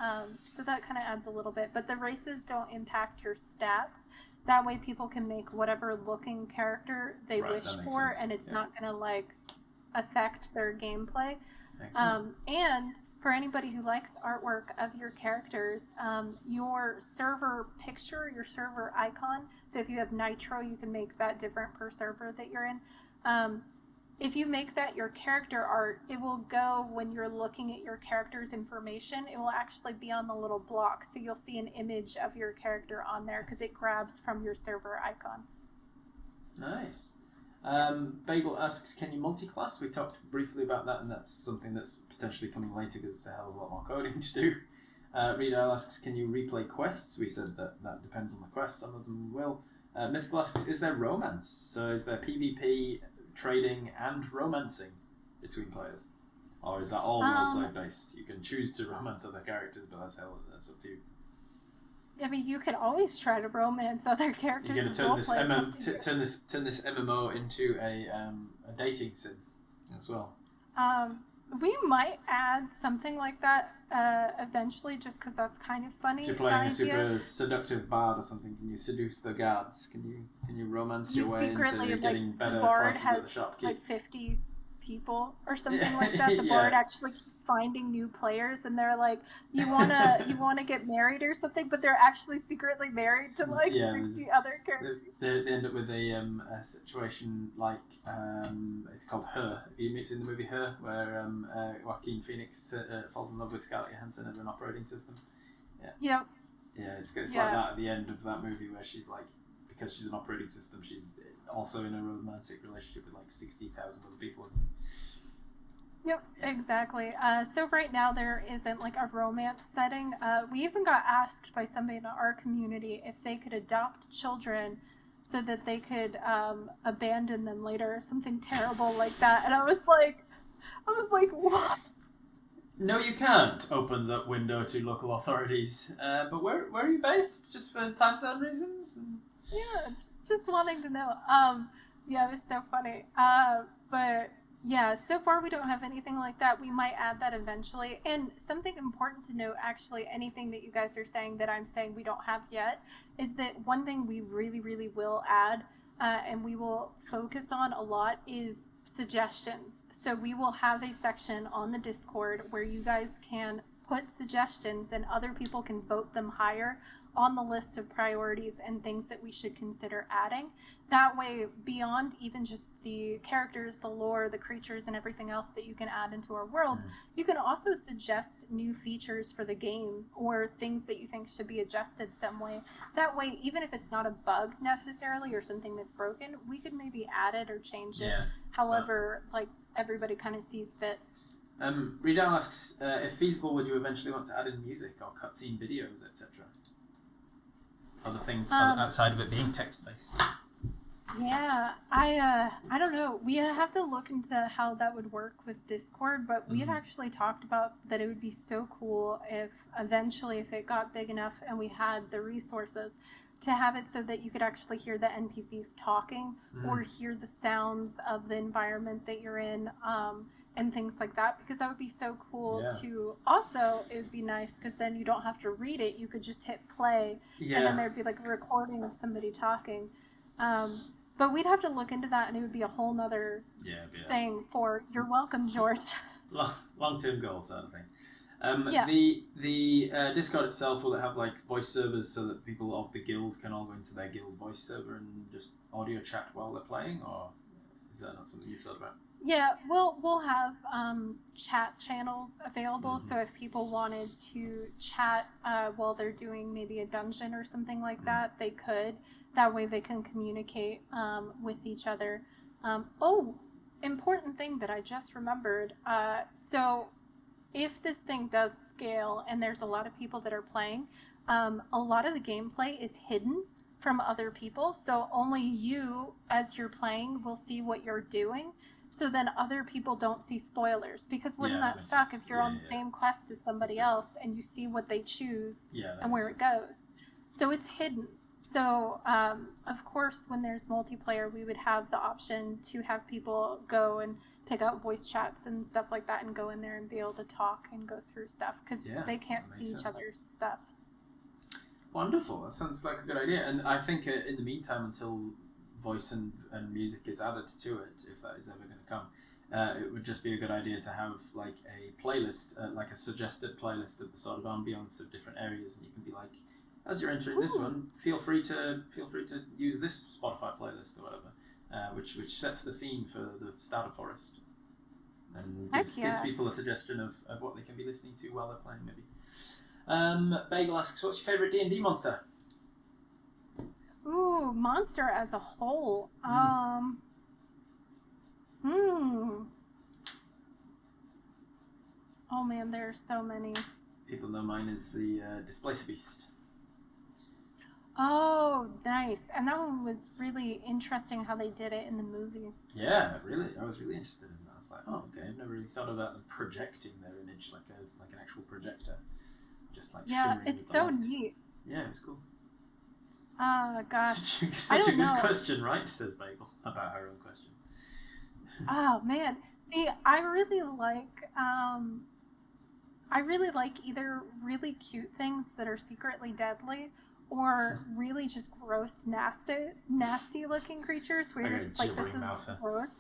So that kind of adds a little bit, but the races don't impact your stats. That way, people can make whatever looking character they wish for, and it's not going to like affect their gameplay. And for anybody who likes artwork of your characters, your server picture, your server icon, so if you have Nitro, you can make that different per server that you're in. If you make that your character art, it will go when you're looking at your character's information, it will actually be on the little block. So you'll see an image of your character on there because it grabs from your server icon. Nice. Babel asks, can you multi-class? We talked briefly about that, and that's something that's potentially coming later because it's a hell of a lot more coding to do. Reedale asks, can you replay quests? We said that depends on the quest. Some of them will. Mythical asks, is there romance? So is there PvP, trading, and romancing between players? Or is that all roleplay based? You can choose to romance other characters, but that's up to you. I mean, you can always try to romance other characters. You're going to turn this MMO into a dating sim as well. We might add something like that eventually, just because that's kind of funny. If you're playing a super seductive bard or something, can you seduce the guards? Can you romance your way into getting better prices at the shopkeepers? Like 50 people or something like that. The bard actually keeps finding new players, and they're like, you wanna get married or something, but they're actually secretly married to 60 other characters. They end up with a situation like it's called Her. Have you seen the movie Her, where Joaquin Phoenix falls in love with Scarlett Johansson as an operating system? Yeah, it's like that at the end of that movie where she's like, because she's an operating system, she's also in a romantic relationship with like 60,000 other people. Yep, exactly. So right now there isn't like a romance setting. We even got asked by somebody in our community if they could adopt children so that they could abandon them later or something terrible like that. And I was like, what? No, you can't. Opens up window to local authorities. But where are you based? Just for time zone reasons? Yeah, just wanting to know. Yeah, it was so funny. But yeah, so far we don't have anything like that. We might add that eventually. And something important to note, actually, anything that you guys are saying that I'm saying we don't have yet, is that one thing we really, really will add, and we will focus on a lot, is suggestions. So we will have a section on the Discord where you guys can put suggestions and other people can vote them higher on the list of priorities and things that we should consider adding. That way, beyond even just the characters, the lore, the creatures, and everything else that you can add into our world, you can also suggest new features for the game or things that you think should be adjusted some way. That way, even if it's not a bug necessarily or something that's broken, we could maybe add it or change it however like everybody kind of sees fit. Rita asks, if feasible, would you eventually want to add in music or cutscene videos, etc.? Other things outside of it being text-based. Yeah, I don't know. We have to look into how that would work with Discord, but we had actually talked about that it would be so cool if eventually, if it got big enough and we had the resources, to have it so that you could actually hear the NPCs talking or hear the sounds of the environment that you're in, and things like that, because that would be so cool to. Also, it would be nice because then you don't have to read it, you could just hit play and then there'd be like a recording of somebody talking. But we'd have to look into that, and it would be a whole nother thing for You're Welcome, George. Long-term goal sort of thing. The Discord itself, will it have like voice servers so that people of the guild can all go into their guild voice server and just audio chat while they're playing, or is that not something you've thought about? Yeah, we'll have chat channels available, so if people wanted to chat while they're doing maybe a dungeon or something like that, they could. That way they can communicate with each other. Important thing that I just remembered. So if this thing does scale and there's a lot of people that are playing, a lot of the gameplay is hidden from other people. So only you, as you're playing, will see what you're doing. so then other people don't see spoilers. Because wouldn't Yeah, that makes suck sense. if you're on the same quest as somebody Exactly. else and you see what they choose Yeah, that and where makes it sense. goes? So it's hidden. So, of course, when there's multiplayer, we would have the option to have people go and pick out voice chats and stuff like that and go in there and be able to talk and go through stuff because Yeah, they can't that see makes each sense. other's stuff. Wonderful. That sounds like a good idea. And I think in the meantime, until voice and music is added to it, if that is ever going to come, it would just be a good idea to have like a playlist, like a suggested playlist of the sort of ambience of different areas, and you can be like, as you're entering this one, feel free to use this Spotify playlist or whatever, which sets the scene for the starter forest and gives people a suggestion of what they can be listening to while they're playing, maybe. Bagel asks, what's your favourite D&D monster? Ooh, monster as a whole. Oh man, there are so many. People know mine is the Displacer Beast. Oh, nice. And that one was really interesting how they did it in the movie. Yeah, really. I was really interested in that. I was like, oh, okay. I've never really thought about them projecting their image like an actual projector. Just like shimmering it's with the so light. neat. Yeah, it was cool. Gosh. Such a good question, right? Says Bagel about her own question. Oh man. See, I really like either really cute things that are secretly deadly or really just gross, nasty looking creatures where you're just like, this is gross.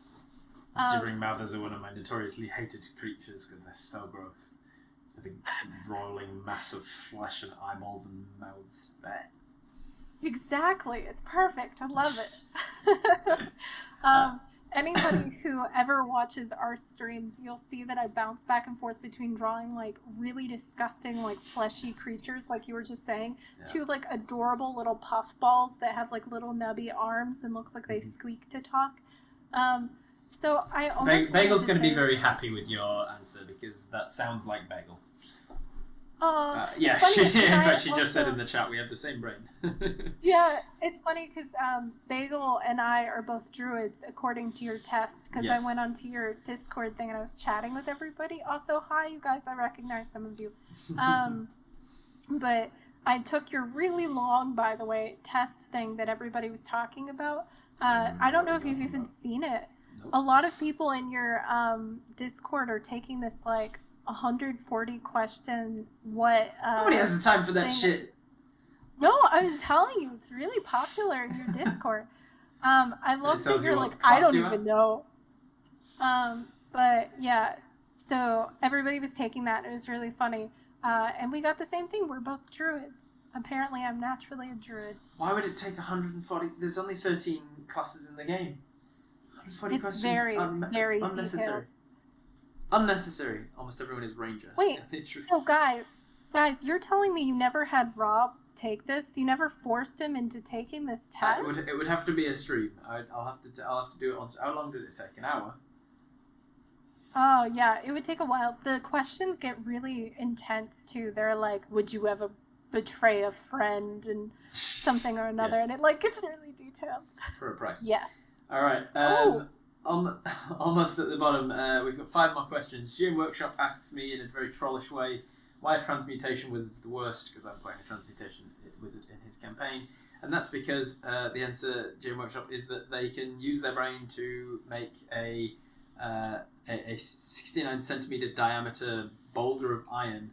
Gibbering mouthers are one of my notoriously hated creatures because they're so gross. It's a big rolling mass of flesh and eyeballs and mouths. Exactly. It's perfect. I love it. Anybody who ever watches our streams, you'll see that I bounce back and forth between drawing like really disgusting, like fleshy creatures, like you were just saying, to like adorable little puff balls that have like little nubby arms and look like they squeak to talk. So I almost Bagel's going to be very happy with your answer because that sounds like Bagel. Yeah, in fact, she just said in the chat we have the same brain. Yeah, it's funny because Bagel and I are both druids according to your test. Because I went onto your Discord thing and I was chatting with everybody. Also, hi, you guys. I recognize some of you. But I took your really long, by the way, test thing that everybody was talking about. I don't know if you've even seen it. Nope. A lot of people in your Discord are taking this like 140 question nobody has the time for that shit. No, I'm telling you, it's really popular in your Discord. I love that you're like, I don't even know. But yeah, so everybody was taking that. It was really funny. And we got the same thing. We're both druids. Apparently I'm naturally a druid. Why would it take 140? There's only 13 classes in the game. 140 questions. Very unnecessary. Detailed. Unnecessary. Almost everyone is ranger. Wait, so guys, you're telling me you never had Rob take this? You never forced him into taking this test? It would have to be a stream. I'll have to do it on. How long did it take? An hour? Oh yeah, it would take a while. The questions get really intense too. They're like, would you ever betray a friend and something or another, and it like gets really detailed. For a price. Yes. All right. Almost at the bottom, we've got 5 more questions. Jim Workshop asks me in a very trollish way, why transmutation wizard's the worst, because I'm playing a transmutation wizard in his campaign. And that's because the answer, Jim Workshop, is that they can use their brain to make a 69 centimeter diameter boulder of iron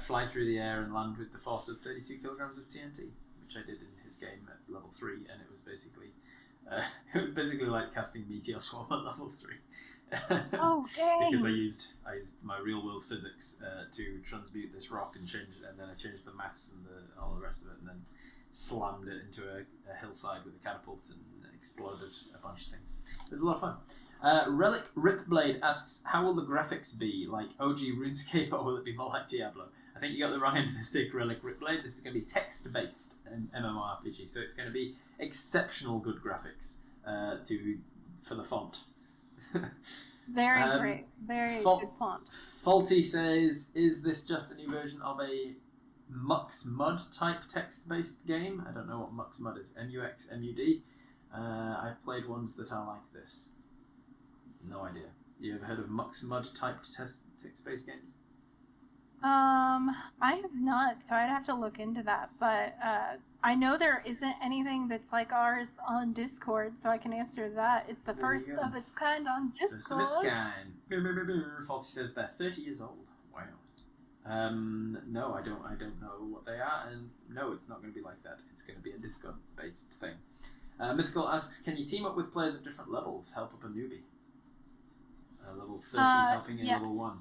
fly through the air and land with the force of 32 kilograms of TNT, which I did in his game at level 3, and it was basically like casting Meteor Swarm at level 3. Oh dang! Because I used my real world physics to transmute this rock and change it, and then I changed the mass and all the rest of it, and then slammed it into a hillside with a catapult and exploded a bunch of things. It was a lot of fun. Relic Ripblade asks, how will the graphics be? Like OG RuneScape, or will it be more like Diablo? I think you got the wrong end of the stick, Relic Ripblade. This is going to be text-based MMORPG, so it's going to be exceptional good graphics for the font. Very great. Very good font. Faulty says, is this just a new version of a Mux Mud type text-based game? I don't know what Mux Mud is. MUX, MUD. I've played ones that are like this. No idea. You ever heard of Mux Mud typed text-based games? I have not, so I'd have to look into that. But I know there isn't anything that's like ours on Discord, so I can answer that. It's the first of its kind on Discord. First of its kind. Faulty says they're 30 years old. Wow. No, I don't know what they are, and no, it's not going to be like that. It's going to be a Discord-based thing. Mythical asks, can you team up with players of different levels, help up a newbie? Level 30 helping a level 1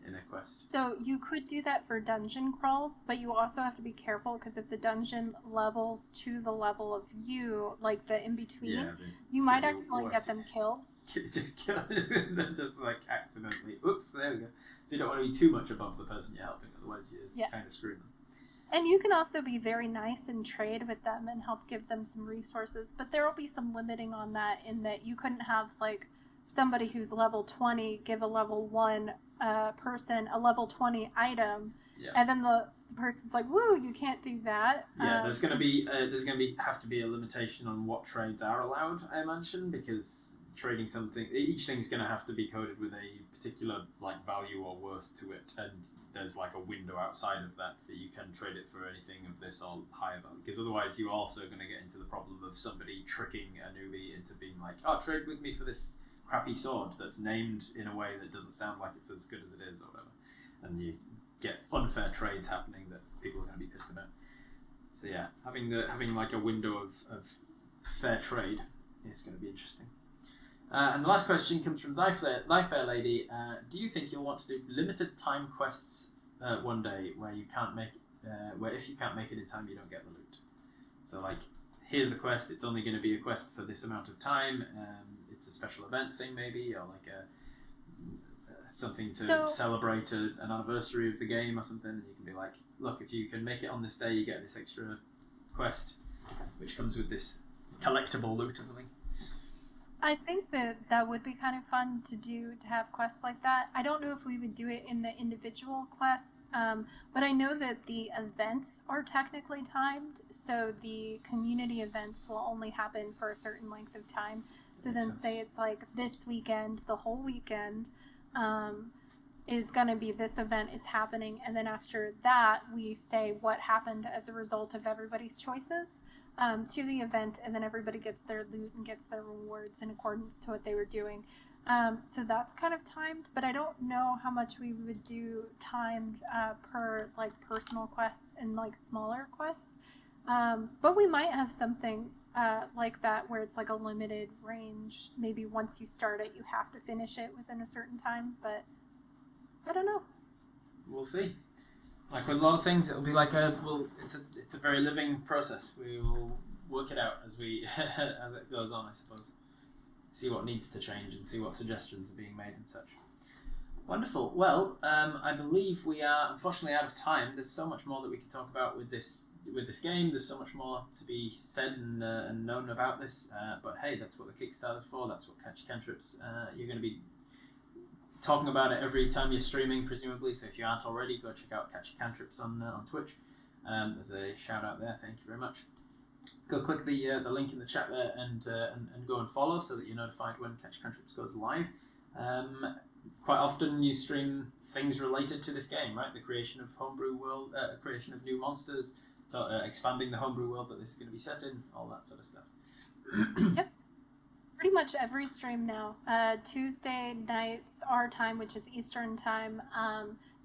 in a quest. So you could do that for dungeon crawls, but you also have to be careful because if the dungeon levels to the level of you, like the in-between, you might accidentally get them killed. Just kill them, just like accidentally. Oops, there we go. So you don't want to be too much above the person you're helping, otherwise you're kind of screwing them. And you can also be very nice and trade with them and help give them some resources, but there will be some limiting on that in that you couldn't have like somebody who's level 20 give a level 1 person a level 20 item, and then the person's like, "Woo, you can't do that." Yeah, there's gonna have to be a limitation on what trades are allowed, I imagine, because trading something, each thing's gonna have to be coded with a particular like value or worth to it, and there's like a window outside of that you can trade it for anything of this or higher value, because otherwise you're also going to get into the problem of somebody tricking a newbie into being like, oh, trade with me for this crappy sword that's named in a way that doesn't sound like it's as good as it is or whatever, and you get unfair trades happening that people are going to be pissed about. So yeah, having like a window of fair trade is going to be interesting. And the last question comes from Thy Fair Lady. Do you think you'll want to do limited time quests one day where you can't make where if you can't make it in time you don't get the loot? So like, here's the quest. It's only going to be a quest for this amount of time. It's a special event thing maybe, or like something to celebrate an anniversary of the game or something. And you can be like, look, if you can make it on this day, you get this extra quest, which comes with this collectible loot or something. I think that would be kind of fun to do, to have quests like that. I don't know if we would do it in the individual quests, but I know that the events are technically timed, so the community events will only happen for a certain length of time. So then say it's like this weekend, the whole weekend is going to be this event is happening, and then after that we say what happened as a result of everybody's choices. To the event, and then everybody gets their loot and gets their rewards in accordance to what they were doing. So that's kind of timed, but I don't know how much we would do timed per like personal quests and like smaller quests. But we might have something like that where it's like a limited range. Maybe once you start it, you have to finish it within a certain time, but I don't know. We'll see. Like with a lot of things, it'll be like it's a very living process. We will work it out as it goes on, I suppose. See what needs to change and see what suggestions are being made and such. Wonderful. Well, I believe we are unfortunately out of time. There's so much more that we can talk about with this game. There's so much more to be said and known about this. But hey, that's what the Kickstarter's for. That's what Catchy Cantrips. You're going to be talking about it every time you're streaming, presumably. So if you aren't already, go check out Catchy Cantrips on Twitch. There's a shout out there. Thank you very much. Go click the link in the chat there and go and follow so that you're notified when Catchy Cantrips goes live. Quite often you stream things related to this game, right? The creation of homebrew world, creation of new monsters, expanding the homebrew world that this is going to be set in, all that sort of stuff. Yep. Pretty much every stream now. Tuesday nights, our time, which is Eastern time.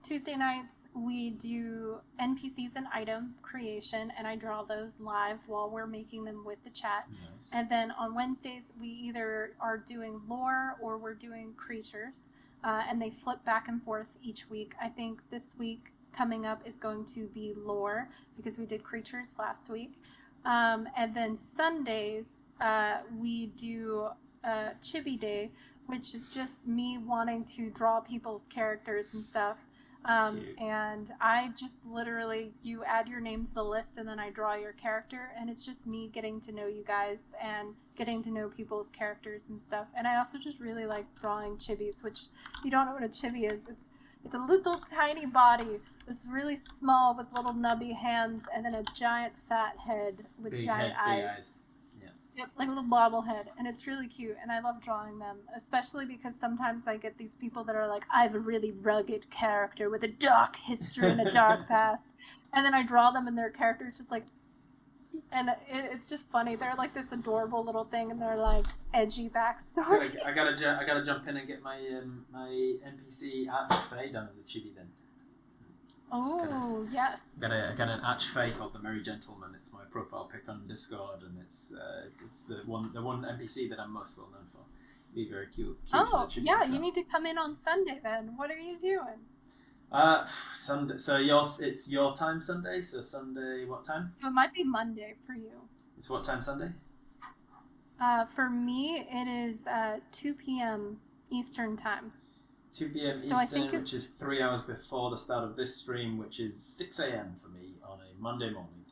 Tuesday nights, we do NPCs and item creation, and I draw those live while we're making them with the chat. Nice. And then on Wednesdays, we either are doing lore or we're doing creatures, and they flip back and forth each week. I think this week coming up is going to be lore because we did creatures last week. And then Sundays, we do Chibi Day, which is just me wanting to draw people's characters and stuff. And I just literally, you add your name to the list and then I draw your character, and it's just me getting to know you guys and getting to know people's characters and stuff. And I also just really like drawing chibis, which you don't know what a chibi is. It's a little tiny body that's really small with little nubby hands and then a giant fat head with giant eyes. Yep, like a little bobblehead, and it's really cute, and I love drawing them, especially because sometimes I get these people that are like, I have a really rugged character with a dark history and a dark past, and then I draw them, and their character is just like, and it's just funny. They're like this adorable little thing, and they're like edgy backstory. I gotta jump in and get my my NPC Archfey done as a chibi then. Oh yes. I got an Archfey called the Merry Gentleman. It's my profile pic on Discord, and it's the one NPC that I'm most well known for. Be very cute. Oh yeah, you need to come in on Sunday then. What are you doing? Sunday. So it's your time Sunday. So Sunday, what time? So it might be Monday for you. It's what time Sunday? For me, it is 2 p.m. Eastern time. 2 p.m. So Eastern, which is 3 hours before the start of this stream, which is 6 a.m. for me on a Monday morning.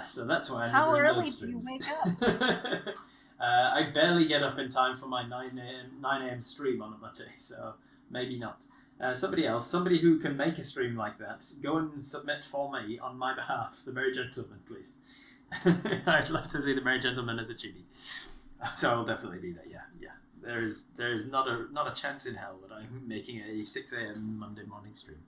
So that's why I'm How never in early those do you streams. wake up? I barely get up in time for my 9 a.m. stream on a Monday, so maybe not. Somebody who can make a stream like that, go and submit for me on my behalf, the Merry Gentleman, please. I'd love to see the Merry Gentleman as a chibi. So I'll definitely be there. Yeah. There is not a chance in hell that I'm making a 6 a.m. Monday morning stream.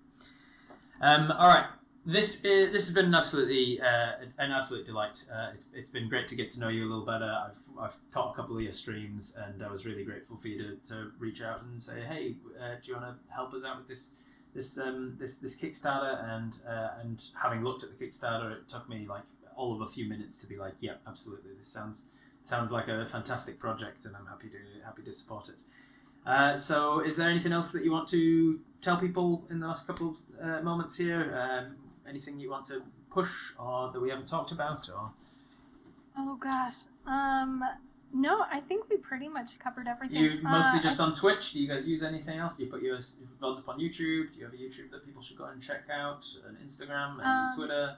All right. This has been an absolute delight. It's been great to get to know you a little better. I've caught a couple of your streams, and I was really grateful for you to reach out and say, hey, do you want to help us out with this Kickstarter? And having looked at the Kickstarter, it took me like all of a few minutes to be like, yeah, absolutely, this sounds like a fantastic project, and I'm happy to support it. So is there anything else that you want to tell people in the last couple of moments here? Anything you want to push or that we haven't talked about? Or Oh gosh. No, I think we pretty much covered everything. You mostly just on Twitch? Do you guys use anything else? Do you put your VODs up on YouTube? Do you have a YouTube that people should go and check out? An Instagram? And Twitter?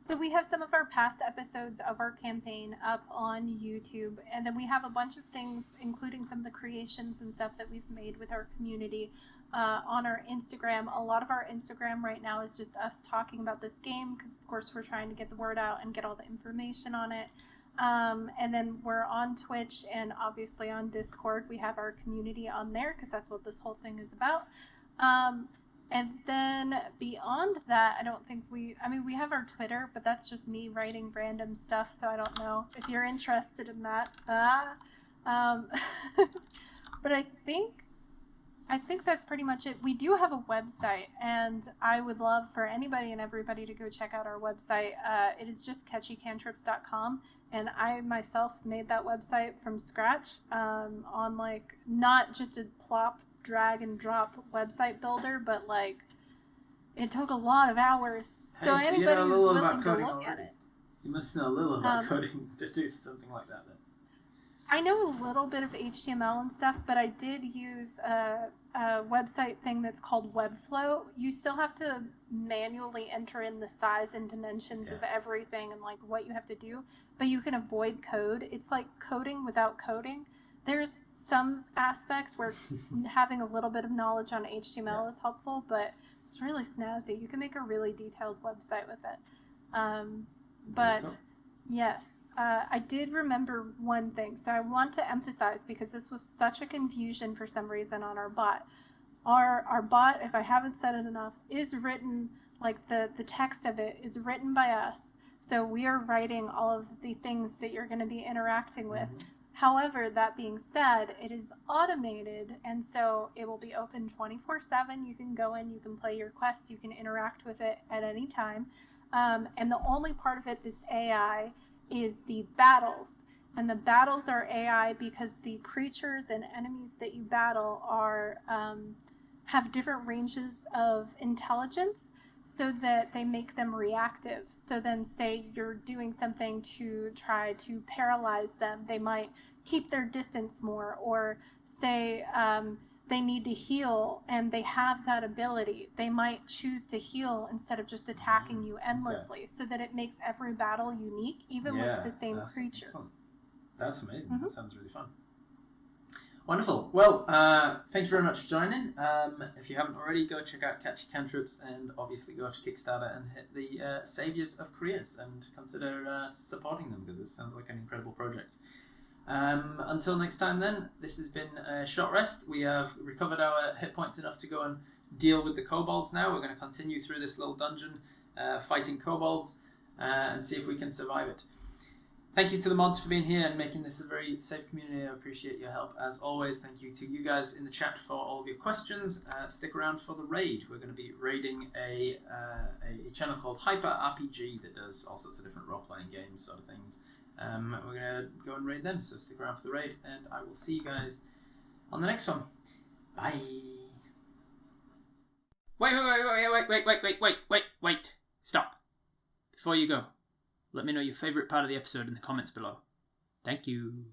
So we have some of our past episodes of our campaign up on YouTube, and then we have a bunch of things, including some of the creations and stuff that we've made with our community on our Instagram. A lot of our Instagram right now is just us talking about this game, because of course we're trying to get the word out and get all the information on it. And then we're on Twitch and obviously on Discord. We have our community on there because that's what this whole thing is about. And then beyond that, I don't think we have our Twitter, but that's just me writing random stuff, so I don't know if you're interested in that. But I think that's pretty much it. We do have a website, and I would love for anybody and everybody to go check out our website. It is just catchycantrips.com, and I myself made that website from scratch on like not just a plop, drag and drop website builder, but like it took a lot of hours. So anybody who's willing to look at it. You must know a little about coding to do something like that then. I know a little bit of HTML and stuff, but I did use a website thing that's called Webflow. You still have to manually enter in the size and dimensions of everything and like what you have to do, but you can avoid code. It's like coding without coding. There's some aspects where having a little bit of knowledge on HTML is helpful, but it's really snazzy. You can make a really detailed website with it. But yes. I did remember one thing, so I want to emphasize, because this was such a confusion for some reason on our bot. Our bot, if I haven't said it enough, is written, like the text of it is written by us. So we are writing all of the things that you're going to be interacting with. Mm-hmm. However, that being said, it is automated, and so it will be open 24/7. You can go in, you can play your quests, you can interact with it at any time. And the only part of it that's AI is the battles, and the battles are AI because the creatures and enemies that you battle are have different ranges of intelligence, so that they make them reactive. So then say you're doing something to try to paralyze them, they might keep their distance more, or say they need to heal and they have that ability, they might choose to heal instead of just attacking you endlessly, so that it makes every battle unique, even with the same creature. Excellent. That's amazing. That sounds really fun. Wonderful. Well, thank you very much for joining. If you haven't already, go check out Catchy Cantrips and obviously go to Kickstarter and hit the Saviours of Careers and consider supporting them because this sounds like an incredible project. Until next time then, this has been a short rest. We have recovered our hit points enough to go and deal with the kobolds now. We're going to continue through this little dungeon fighting kobolds and see if we can survive it. Thank you to the mods for being here and making this a very safe community. I appreciate your help as always. Thank you to you guys in the chat for all of your questions. Stick around for the raid. We're going to be raiding a channel called Hyper RPG that does all sorts of different role-playing games sort of things. We're going to go and raid them, so stick around for the raid, and I will see you guys on the next one. Bye. Wait. Stop. Before you go, let me know your favourite part of the episode in the comments below. Thank you.